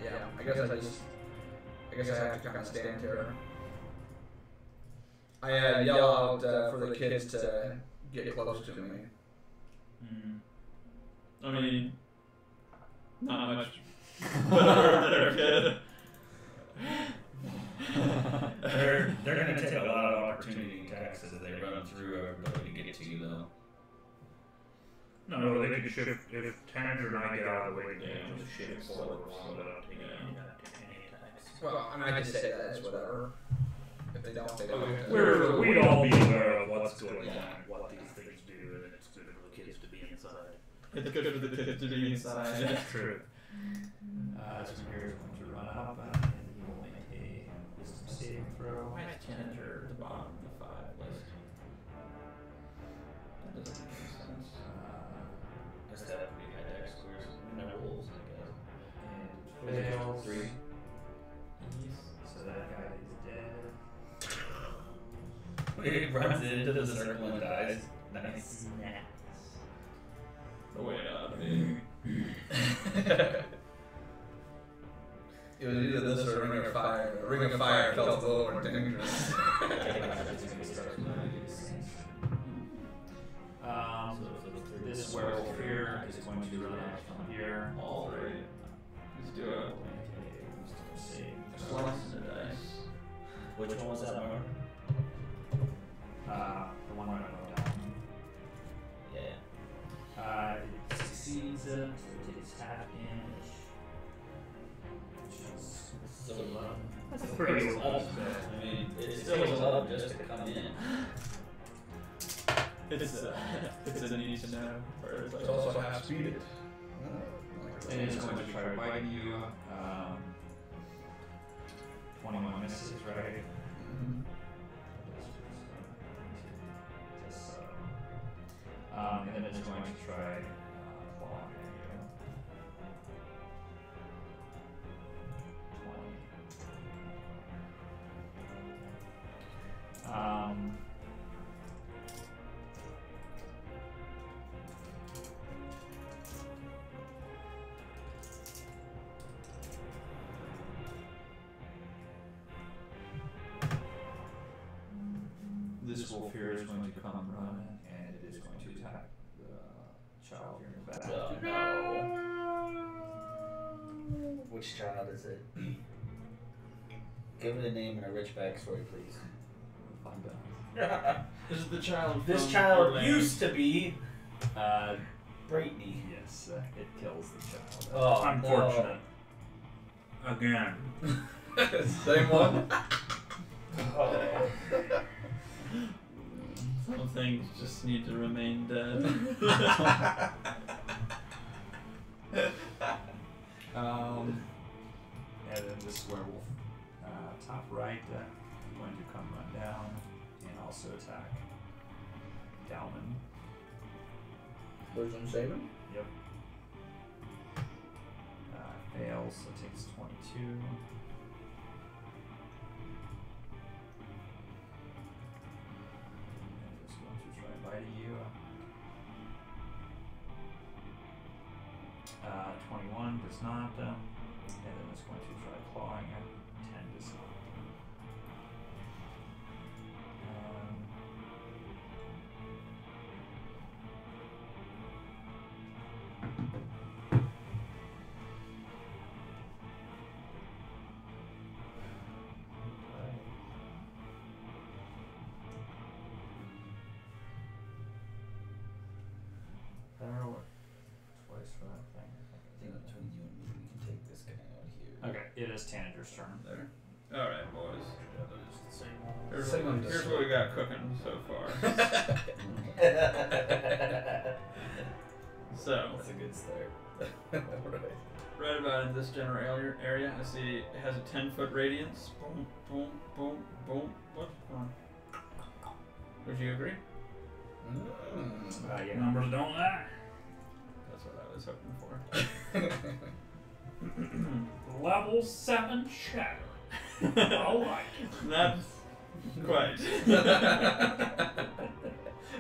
yeah, I guess I have to kind of stand here. I yell out for the kids to get close to me. I mean, not much. Better, kid. They're going to take a lot of opportunity attacks as they run through everybody to get to you, though. No, they could shift. If Tanager and I get out of the way, they can just shift forward without taking any attacks. Well, I mean, I can say that as whatever. If if they don't, they don't. Okay. We'd all be aware of what's going on, what these things do, and it's good for the kids to be inside. It's good for the kids to be inside. That's true. So you're going to run up and you will make a wisdom saving throw. Why is Tanager at the bottom of the 5 list? That doesn't make any sense. Just have to be high dex squares. No rules, I guess. And fails. 3. So that guy is dead. He runs into the circle and dies. Nice. The way out of me. It was either this or a ring of fire. A ring of fire felt a little more dangerous. So this werewolf here is going to run out from here. All right. Let's do a slice of the dice. Which one was that, Mark? The one right down. Yeah. It succeeds it takes half inch. So That's pretty up. old. I mean, it still was up just to come in. It's a need to know. It's also half speeded. And it's going to try to bite you. 21 misses, right? Just so. And then it's going to try clawing at you. 20. This wolf here is going to come running, and it is going to attack the child here in the back. Oh, no. Which child is it? Give it a name and a rich backstory, please. We'll find out. This is the child. This from child Orlando. used to be Brady. Yes, it kills the child. Oh, Unfortunate. Again. Same one? Oh. Some things just need to remain dead. And then this werewolf, top right, going to come run down and also attack Dalman. Wisdom saving? Yep. Fails, so it takes 22. And it's going to try biting you. 21 does not, and then it's going to try clawing at 10 does not. There were twice for that thing. I think between you and me, we can take this guy out here. Okay, it is Tanager's turn. There. All right, boys. Here's, Same on here's this what we got cooking so far. So, That's a good start. right about in this general area, I see it has a 10-foot radius. Boom, boom, boom, boom. What's going on? Would you agree? Your numbers don't lie. That's what I was hoping for. Level 7 shatter. I like it. Not quite.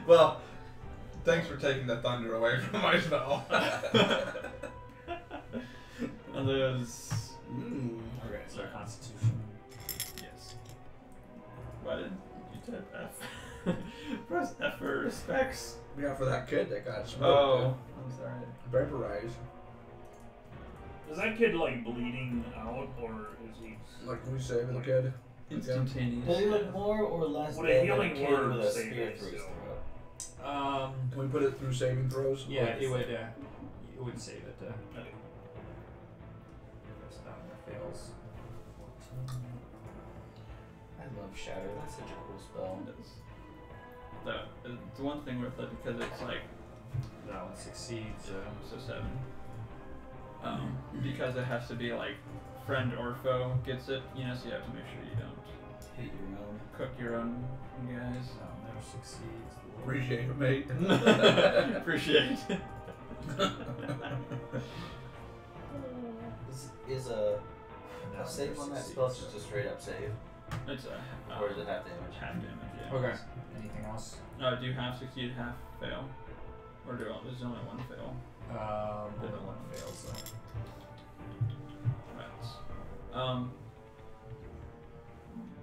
Well, thanks for taking the thunder away from my spell. And there's... Okay, so Constitution. Yes. Why didn't you type F? Press F for respects. Yeah, for that kid that got smoked. Oh, I'm sorry. Vaporized. Is that kid like bleeding out, or is he? Like, can we save the kid? Instantaneous. Does he look more or less Would a dead than healing a kid word with a save spear it through his still? throat? Can we put it through saving throws? Yeah, it would save it. Okay. Fails. 14. I love Shatter. That's such a cool spell. It is. The one thing with it, because it's like That one succeeds. so 7. Because it has to be like friend or foe gets it, you know, so you have to make sure you don't Hit your own. cook your own guys. Never succeeds. Appreciate it, mate. Appreciate. Is a save on that spell just a straight up save? It's a Or is it half damage? half damage, yeah. Okay. Anything else? Do you half succeed, half fail? Or there's only one fail? Only one fails though. Right.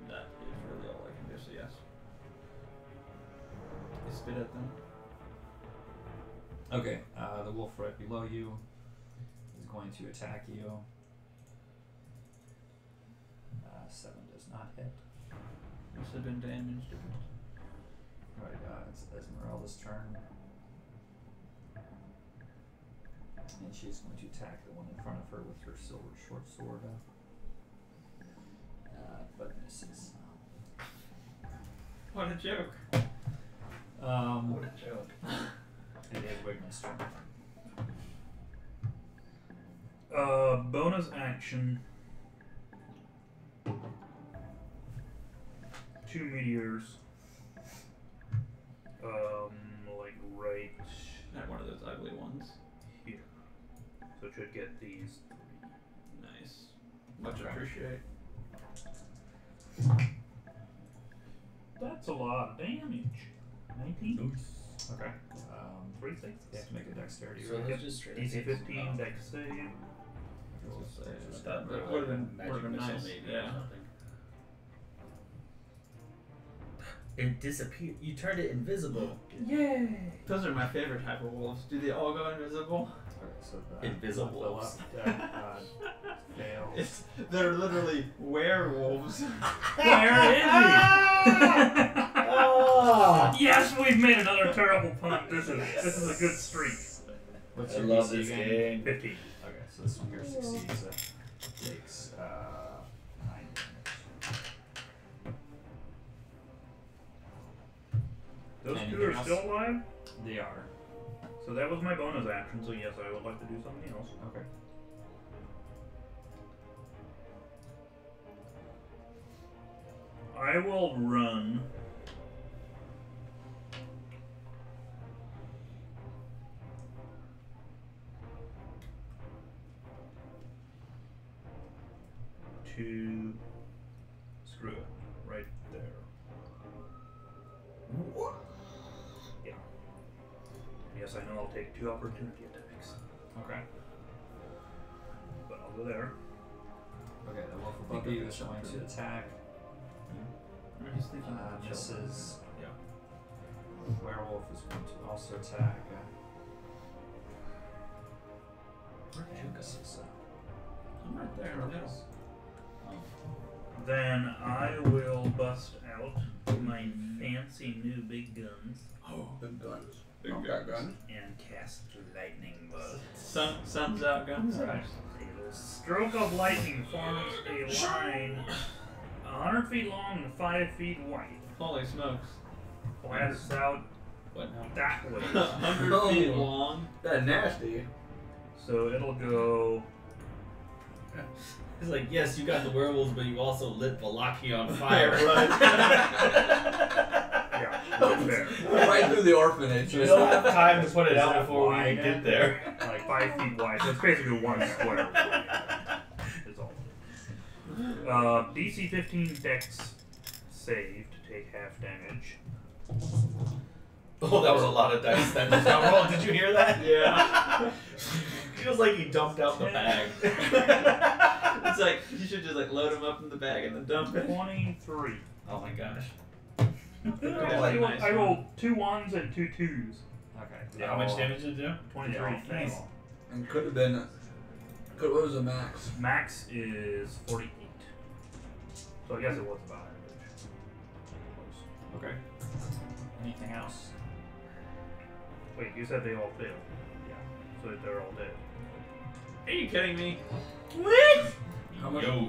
That is really all I can do, so yes. I spit at them. Okay. The wolf right below you is going to attack you. 7 does not hit. Must have been damaged. Right, it's Esmeralda's turn. And she's going to attack the one in front of her with her silver short sword. But misses. What a joke. What a joke. It is Wigman's turn. Bonus action. 2 meteors. Like right Not one of those ugly ones. here. So it should get these 3. Nice. Much Okay. appreciate. That's a lot of damage. 19. Okay. 3 6. You have to make a dexterity. So roll. those just straight DC saves. 15 dex save. We'll say Just that that would have been magic missile nice. maybe or Yeah. something. It disappeared. You turned it invisible. Yay! Those are my favorite type of wolves. Do they all go invisible? Okay, so the Invisible one wolves. fails. They're literally werewolves. Where is he? Oh! Yes, we've made another terrible punt. This is a good streak. What's I your love DC this again? game. 15. Okay, so this one here succeeds. Takes 9 damage. Those Anything 2 are else? still alive. They are. So that was my bonus action. So yes, I would like to do something else. Okay. I will run. To screw it right there. Yeah. Yes, I know I'll take 2 opportunity attacks, Okay. but I'll go there. Okay, the wolf above you is going to attack. He's thinking Misses. Yeah. Werewolf is going to also attack. And misses. I'm right there in the middle. Then I will bust out my fancy new big guns Oh, big guns. Big Got guns. and cast lightning bug. Sun's out guns. Right. A stroke of lightning forms a line 100 feet long and 5 feet wide. Holy smokes. Blasts out What now? that way. 100 feet long. That's nasty. So it'll go. It's like, yes, you got the werewolves, but you also lit Valaki on fire. Yeah, right there. Right through the orphanage. You don't have time to put it Is out that before we wide? even get there. Like 5 feet wide. So it's basically 1 square. Is all. DC 15 Dex save to take half damage. Oh, that was a lot of dice that just got rolled. Did you hear that? Yeah. Feels like he dumped out the bag. It's like, you should just like load them up in the bag and then dump it. 23. Oh my gosh. I rolled 2 1s and 2 2s. Okay. How much damage did it do? 23. Yeah, Nice. And could have been. What was the max? Max is 48. So I guess it was about average. Okay. Anything else? Wait, you said they all failed. Yeah. So they're all dead. Are you kidding me? What? How much? Yo.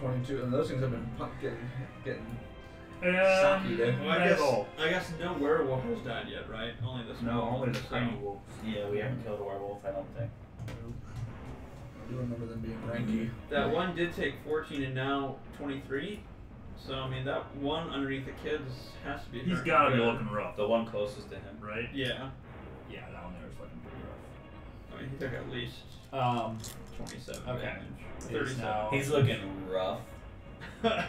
22. And those things have been getting Sucky, dude. Well, I guess no werewolf has died yet, right? Only this No, one. only the So- tiny wolves. Yeah, we haven't killed a werewolf, I don't think. I do remember them being ranky. That one did take 14 and now 23. So, I mean, that one underneath the kids has to be. He's hurting got to be good. looking rough, The one closest to him. right? Yeah. Yeah, that one there is looking pretty rough. I mean, he took at least 27 Okay. damage. It is 37. now. He's looking rough. That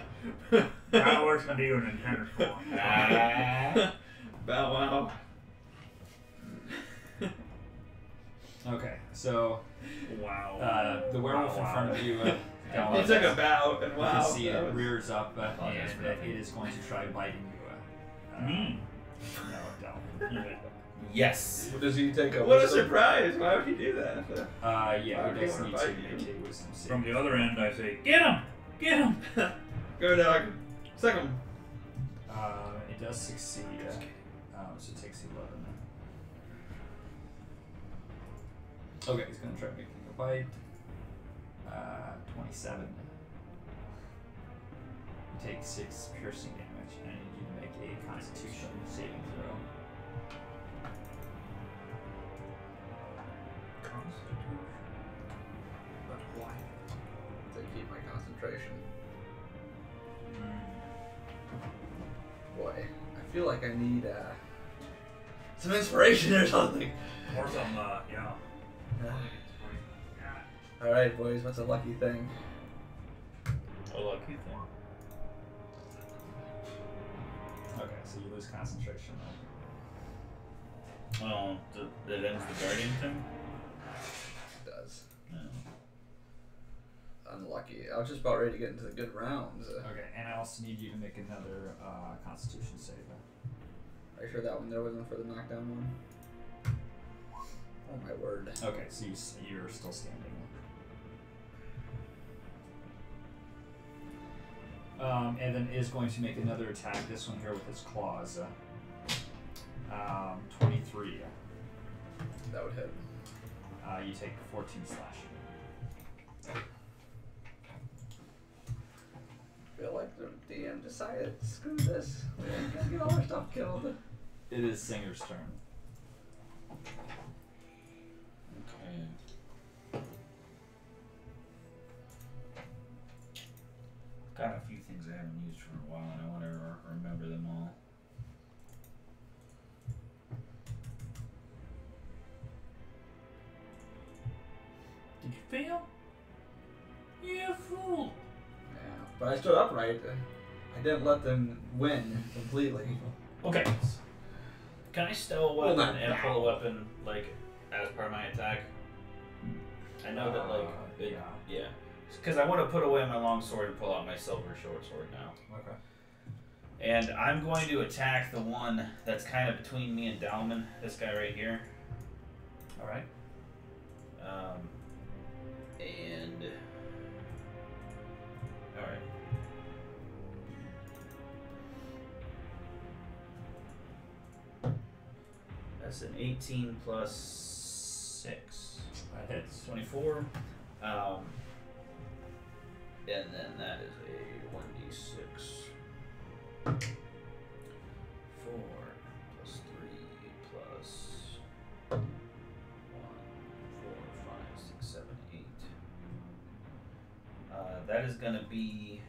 wasn't even intended for him. Ah. Bow wow. Okay, so Wow. the werewolf in front of you. He took a bow and You wow. can see that it was- rears up Apologize and for nothing. it is going to try biting you. Me? No, don't. Yes. Does he take a What a wisdom? surprise! Why would he do that? Yeah, Okay, he does wanna need bite to you. make a wisdom save. From the other end, I say, get him! Get him! Go dog. Suck him. It does succeed. So it takes 11. Okay, he's gonna try making a bite. 27. You take 6 piercing damage, and I need you to make a Constitution saving throw. Constitution. But why? To keep my concentration. Boy, I feel like I need some inspiration or something. Or some, yeah. All right, boys. What's a lucky thing? A lucky thing. Okay, so you lose concentration. Oh, that ends the guardian thing? It does. No. Unlucky. I was just about ready to get into the good rounds. Okay, and I also need you to make another Constitution save. Are you sure that one there wasn't for the knockdown one? Oh my word. Okay, so you're still standing. Evan is going to make another attack, this one here with his claws. 23. That would hit. You take 14 slashing. I feel like the DM decided, screw this. We're gonna get all our stuff killed. It is Singer's turn. Okay. Got a few things I haven't used for a while, and I want to remember them all. Did you fail? You fool! Yeah, but I stood upright. I didn't let them win completely. Okay. Can I stow a Well, weapon not and now. pull a weapon, like, as part of my attack? I know that, like, yeah. Because I want to put away my long sword and pull out my silver short sword now. Okay. And I'm going to attack the one that's kind of between me and Dalman, this guy right here. Alright. And... Alright. That's an 18 plus 6. That hits. 24. And then that is a 1d6. 4 plus 3 plus 1, 4, 5, 6, 7, 8. That is going to be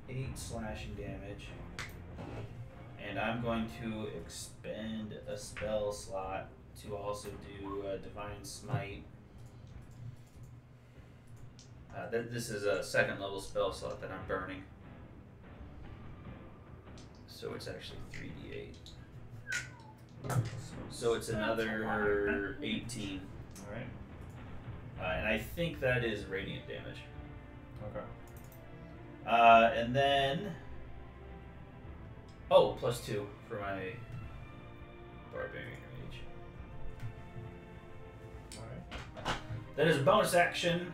8 slashing damage. And I'm going to expend a spell slot to also do Divine Smite. This is a 2nd level spell slot that I'm burning. So it's actually 3d8. So it's another 18. Alright. And I think that is radiant damage. Okay. And then... Oh, plus 2 for my Barbarian Rage. Alright. That is a bonus action.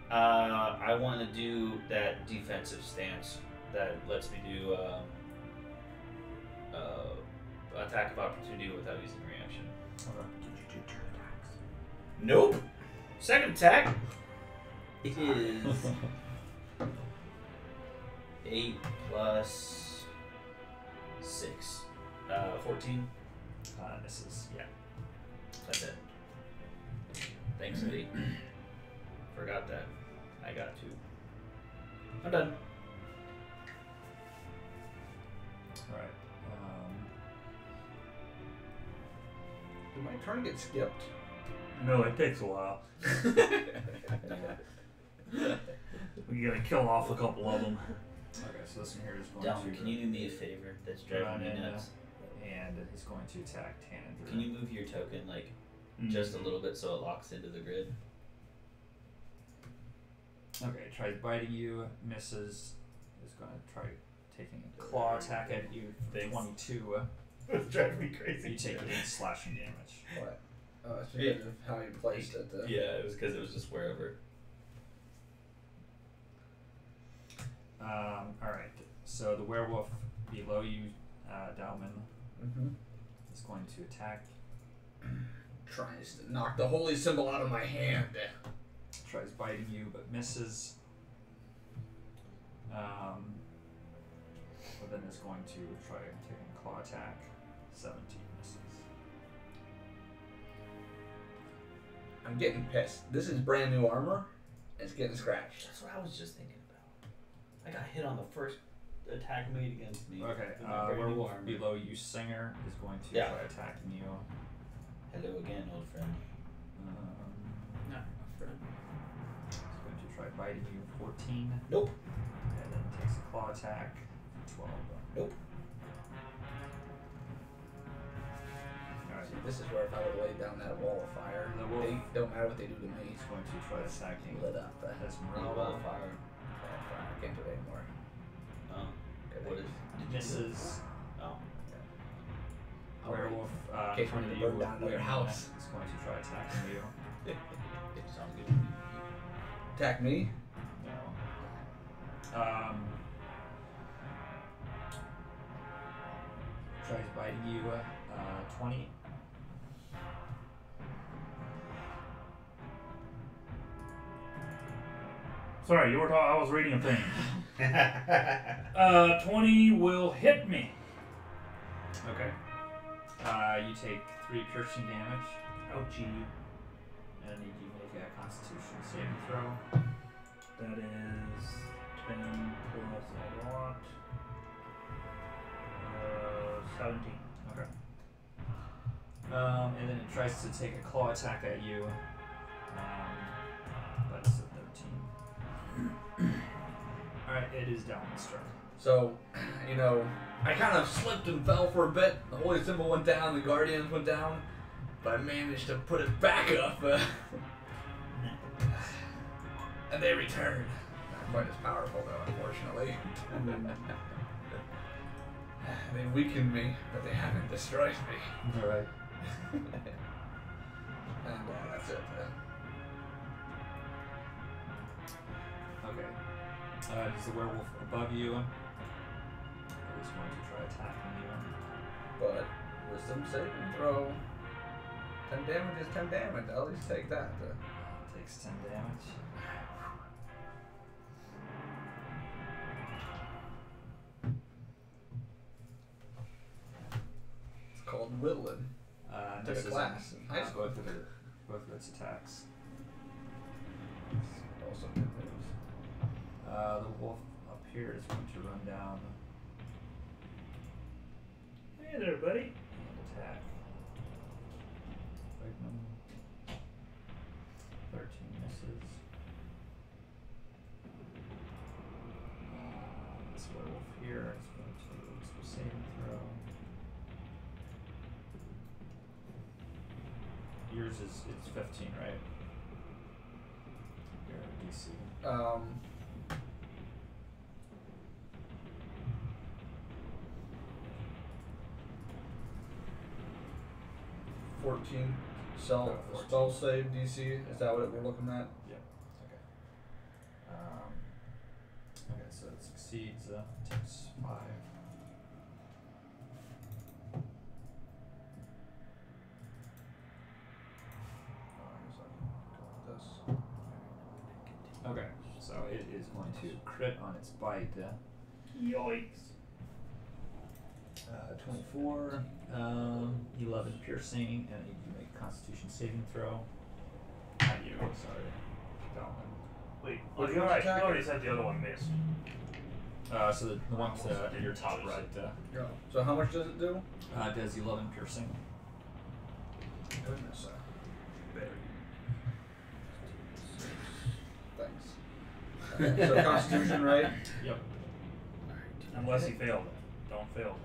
I want to do that defensive stance that lets me do attack of opportunity without using reaction. Okay. Did you do 2 attacks? Nope. Second attack is 8 plus 6. 14. Misses. Yeah. That's it. Thanks, Eddie. Forgot that. I got 2. I'm done. Alright. Did my turn get skipped? No, it takes a while. We gotta kill off a couple of them. Okay, so this one here is going Dalvin, to. can you do me a favor? That's driving me nuts. And he's going to attack Tanander. Can you move your token like just a little bit so it locks into the grid? Okay, tries biting you, misses. Is going to try taking a claw attack at you. Thanks. 22. It's driving me crazy. You take 8 slashing damage. What? Oh, it's because of how you placed it. Yeah, it was because it was just wherever. Alright, so the werewolf below you, Dalman, is going to attack. Tries to knock the holy symbol out of my hand. Tries biting you, but misses. But then is going to try taking a claw attack. 17 misses. I'm getting pissed. This is brand new armor. It's getting scratched. That's what I was just thinking about. I got hit on the first attack made against me. Okay, with my brand new werewolf armor. below you, Singer, is going to Yeah. try attacking you. Hello again, old friend. Not my friend. He's going to try biting you. 14. Nope. And then takes a claw attack. 12. Nope. Alright, See, this is where if I would lay down that wall of fire, The wolf. they don't matter what they do to me. he's going to try attacking Lit up. Esmeralda. Wall of fire. I can't do it anymore. Oh. What is? Misses. Oh. Werewolf In case from we need to you burn down your house. is going to try attacking you. Sounds good to me. Attack me. No. Tries biting you. 20. Sorry, you were talking. I was reading a thing. 20 will hit me. Okay. You take 3 piercing damage. Ouchie. And I need you to make a Constitution saving throw. That is 10 plus a lot. 17. Okay. And then it tries to take a claw attack at you. But it's a 13. Alright, it is Dalman's turn. So, you know, I kind of slipped and fell for a bit. The holy symbol went down, the guardians went down, but I managed to put it back up. And they returned. Not quite as powerful though, unfortunately. They weakened me, but they haven't destroyed me. Alright. And that's it. Okay. Is the werewolf above you? He's going to try attacking you. But wisdom saving throw. 10 damage is 10 damage. I'll at least take that. Takes 10 damage. It's called whittling. Took a Misses class in high school. Both of its attacks. Also good news. The wolf up here is going to run down Hey there, buddy. and attack. Magnum. 13 misses. This werewolf here is going to do a saving throw. Yours is it's 15, right? Your DC. 14 spell save DC. Is that what we're looking at? Yeah. Okay. Okay, so it succeeds. Takes 5. Okay, so it is going to crit on its bite. Yikes. 24, 11 piercing, and you make a Constitution saving throw. Not you, sorry. Dalton. Wait, you already said the other one missed. So the one to your top right So how much does it do? does 11 piercing. Goodness. Thanks. So Constitution, right? Yep. Unless he failed it. Don't fail.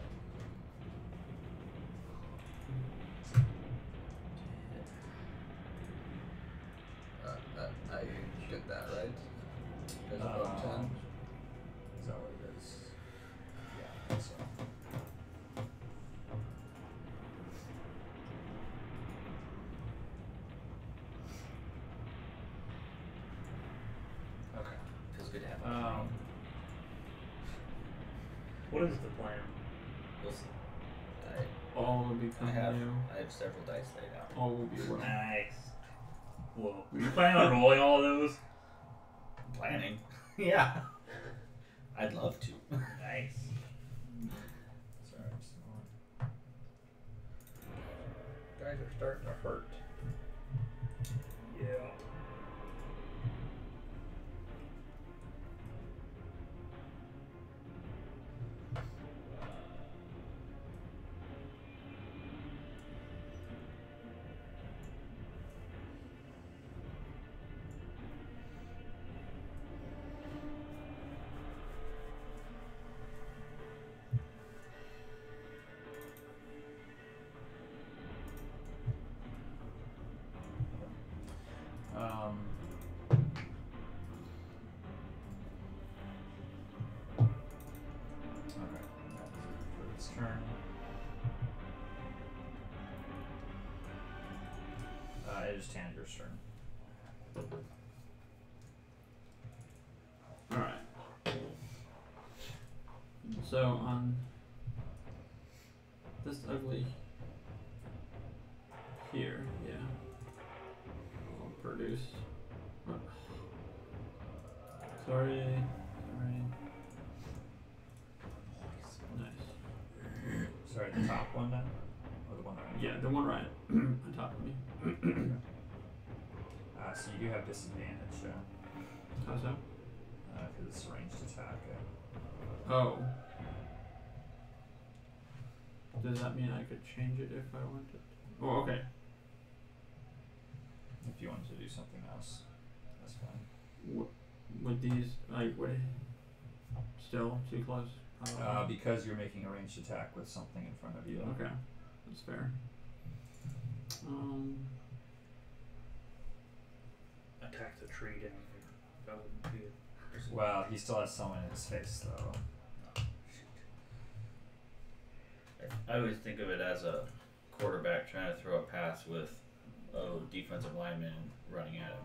I get that, right? Because above 10. Is that what it is? Yeah, I think so. Okay. Feels good to have. What is the plan? We'll see. All will become I have new. several dice laid out. All will be one. Nice. Whoa. Were you planning on rolling all of those? Planning. Yeah. I'd love to. Nice. Sorry, just a moment. Guys are starting to hurt. Yeah. Okay, that's it for its turn. It is Tandra's turn. Alright. So on this ugly here, yeah. I'll produce. Sorry. Nice. Sorry, the top one then? Or the one right? Yeah, the one right on top of me. So you do have disadvantage, How's that? because it's a ranged attack. Oh. Does that mean I could change it if I wanted? Oh, okay. If you wanted to do something else, that's fine. Would these, would it still too close? Because you're making a ranged attack with something in front of you. Okay, that's fair. Attack the tree down here. That wouldn't be it. Well, he still has someone in his face, though. I always think of it as a quarterback trying to throw a pass with a defensive lineman running at him.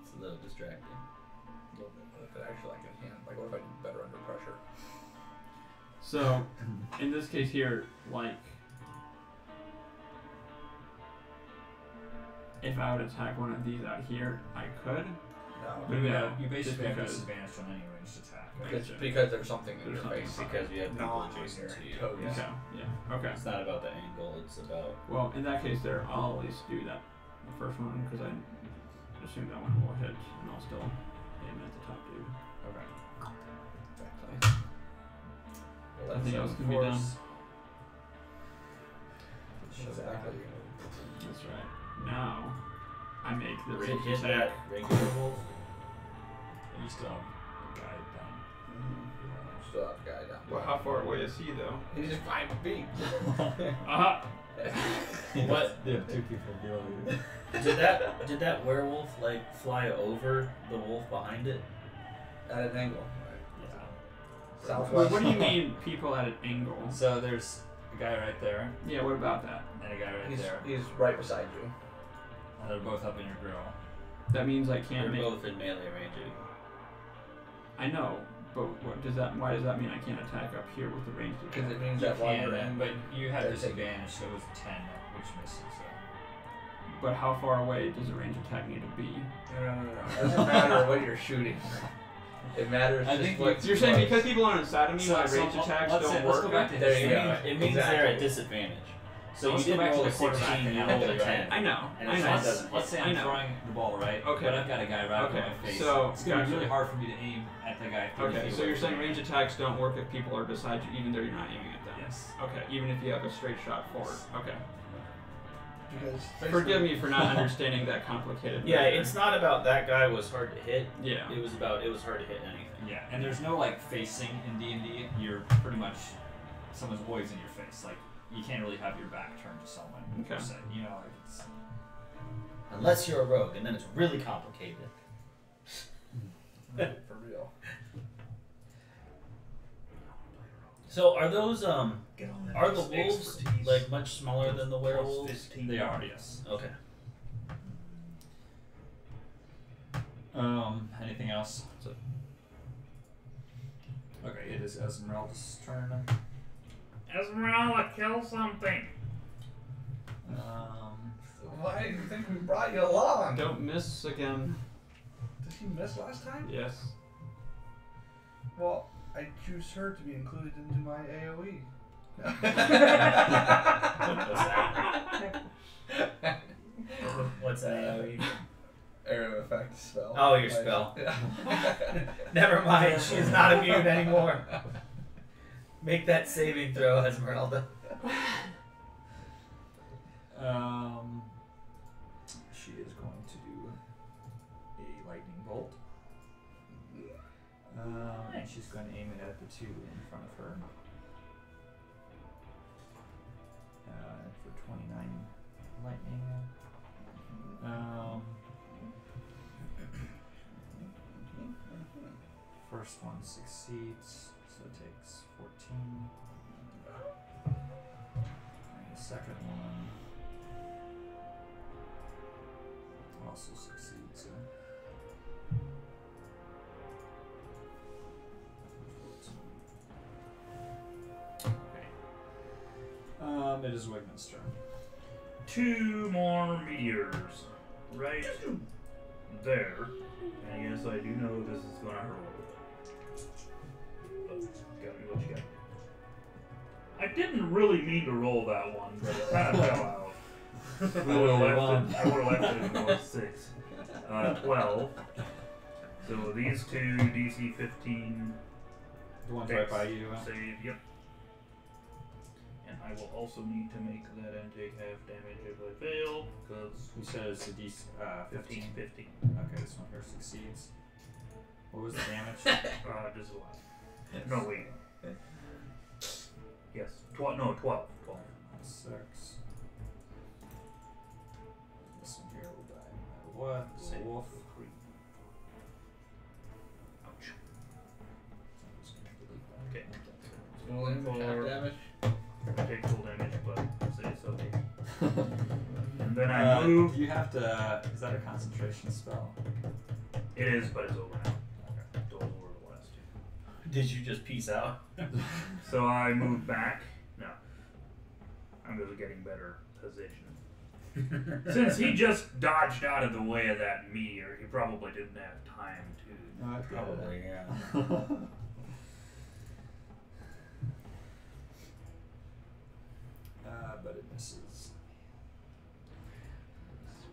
It's a little distracting. A little bit, but actually I can hand. Like, what if I do better under pressure? So, in this case here, like, if I would attack one of these out here, I could. No. Yeah, You basically have because- disadvantage on any ranged attack. It's because there's something in There's your face. Because you have people Non adjacent to you. toes. Okay, yeah, okay. It's not about the angle, it's about Well, in that case there, I'll at least do that the first one, because I assume that one will hit, and I'll still aim at the top dude. Okay. Well, Nothing else can be Force. done. Exactly. That's right. Now, I make the Does it ranged hit attack. that regular wolf? You still have a guide down. Still have the guy down. Well, how far away is he, though? He's just 5 feet. Aha! What? They have two people below you. Did that werewolf like fly over the wolf behind it? At an angle. Wait, Southwest. what do you mean people at an angle? So there's a guy right there, Yeah, what about that? and a guy right He's, there. he's right beside you. And they're both up in your grill. That means I They're can't make... both in melee range. I know, but what does that? Why does that mean I can't attack up here with the ranged Because attack? it means You that while can, you're in. but you have they're taking- disadvantage, so it was 10, which misses. So. But how far away does a ranged attack need to be? No. Doesn't matter what you're shooting. It matters. I just think what You're saying because people aren't inside of me, So- my so range attacks let's don't say- work? let's go back to There you history. go. It means they're at disadvantage. So let's you go did back to roll the a 16 quarterback and you analogy, rolled a 10. I know. And I it's know. not- doesn't Let's say I I'm know. throwing the ball, right? Okay. But I've got a guy right Okay, in my face. so- it's going to be gotcha. really hard for me to aim at the guy. 30 Okay, feet so away you're from saying me. range attacks don't work if people are beside you, even though you're not aiming at them? Yes. Okay, even if you have a straight shot forward. Okay. Because Forgive me for not understanding that complicated. Yeah, measure. it's not about that guy was hard to hit. Yeah. It was hard to hit anything. Yeah, and there's no like facing in D&D. You're pretty much someone's always in your face. Like you can't really have your back turned to someone. Per Okay. se. You know, like it's. Unless you're a rogue, and then it's really complicated. for real. So are those Get on that are the wolves expertise. like much smaller than the Plus werewolves? 15. They are, yes. Okay. Anything else? Okay, it is Esmeralda's turn. Esmeralda, kill something. Why do you think we brought you along? Don't miss again. Did she miss last time? Yes. Well, I choose her to be included into my AoE. What's that? Area of effect spell. Oh, your spell. Yeah. Never mind. She is not immune anymore. Make that saving throw, Esmeralda. She is going to do a lightning bolt. And she's going to aim it at the two in front of her. For 29 lightning. First one succeeds, so it takes 14. And the second one also succeeds. Okay. It is Wigman's turn. 2 more meteors. Right there. And yes, I do know this is gonna hurt. But gotta do what you got. I didn't really mean to roll that one, but it kind of fell out. I would have left it in 6. 12. So these two DC 15 The one's right by you. save, yep. And I will also need to make that and take half damage if I fail, because Who says the DC 15. 15? Okay, this one here succeeds. What was the damage? Just 11. No, wait. Yes, 12. No, 12. 12. 6. This one here will die no matter what. The wolf. Ouch. I'm just gonna delete that. Okay. Roll in for half damage. Take full damage, but say so. And then I move. You have to. Is that a concentration spell? It is, but it's over now. Those were the last 2. Did you just peace out? So I move back. No. I'm just getting better position. Since he just dodged out of the way of that meteor, he probably didn't have time to. Probably, yeah. But it misses.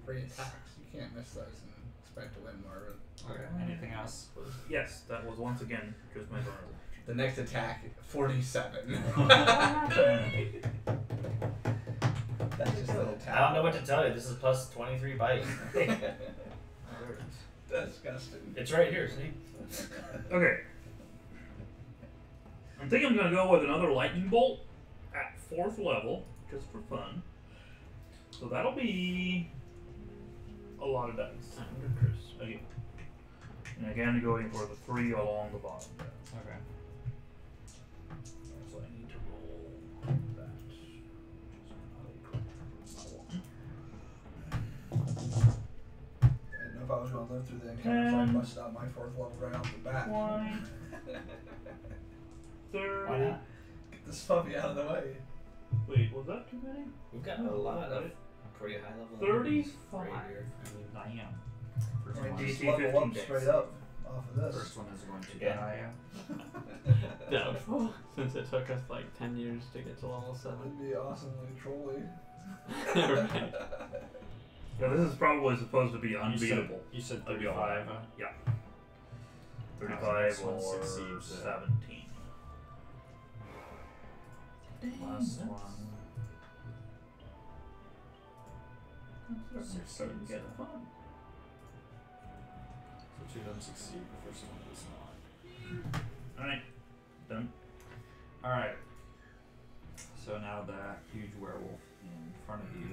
Free attacks. You can't miss those and expect to win, Marvin. Okay. Anything else? Yes, that was once again just my bonus. The next attack, 47. That's just an attack. I don't know what to tell you. This is plus 23 bite. Disgusting. It's right here, see? Okay. I think I'm gonna go with another lightning bolt at 4th level, just for fun. So that'll be a lot of dice. Again. And again, going for the 3 along the bottom. Okay. So I need to roll that. I didn't know if I was going to live through the encounter, so I busted out my 4th level right off the bat. 20, 30. Why not? Get this puppy out of the way. Wait, was that too many? We've got a lot of pretty high level enemies 35. right here. I am. For I mean, DC just level 15 up dex. straight up. off of this. First one is going to Yeah. die. Doubtful, since it took us like 10 years to get to level 7. That'd be awesomely trolly. Right. Yeah, this is probably supposed to be unbeatable. You said I'd be 35. Yeah. This 35 one or succeeds, 17. Last one. 16 get fun. So 2 of them succeed, the first one does not. Alright. Done. Alright. So now the huge werewolf in front of you,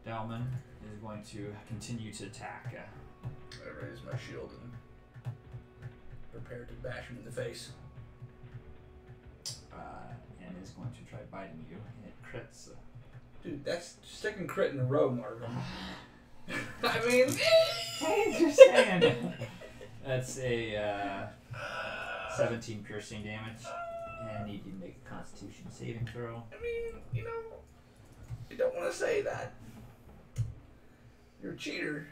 Dalman, is going to continue to attack. I raise my shield and prepare to bash him in the face. And is going to try biting you, and it crits. Dude, that's second crit in a row, Marvin. I mean, Hey, just saying. That's a 17 piercing damage, and need you to make a Constitution saving throw. I mean, you know, you don't want to say that. You're a cheater.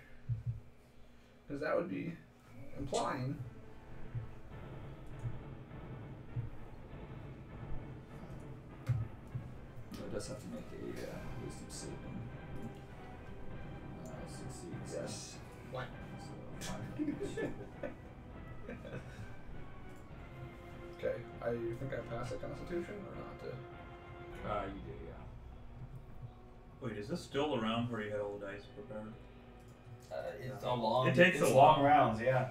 Because that would be implying. It does have to make a wisdom saving. Succeeds. Yes. What? So 5 damage. Okay, I think I pass a Constitution or not? You do, yeah. Wait, is this still around where you had all the dice prepared? It's a long. It takes it's a long while. rounds, yeah.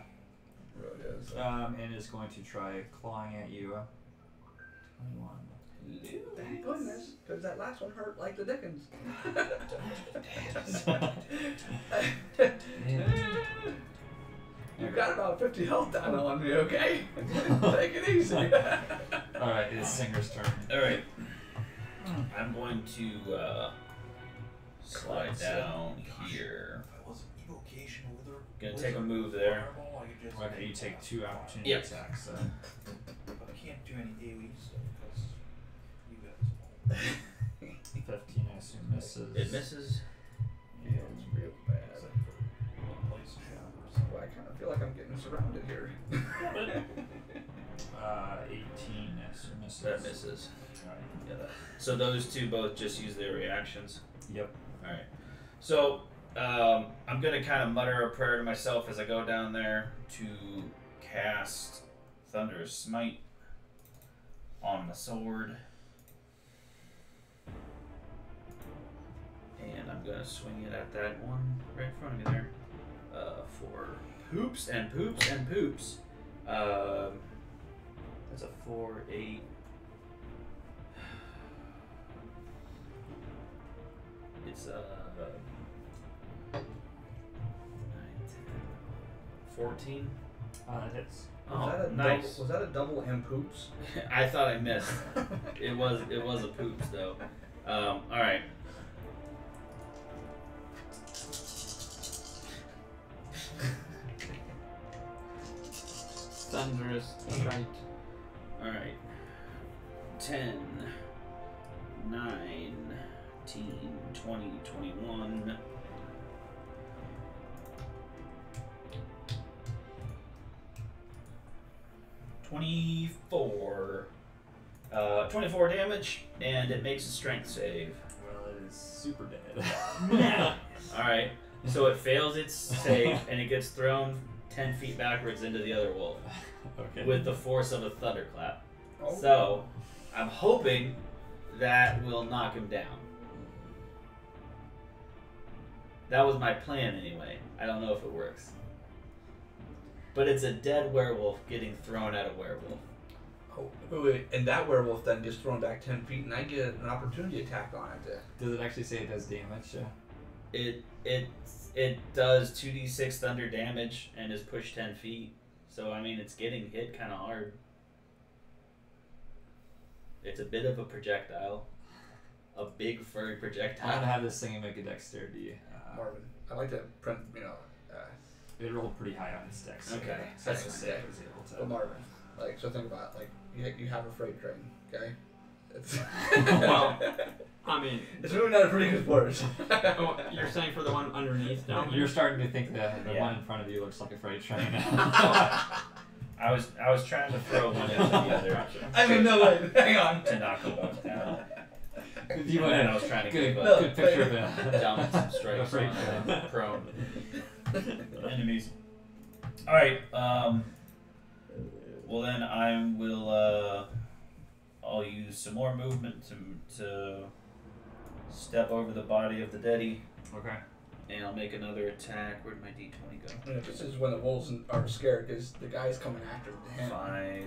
Really is. And is going to try clawing at you. 21. Thank goodness, because that last one hurt like the dickens. You got about 50 health down on me, okay? Take it easy. Alright, it is Singer's turn. Alright. I'm going to slide down here. If I was an evocation wither, Gonna take a move there. fireball, I could just Okay, you take 2 opportunity Yep. attacks. But I can't do any AoE stuff because you guys won't. 15, I assume, misses. It misses. Yeah, it's real bad. Except for one place shatters. Well, I kind of feel like I'm getting surrounded here. 18, I assume, misses. That misses. Alright. Yeah, so those two both just use their reactions. Yep. Alright. So, I'm gonna kind of mutter a prayer to myself as I go down there to cast Thunderous Smite on the sword. And I'm gonna swing it at that one right in front of me there. For poops and poops and poops. That's a 4, 8. It's 9, 10, 14. That hits. Oh, nice. Was that a double and poops? I thought I missed. It was a poops though. All right. Thunderous strike. All right. 10, 9, 10, 20, 21. $24. 24 damage, and it makes a strength save. Well, it is super dead. Alright, so it fails its save, and it gets thrown 10 feet backwards into the other wolf Okay. with the force of a thunderclap. Oh. So, I'm hoping that will knock him down. That was my plan anyway. I don't know if it works. But it's a dead werewolf getting thrown at a werewolf. Oh, wait, and that werewolf then gets thrown back 10 feet, and I get an opportunity attack on it. Does it actually say it does damage? It does 2d6 thunder damage and is pushed 10 feet. So I mean, it's getting hit kind of hard. It's a bit of a projectile, a big furry I'm gonna projectile. have this thing make a dexterity. Marvin, I like to print, It rolled pretty high on its dex. So Okay. So That's I was fine. able to. but Marvin, like, so think about it, like, you have a freight train, okay? It's Well, I mean, It's moving at a pretty good force. oh, you're saying for the one underneath down there? You're starting to think that the Yeah. one in front of you looks like a freight train. I was trying to throw one into the other I mean, no way. Hang on. to knock them both down. You And then I want was trying to good, give good picture of it. down some strikes A freight on train. prone enemies. All right. Well then I will. I'll use some more movement to step over the body of the deady, Okay. and I'll make another attack. Where'd my d20 go? Yeah, this is when the wolves are scared because the guy's coming after him. 5.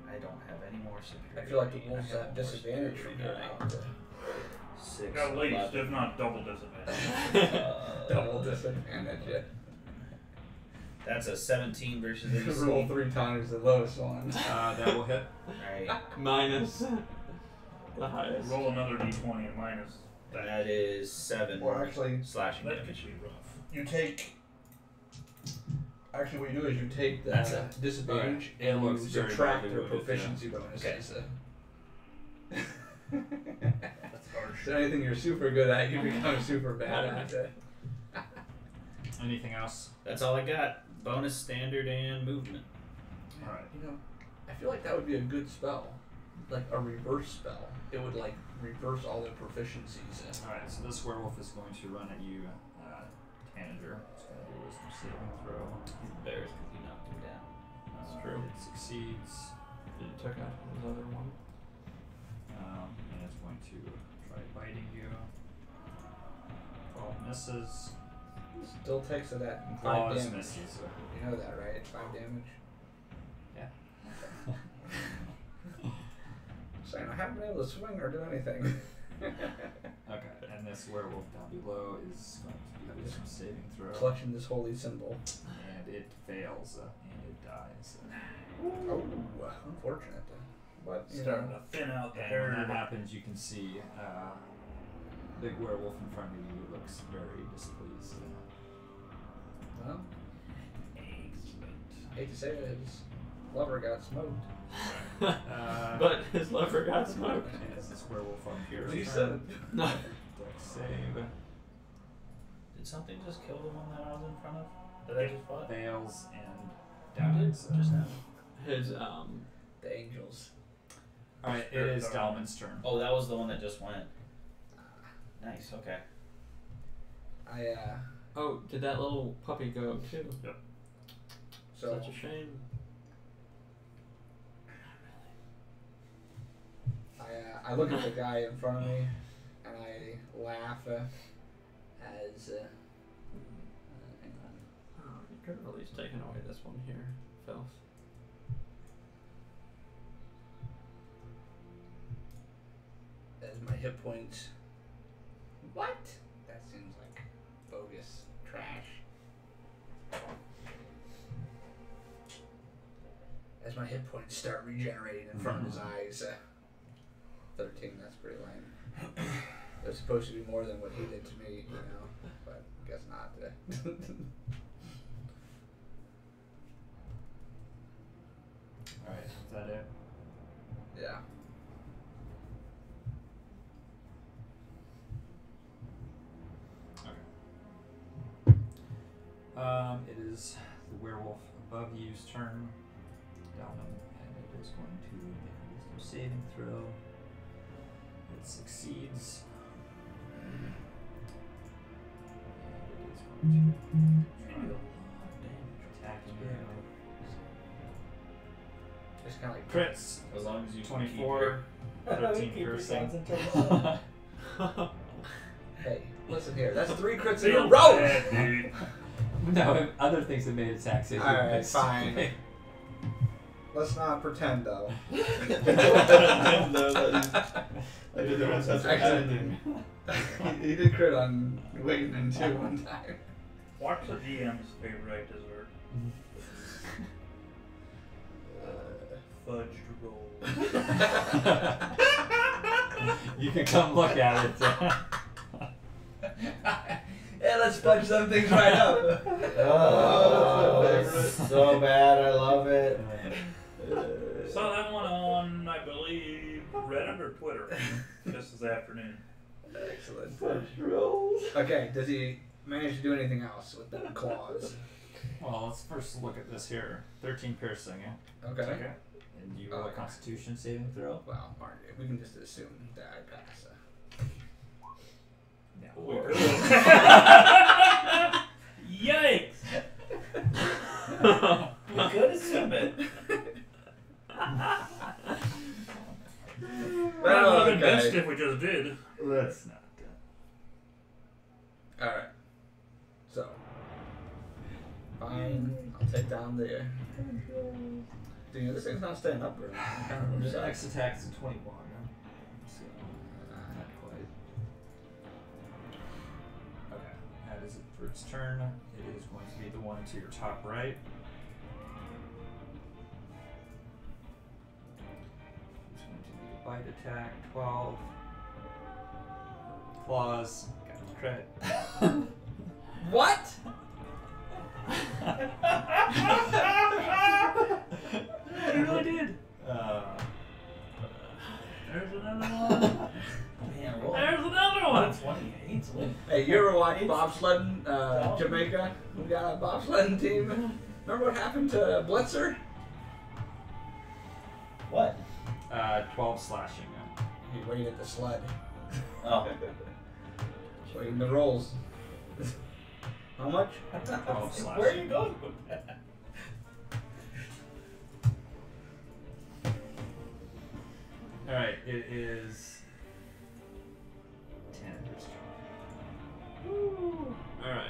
I don't have any more I superiority. feel like the wolves I have have more disadvantage from here superiority. out. 6. At least, 11. if not double disadvantage. Double disadvantage, yeah. That's a 17 versus AC. Roll 3 times the lowest one. That will hit. Right. Minus the highest. Roll another d20 and minus that. That is 7 Or actually, slashing That damage. could be rough. you take. Actually, what you do is you take the That's it. disadvantage Alright. It and looks you very subtract badly their wounded, proficiency bonuses. That's harsh. So anything you're super good at, you become super bad at. Anything else? That's all I got. Bonus, standard, and movement. Alright. You know, I feel like that would be a good spell, like a reverse spell. It would like reverse all the proficiencies. Alright, so this werewolf is going to run at you, Tanager. It's going to do a wisdom saving throw. He's embarrassed because you knocked him down. That's true. It succeeds. You took out his other one. And it's going to try biting you. 12 misses. Still takes of that 5 Claws damage. misses. You know that, right? 5 damage. Yeah. Saying I haven't been able to swing or do anything. Okay, and this werewolf down below is going to do a wisdom saving throw. Clutching this holy symbol. And it fails, and it dies. Oh, unfortunate. But you Starting know, to thin out the And when that herd. happens, you can see big werewolf in front of you looks very displeased. well, hate to say it, his lover got smoked. But his lover got smoked. And is this werewolf on here? You said it. No. Dex save Did something just kill the one that I was in front of? That I just fought? fails and Who did? dies. Just now. His The angels. Alright, it is Dalman's turn. Oh, that was the one that just went. Nice, okay. oh, did that little puppy go too? So Such a shame. I look at the guy in front of me and I laugh as hang on. Oh, you could have at least taken away this one here, Phil. As my hit points. What? That seems like bogus trash. As my hit points start regenerating in front of his eyes. 13, that's pretty lame. It was supposed to be more than what he did to me, you know, but guess not. Alright, is that it? Yeah. It is the werewolf above you's turn. Dalman, and it is going to make a wisdom saving throw. It succeeds. And it is going to try to attack you. It's kind of like Crits. As long as you 24, 13 piercing. hey, listen here. That's 3 crits in a Feel row. bad, dude. No, other things that made attacks. Alright, fine. Let's not pretend though. Actually, he did crit on Wigman too one time. What's the GM's favorite dessert? Fudged roll. You can come look at it. Yeah, let's fudge some things right up. Oh, it's so bad. I love it. Saw that one on, I believe, Reddit or Twitter. just this afternoon. Excellent. First rolls. Okay, does he manage to do anything else with them claws? Well, let's first look at this here. 13 piercing, yeah? Okay. And you roll a Constitution saving throw? Well, we can just assume that I pass. Yeah. We could. Yikes! We could assume it. That would have been okay. best if we just did. Let's not. Alright. So. Fine. I'll take down the. Dude, this thing's not staying up or anything. The next attack's a 21. So, not quite. Okay, that is it for its turn. It is going to be the one to your top right. It's going to be a bite attack, 12. Claws, got the crit. What? You really did. There's another one. Man, roll. There's another one. 28. Hey, you ever watch bobsledding Jamaica? We got a bobsledding team. Remember what happened to Blitzer? What? 12 slashing. He waited at the sled. Oh. Waiting the rolls. How much? 12 slashing. Where are you going with that? Alright, it is 10. Alright.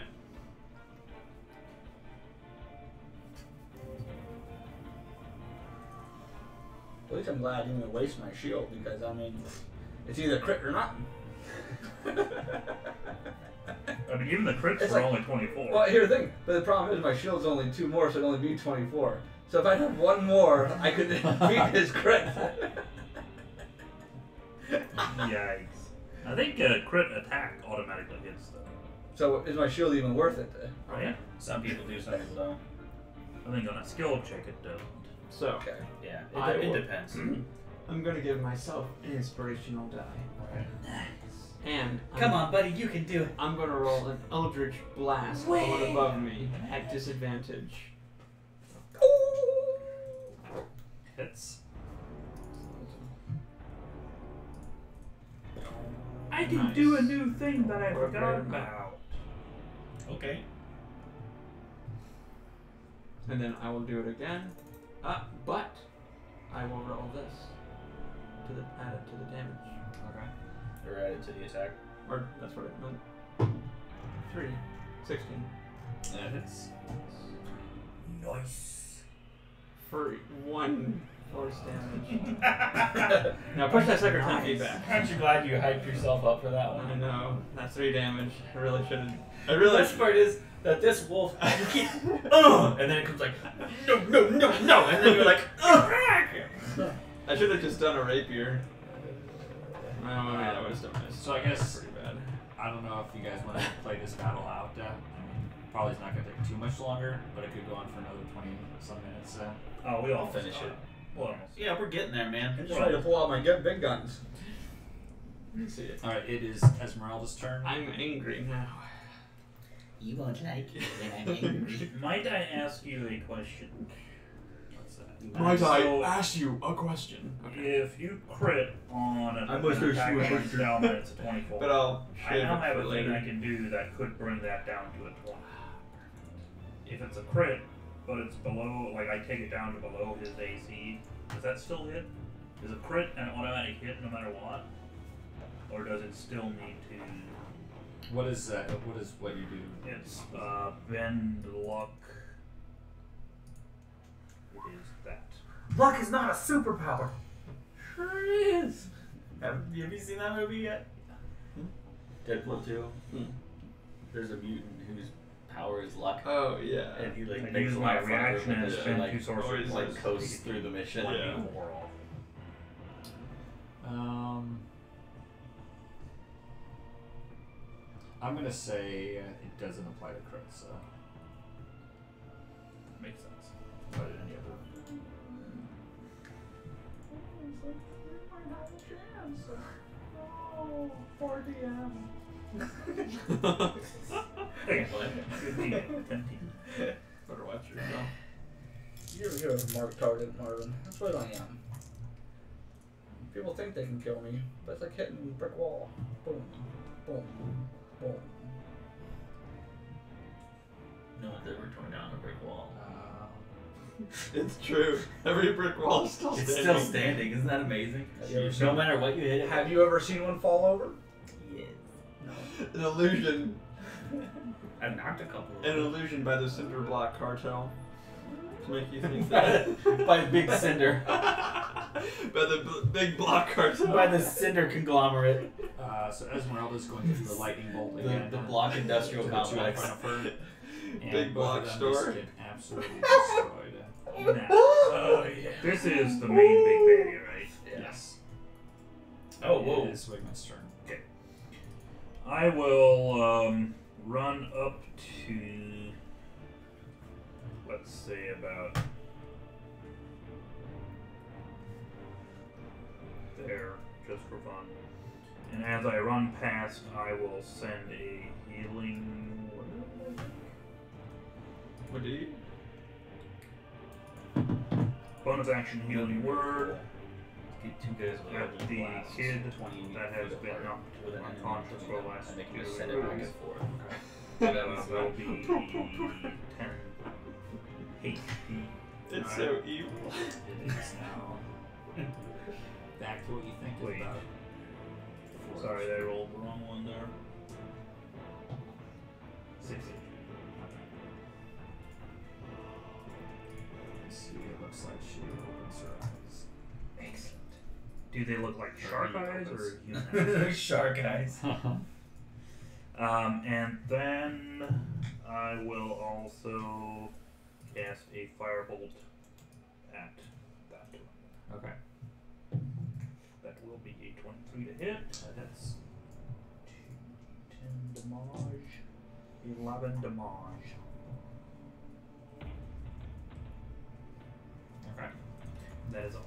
At least I'm glad I didn't even waste my shield because, I mean, it's either crit or nothing. I mean, even the crits It's were like- only 24. Well, here's the thing. But the problem is my shield's only 2 more, so it'd only be 24. So if I have 1 more, I could beat his crit. Yikes. I think crit attack automatically hits though. So is my shield even worth it? Oh yeah? Some people do, some people don't. I think on a skill check it doesn't. So, Okay. Yeah, I it will- depends. I'm gonna give myself an inspirational die. And Come on, buddy, you can do it. I'm gonna roll an Eldritch Blast the one above me at disadvantage. Hits. I can Nice. do a new thing that I Or forgot greater. about. Okay. And then I will do it again. But I will roll this to add it to the damage. Okay. Or add it to the attack. Or that's what it meant. 3, 16. That hits. Nice. For 1 force damage. Now push that second time feedback. Aren't you glad you hyped yourself up for that I one? know. That's 3 damage. I really shouldn't. I The really best part is that this wolf, you keep, and then it comes like, no, and then you're like, I should have just done a rapier. Oh, yeah, that would have still missed. So I guess- pretty bad. I don't know if you guys want to play this battle out. I mean, probably it's not going to take too much longer, but it could go on for another 20 some minutes. Oh, we all finish it. Well, almost. Yeah, we're getting there, man. I'm just ready to pull out my big guns. Let me see it. Alright, it is Esmeralda's turn. I'm angry now. You won't like it when I'm angry. Might I ask you a question? What's that? Might I So- ask you a question? Okay. If you crit on an I must attack assume- against down and it's a 24, But I'll I shave now it have for a thing later. I can do that could bring that down to a 20. If it's a crit, but it's below, like I take it down to below his AC, does that still hit? Is a crit an automatic hit no matter what? Or does it still need to... What is that? What is what you do? It's bend luck. It is that. luck is not a superpower. Sure is. Have you seen that movie yet? Deadpool 2. Hmm. There's a mutant whose power is luck. Oh, yeah. And he like I makes use a my lot of fun of reaction it, and and spend like, 2 sorcery always, points. like coasts through the mission. Yeah. 1d4 off. I'm gonna say it doesn't apply to crits. Makes sense. But any other? Oh, poor DM. Hey, 15, 17. Better watch yourself. You're a mark target, Marvin. That's what I am. People think they can kill me, but it's like hitting a brick wall. Boom, boom, boom. No one's ever torn down a brick wall. It's true. Every brick wall is still It's standing. still standing. Isn't that amazing? Have you ever No seen, matter what you hit it. have you ever seen one fall over? Yes. An illusion. I've knocked a couple. An illusion by the Cinder Block Cartel. To make you think that. By Big Cinder. By the big block cartel. By the Cinder conglomerate. So Esmeralda's going to do the lightning bolt again. The block industrial to the two in complex. front of her. And Big both block of them store. just get absolutely destroyed. Now, this is the main big baddie, right? Yes. Oh, whoa. It is Wigman's turn. Okay. I will run up to, let's say, about there, just for fun. And as I run past, I will send a healing. What do you? Bonus action healing word Get two guys with at the blasts, kid 20 that has feet been apart knocked with an enemy unconscious for the last and they can two just send it back and rounds. forth. That will be 10 HP. It's so evil. It is now back to what you think Wait. is about. Sorry, I rolled the wrong one there. 6 HP. Let's see, it looks like she opens her eyes. Excellent. Do they look like shark eyes or human eyes? Shark eyes. And then I will also cast a firebolt at that one. Okay. That will be a 23 to hit. That hits. 10 damage. 11 damage. Okay. That is all.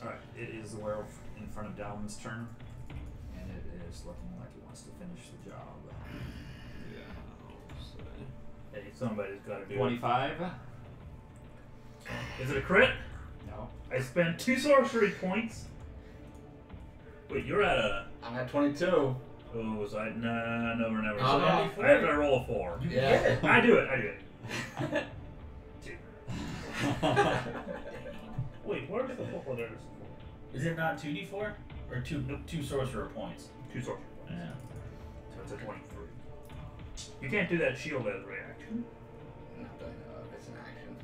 Alright, it is the werewolf in front of Dalman's turn. And it is looking like it wants to finish the job. Hey, somebody's got to do 25. it. Is it a crit? No. I spent 2 sorcery points. Wait, you're at a. I'm at 22. Oh, was I? Nah, no, we're never. Uh-huh. I have to roll a 4. Yeah. I do it. I do it. Wait, where's the 4? There's Is it not 2d4? Or two sorcerer points? 2 sorcery points. Yeah. So it's a 23. You can't do that shield as a reaction. Not that I know of. It's an action.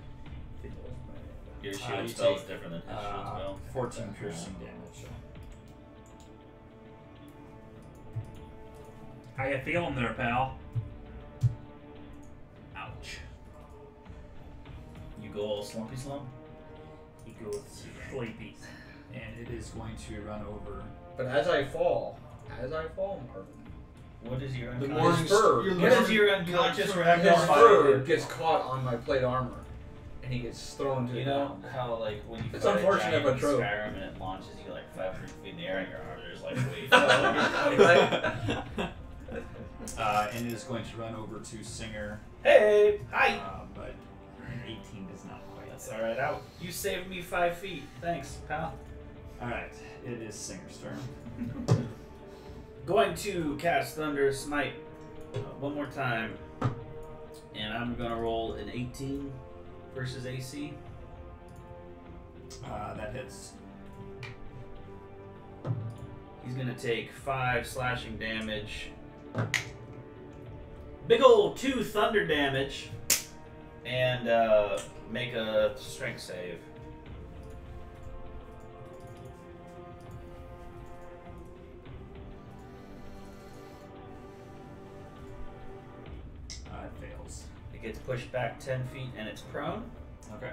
Your You shield spell is take, different than his shield spell. 14 piercing damage. How you feeling there, pal? Ouch. You go all slumpy slump? He goes sleepy. And it is going to run over. But as I fall, Marvin, What is your the unconscious? morning bird, What is your unconscious his ragdoll bird body? gets caught on my plate armor, and he gets thrown to the You know ground. how like when you It's fight a unfortunate, giant but in true. Skyrim and it launches you like 500 feet in the air and your arms are just like wait. And it is going to run over to Singer. Hey, hi. But an 18 does not quite. That's all right. You saved me 5 feet. Thanks, pal. Alright, it is Singer's turn. Going to cast Thunder Smite one more time, and I'm gonna roll an 18 versus AC. That hits. He's gonna take 5 slashing damage. Big ol' 2 thunder damage, and make a strength save. It fails. It gets pushed back 10 feet and it's prone. Okay.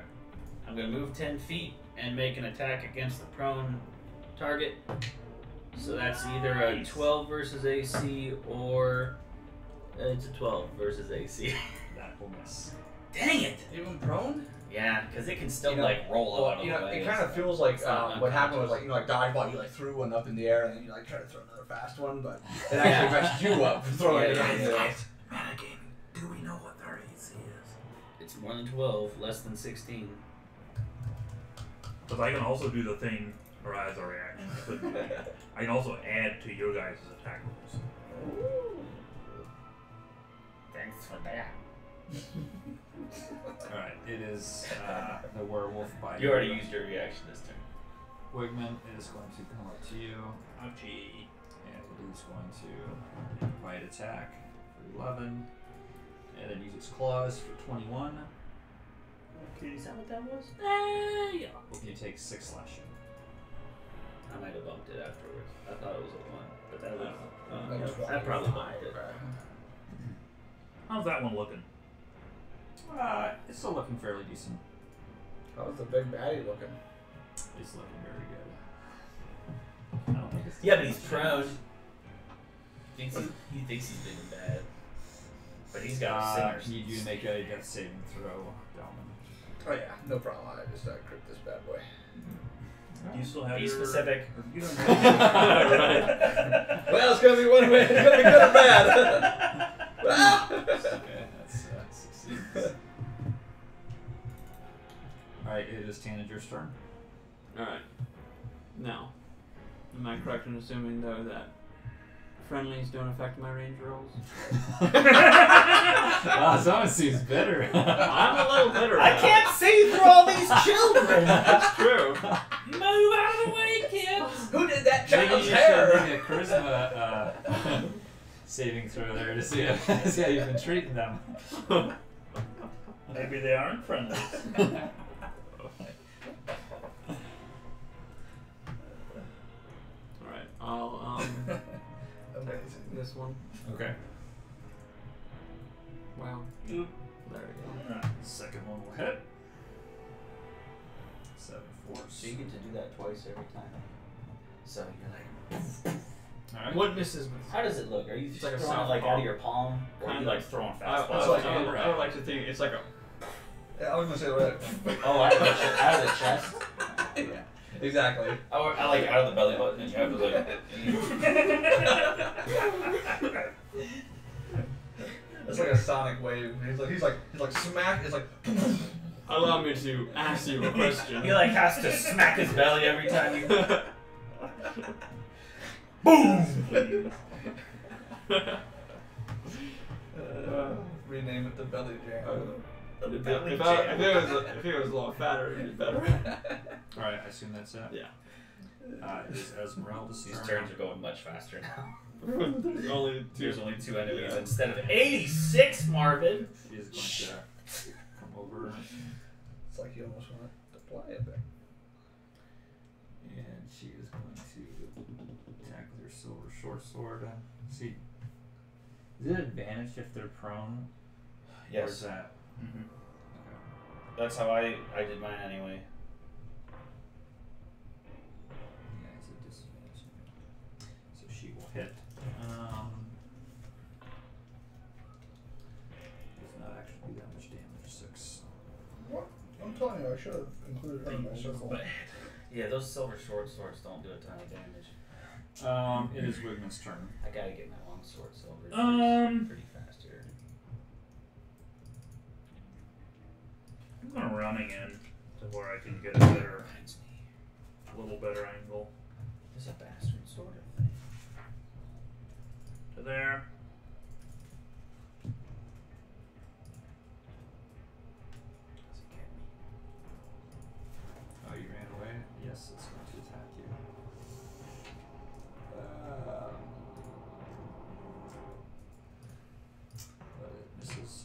I'm gonna move 10 feet and make an attack against the prone target. So that's either a 12 versus AC or it's a 12 versus AC. That will miss. Dang it! Even prone? Yeah, because it can still You know, like roll out of you the know, way. it kind of so feels like it's not what happened was unconscious. like dodgeball. You like threw one up in the air and then you like try to throw another fast one, but it actually messed you up for throwing it up in the air. Metagaming. Do we know what their AC is? It's more than 12, less than 16. Because I can also do the thing, or as a reaction, I can also add to your guys' attack rolls. Thanks for that. Alright, it is the werewolf by You already used your reaction this turn. Wigman is going to come up to you. Ouchie. And it is going to bite attack for 11. And then use its claws for 21. Is that what that was? Yeah. You take 6 slashing. I might have bumped it afterwards. I thought it was a 1, but that was. Like I probably bumped it. How's that one looking? It's still looking fairly decent. How's the big baddie looking? It's looking very good. I don't think it's Yeah, but he's prone. He thinks he's big and bad. But he's got sinners. Need you to make a death saving throw, Dalman. Oh yeah, no problem. I just crit this bad boy. Do you still have Be your... specific. You don't Well, it's gonna be one way. It's gonna be good or bad. Okay, that's succeeds. Alright, it is Tanager's turn. Alright. Now, am I correct in assuming, though, that friendlies don't affect my range rolls? Wow, someone seems bitter. I'm a little bitter. I can't see through all these children! That's true. Move out of the way, kids! Who did that Maybe you child's should hair? make a charisma saving throw there to see how you've been treating them. Maybe they aren't friendly. Alright, I'll, Amazing. this one. Okay. Wow. Oop. There we go. Second one will hit. 7 force. So you get to do that twice every time. So you're like, Alright. What misses me? how does it look? Are you It's like a throwing it like softball. out of your palm? Or are you Kind like of. throwing I fastballs? would like to think it's like a. Yeah, I was gonna say that. Oh, out of the chest? Yeah, exactly. I like out of the belly button and you have to like. It's like a sonic wave. He's like smack. It's like. Allow me to ask you a question. He like has to smack his belly every time you. Rename it the belly jam. If it was a lot fatter, it'd be better. Alright, I assume that's it. Yeah. It is Esmeralda's These turn. turns are going much faster now. There's only There's only 2 enemies instead of 86, Marvin. She is going to come over It's like you almost want to apply it there. and she is going to attack with her silver short sword. See, is it advantage if they're prone? Or is that? Mm-hmm. Okay. That's how I did mine anyway. Yeah, it's a disadvantage. So she will hit. Does not actually do that much damage. 6. What? I'm telling you, I should have included her in my circle. Yeah, those silver short swords don't do a ton of damage. It is Wigman's turn. I gotta get my long sword silver. Pretty fast here. I'm gonna running in to where I can get a better, Reminds me. a little better angle. There's a bastard sword thing. To there. Does it get me? Oh, you ran away? Yes, it's going to attack you. But it misses.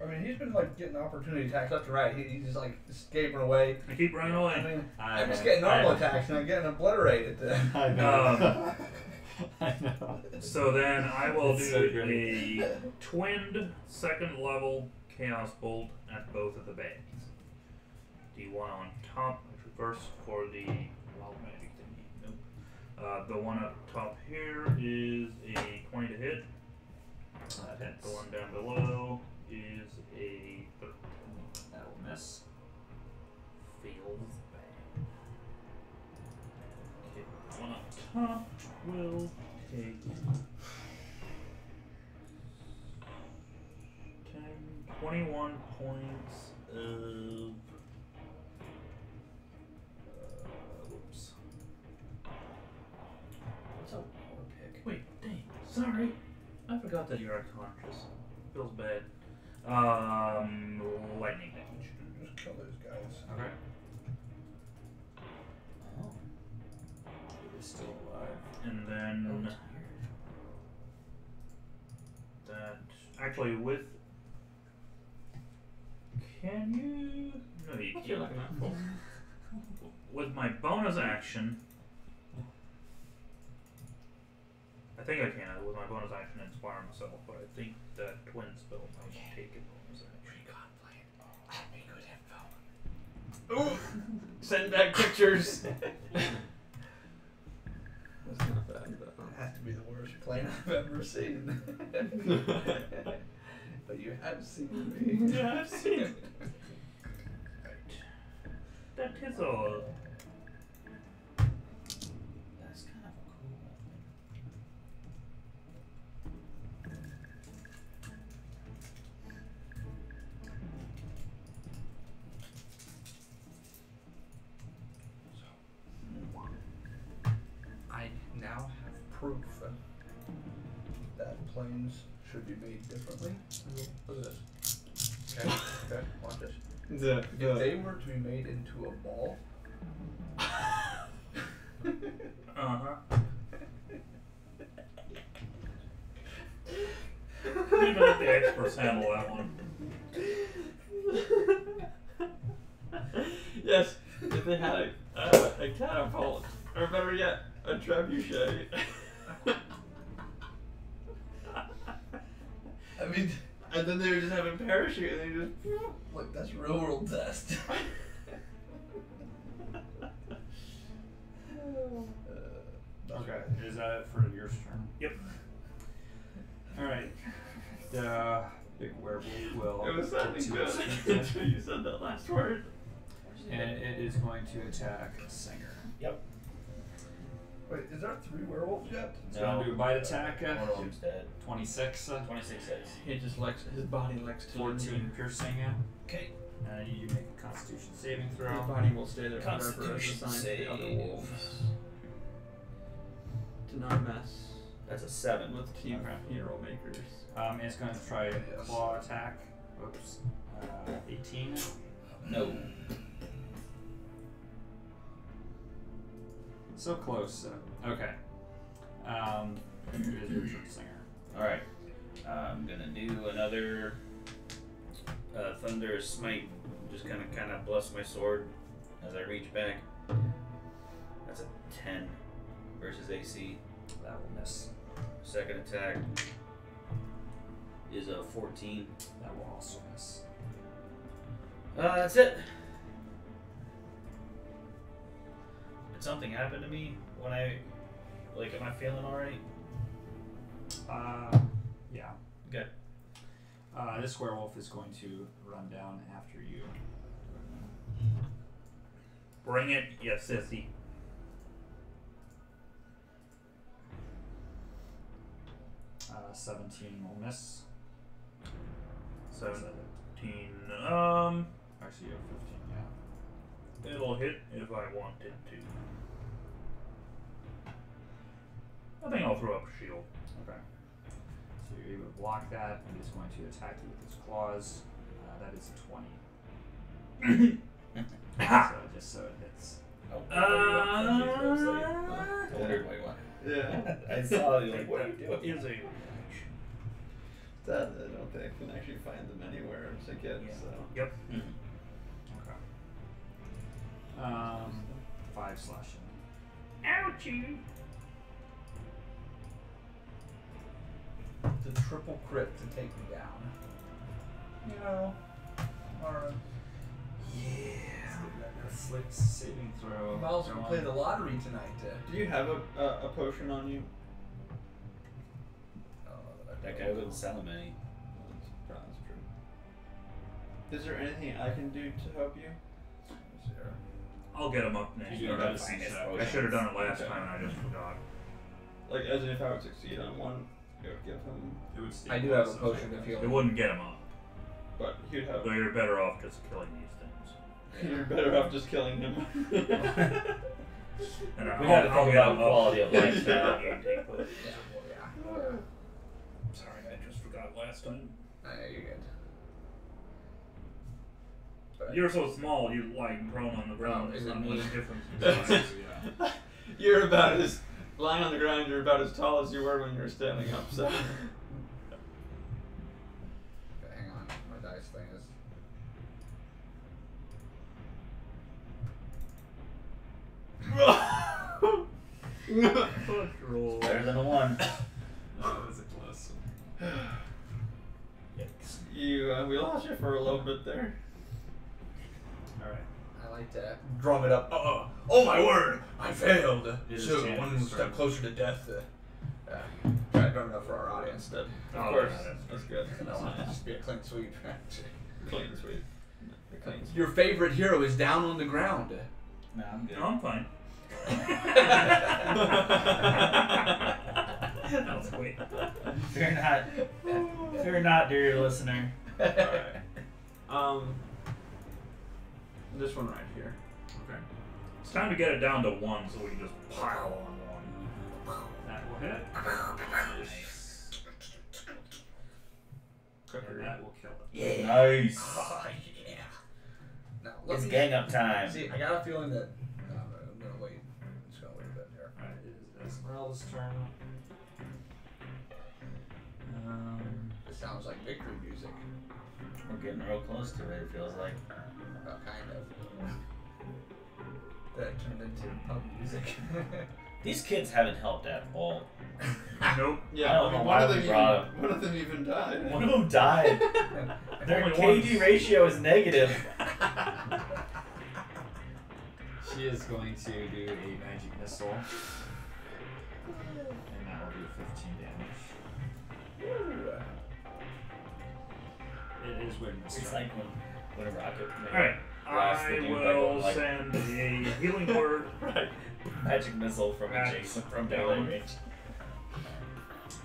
I mean, he's been like getting opportunity attacks left and right. He's just like escaping away. I keep running I away. mean, I'm just getting normal attacks and I'm getting obliterated. I know. I know. So then I will It's do so great. a twinned second level Chaos Bolt at both of the bags. D1 on top, reverse for the wild magic thingy. Nope. The one up top here is a 20 to hit. That hits. The one down below is a 13. That will miss. Feels bad. Okay, one up top will take 21 points of. Whoops. What's a war pick? Wait, dang. Sorry. I forgot that you're unconscious. Feels bad. Lightning damage. Just kill those guys. Okay. Oh. It is still alive. And then that actually with can you no you You're looking at full. with my bonus action I think I can with my bonus action inspire myself, but I think that twin spell might take a bonus action. Ooh! Send back pictures. That's not bad, though. It has to be the worst plane I've ever seen. But you have seen me. Yeah, I've seen it. That is all. That's kind of a cool weapon. I now have proof that planes should be made differently. Look at this. Okay, okay, watch this. If they were to be made into a ball, Even let the experts handle that one. Yes, if they had a catapult, or better yet, a trebuchet. I mean, And then they were just having parachute, and they just. look, that's real world test. Okay, is that it for your turn? Yep. Alright. The big werewolf will. It was sounding get to good its feet, until you said that last word. and it is going to attack Singer. Wait, is there 3 werewolves yet? It's going to do a bite attack. One of them's dead. 26. 26 hits. He just likes his body likes to. 14 piercing. Okay. You make a Constitution saving His throw. body will stay there forever as Constitution assigned to the other save. wolves. To not mess That's a 7. with team hero makers. And it's going to try a Yes. claw attack. Oops. 18. No. So close. Okay. It is Richard Singer. Alright. I'm gonna do another Thunder Smite. Just kind of bless my sword as I reach back. That's a 10 versus AC. That will miss. Second attack is a 14. That will also miss. That's it. Did something happen to me when am I feeling alright? Yeah. Okay. This werewolf is going to run down after you. Bring it, yes, sissy. Uh, 17 will miss. 17. Actually, you have 15, yeah. It'll hit if I want it to. I think I'll throw up a shield. Okay. So you're able to block that, and it's going to attack you with its claws. That is a 20. So just so it hits. Wondered why what. Yeah. I saw you like, what are you doing? What is a That I don't think I can actually find them anywhere as a kid. Yeah. So. Yep. Okay. 5 slashing. Ouchie! The triple crit to take me down. You know, or Yeah. Afflict saving throw. I'm also Go gonna play on. the lottery tonight. Do you have a potion on you? That guy wouldn't sell him any. That's true. Is there anything I can do to help you? I'll get him up next You time. do medicine check. I should have done it last time and I just forgot. Like, as in if I would succeed on one, it would give him. It would I do have a potion of It healing. wouldn't get him up. But he'd have. So you're better off just killing these things. You're better off just killing him. And We gotta think about quality of life now. Yeah, well, yeah. Sorry, I just forgot last time. No, you're good. But You're so small, you like prone on the ground. Oh, There's is it not me? much difference in size. You're about as lying on the ground. You're about as tall as you were when you were standing up. So. okay, hang on. My dice thing is. Roll. Better than a 1. That was a close one. Yikes. We lost you for a little bit there. Alright. I like to drum it up. Oh my word! I failed. It is So Janet's one step turn. closer to death. Try to drum it up for our audience. Of Oh, course, yeah, that's good. I don't want it to just be a clean sweep. Clean sweep. The clean sweep. Your favorite hero is down on the ground. No, I'm good. No, I'm fine. That was quick. Fear not, dear listener. Alright. This one right here. Okay. It's time to get it down to 1 so we can just pile on 1. That will hit. Nice. And that will kill it. Yeah. Nice. Oh, yeah. Now, let It's me gang up time. see. I got a feeling that I'm gonna wait. I'm just gonna wait a bit here. Alright, it is Esmeralda's turn. It sounds like victory music. We're getting real close to it, it feels like. Well, kind of. That turned into pub music. These kids haven't helped at all. Nope. I don't know why we brought them. One of them even died. One of them died. Their Only KD once. ratio is negative. She is going to do a magic missile. And that will do 15 damage. It is Witness' It's turn. like when a rocket Alright. blasts the I dude by will going like send a healing word. right. Magic missile from That's adjacent from down. melee range.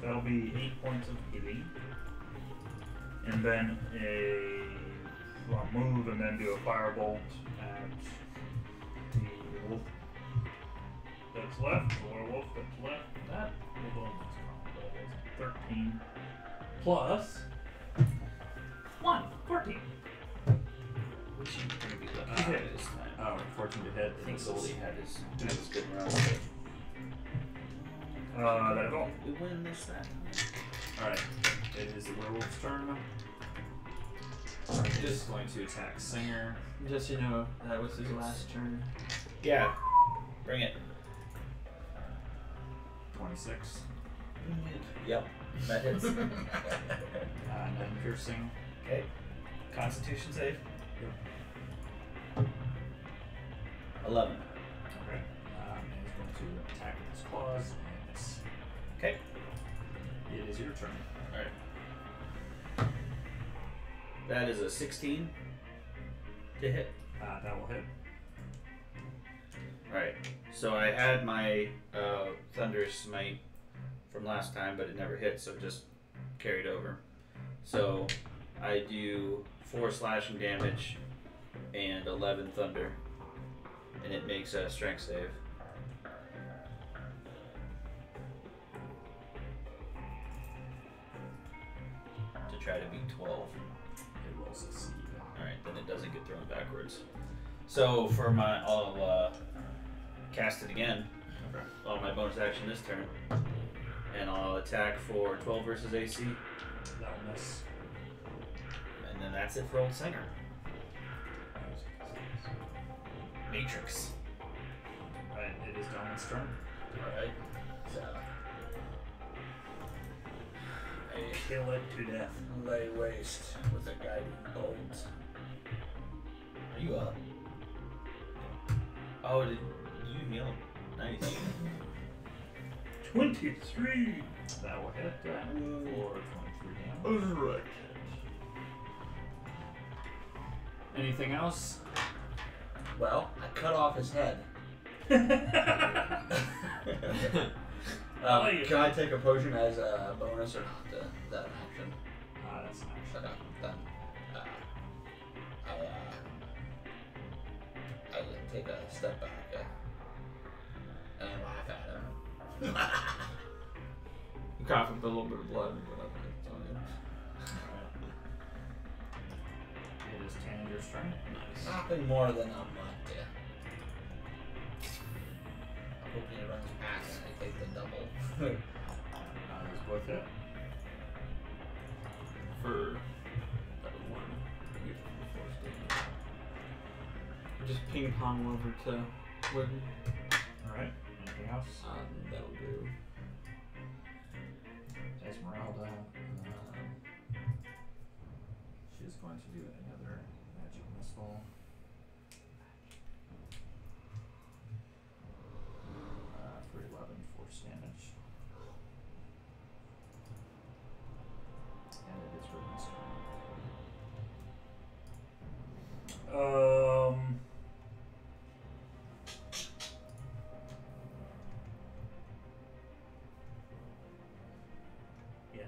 That'll be 8 points of healing. And then I'll move and then do a firebolt at the wolf that's left, the werewolf that's left. That will go 13 plus 1, 14. Which you pretty good He lucky hit. this time. Oh, 14 to hit. I think Goldie had his good run. That's all. We win this time. Alright, it is the werewolf's turn. It is going to attack Singer. Just so you know, that was his last turn. Yeah. Bring it. 26. Yep. That hits. 9 piercing. Okay. Constitution save. 11. Okay. And he's going to attack with his claws and miss. Okay. It is your turn. Alright. That is a 16 to hit. That will hit. Alright. So I had my Thunderous Smite from last time, but it never hit, so it just carried over. So I do 4 slashing damage and 11 thunder, and it makes a strength save. To try to beat 12. It will succeed. Alright, then it doesn't get thrown backwards. So for my, I'll cast it again Okay. on my bonus action this turn, and I'll attack for 12 versus AC, That will miss. and then that's it for Old Singer. Matrix. Alright, it is Donald's turn. Alright. So. Kill it to death. Lay waste with a guiding bolt. Are you up? Oh, did you heal? Nice. 23. That will hit for 23 damage. Alright. Anything else? Well, I cut off his head. like it. Can I take a potion as a bonus or not? Is that an action? That's an action. Okay, then I take a step back and laugh at him. I'm coughing up a little bit of blood, but it's on It is Tanner's turn. Nice. Nothing more than a mutt. I hope he runs past and I take the double. That is worth it. for that one. Just ping pong over to Wooden. Alright. Anything else? That'll do. Esmeralda. She's going to do another magic missile. For 11 force damage. And it is Wooden's turn. Yes,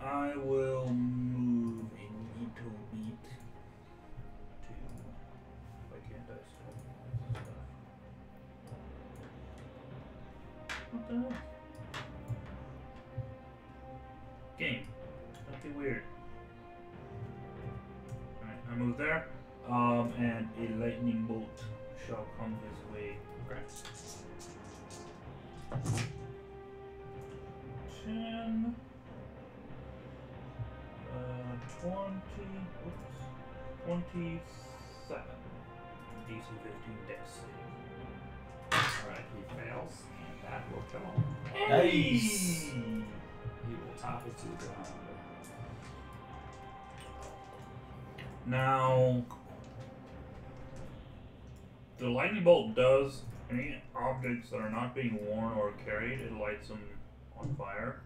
I will move a little bit to. Why can't I still? What the hell? Game. Something weird. Alright, I move there. And a lightning bolt shall come his way. Okay. 10, 27. DC 15 dex save. Alright, he fails. And that will kill him. Nice. He will top it to the ground. Now, the lightning bolt does any objects that are not being worn or carried, it lights them on fire.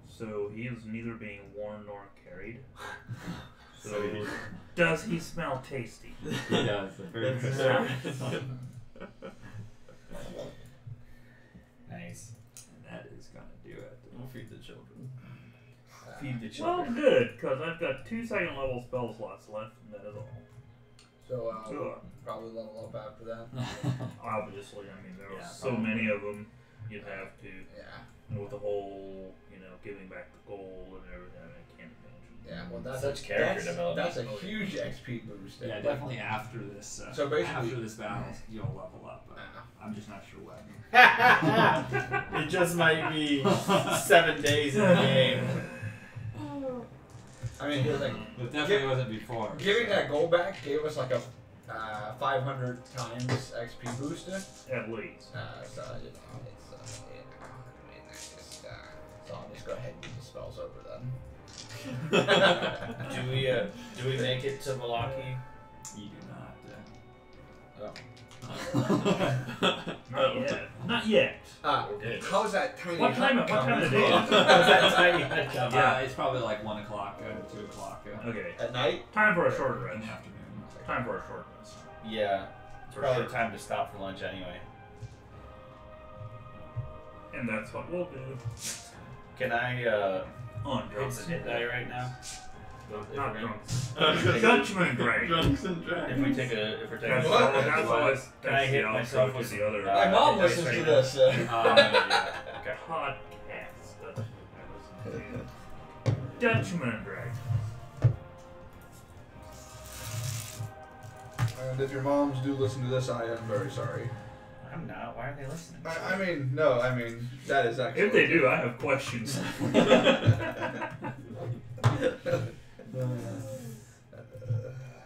So he is neither being worn nor carried. So does he smell tasty? He does. Very good. Nice. And that is going to do it. We'll feed the children. Feed the Well, children. good, because I've got 2 second level spell slots left, and that is all. So So, probably level up after that. obviously, I mean, there were Yeah, so probably. many of them, you'd have to, Yeah. and with the whole, giving back the gold and everything, I can't imagine. Yeah. Well, that's Such character development. That's a huge XP boost. Yeah, Like, definitely after this. So basically- after this battle, you'll level up. I'm just not sure when. It just might be 7 days in the game. I mean, here's like It definitely wasn't before. giving that gold back gave us like a 500 times XP booster. At least. So it's I mean, it's just so I'll just go ahead and get the spells over then. Do we make it to Valaki? You do not. Not yet. Not yet. How's that tiny? What time hut of coming? day is it? That tiny head count. Yeah, it's probably like 1 o'clock, 2 o'clock Okay. At night? Time for a short in rest. the afternoon. Time for a short rest. Yeah. It's For probably sure. time to stop for lunch anyway. And that's what we'll do. Can I On hit drunks the hit die right now? Not If drunks. we're Judgment Drake. Drunks and dragons. If we take a That's What? all. That's always. Can I That's hit the myself outro with to the other My mom dice listens right to now? this. Okay. podcast. That's what I listen to. Judgment Drake. And if your moms do listen to this, I am very sorry. I'm not. Why are they listening? I mean, no, I mean, that is actually. If they do, I have questions.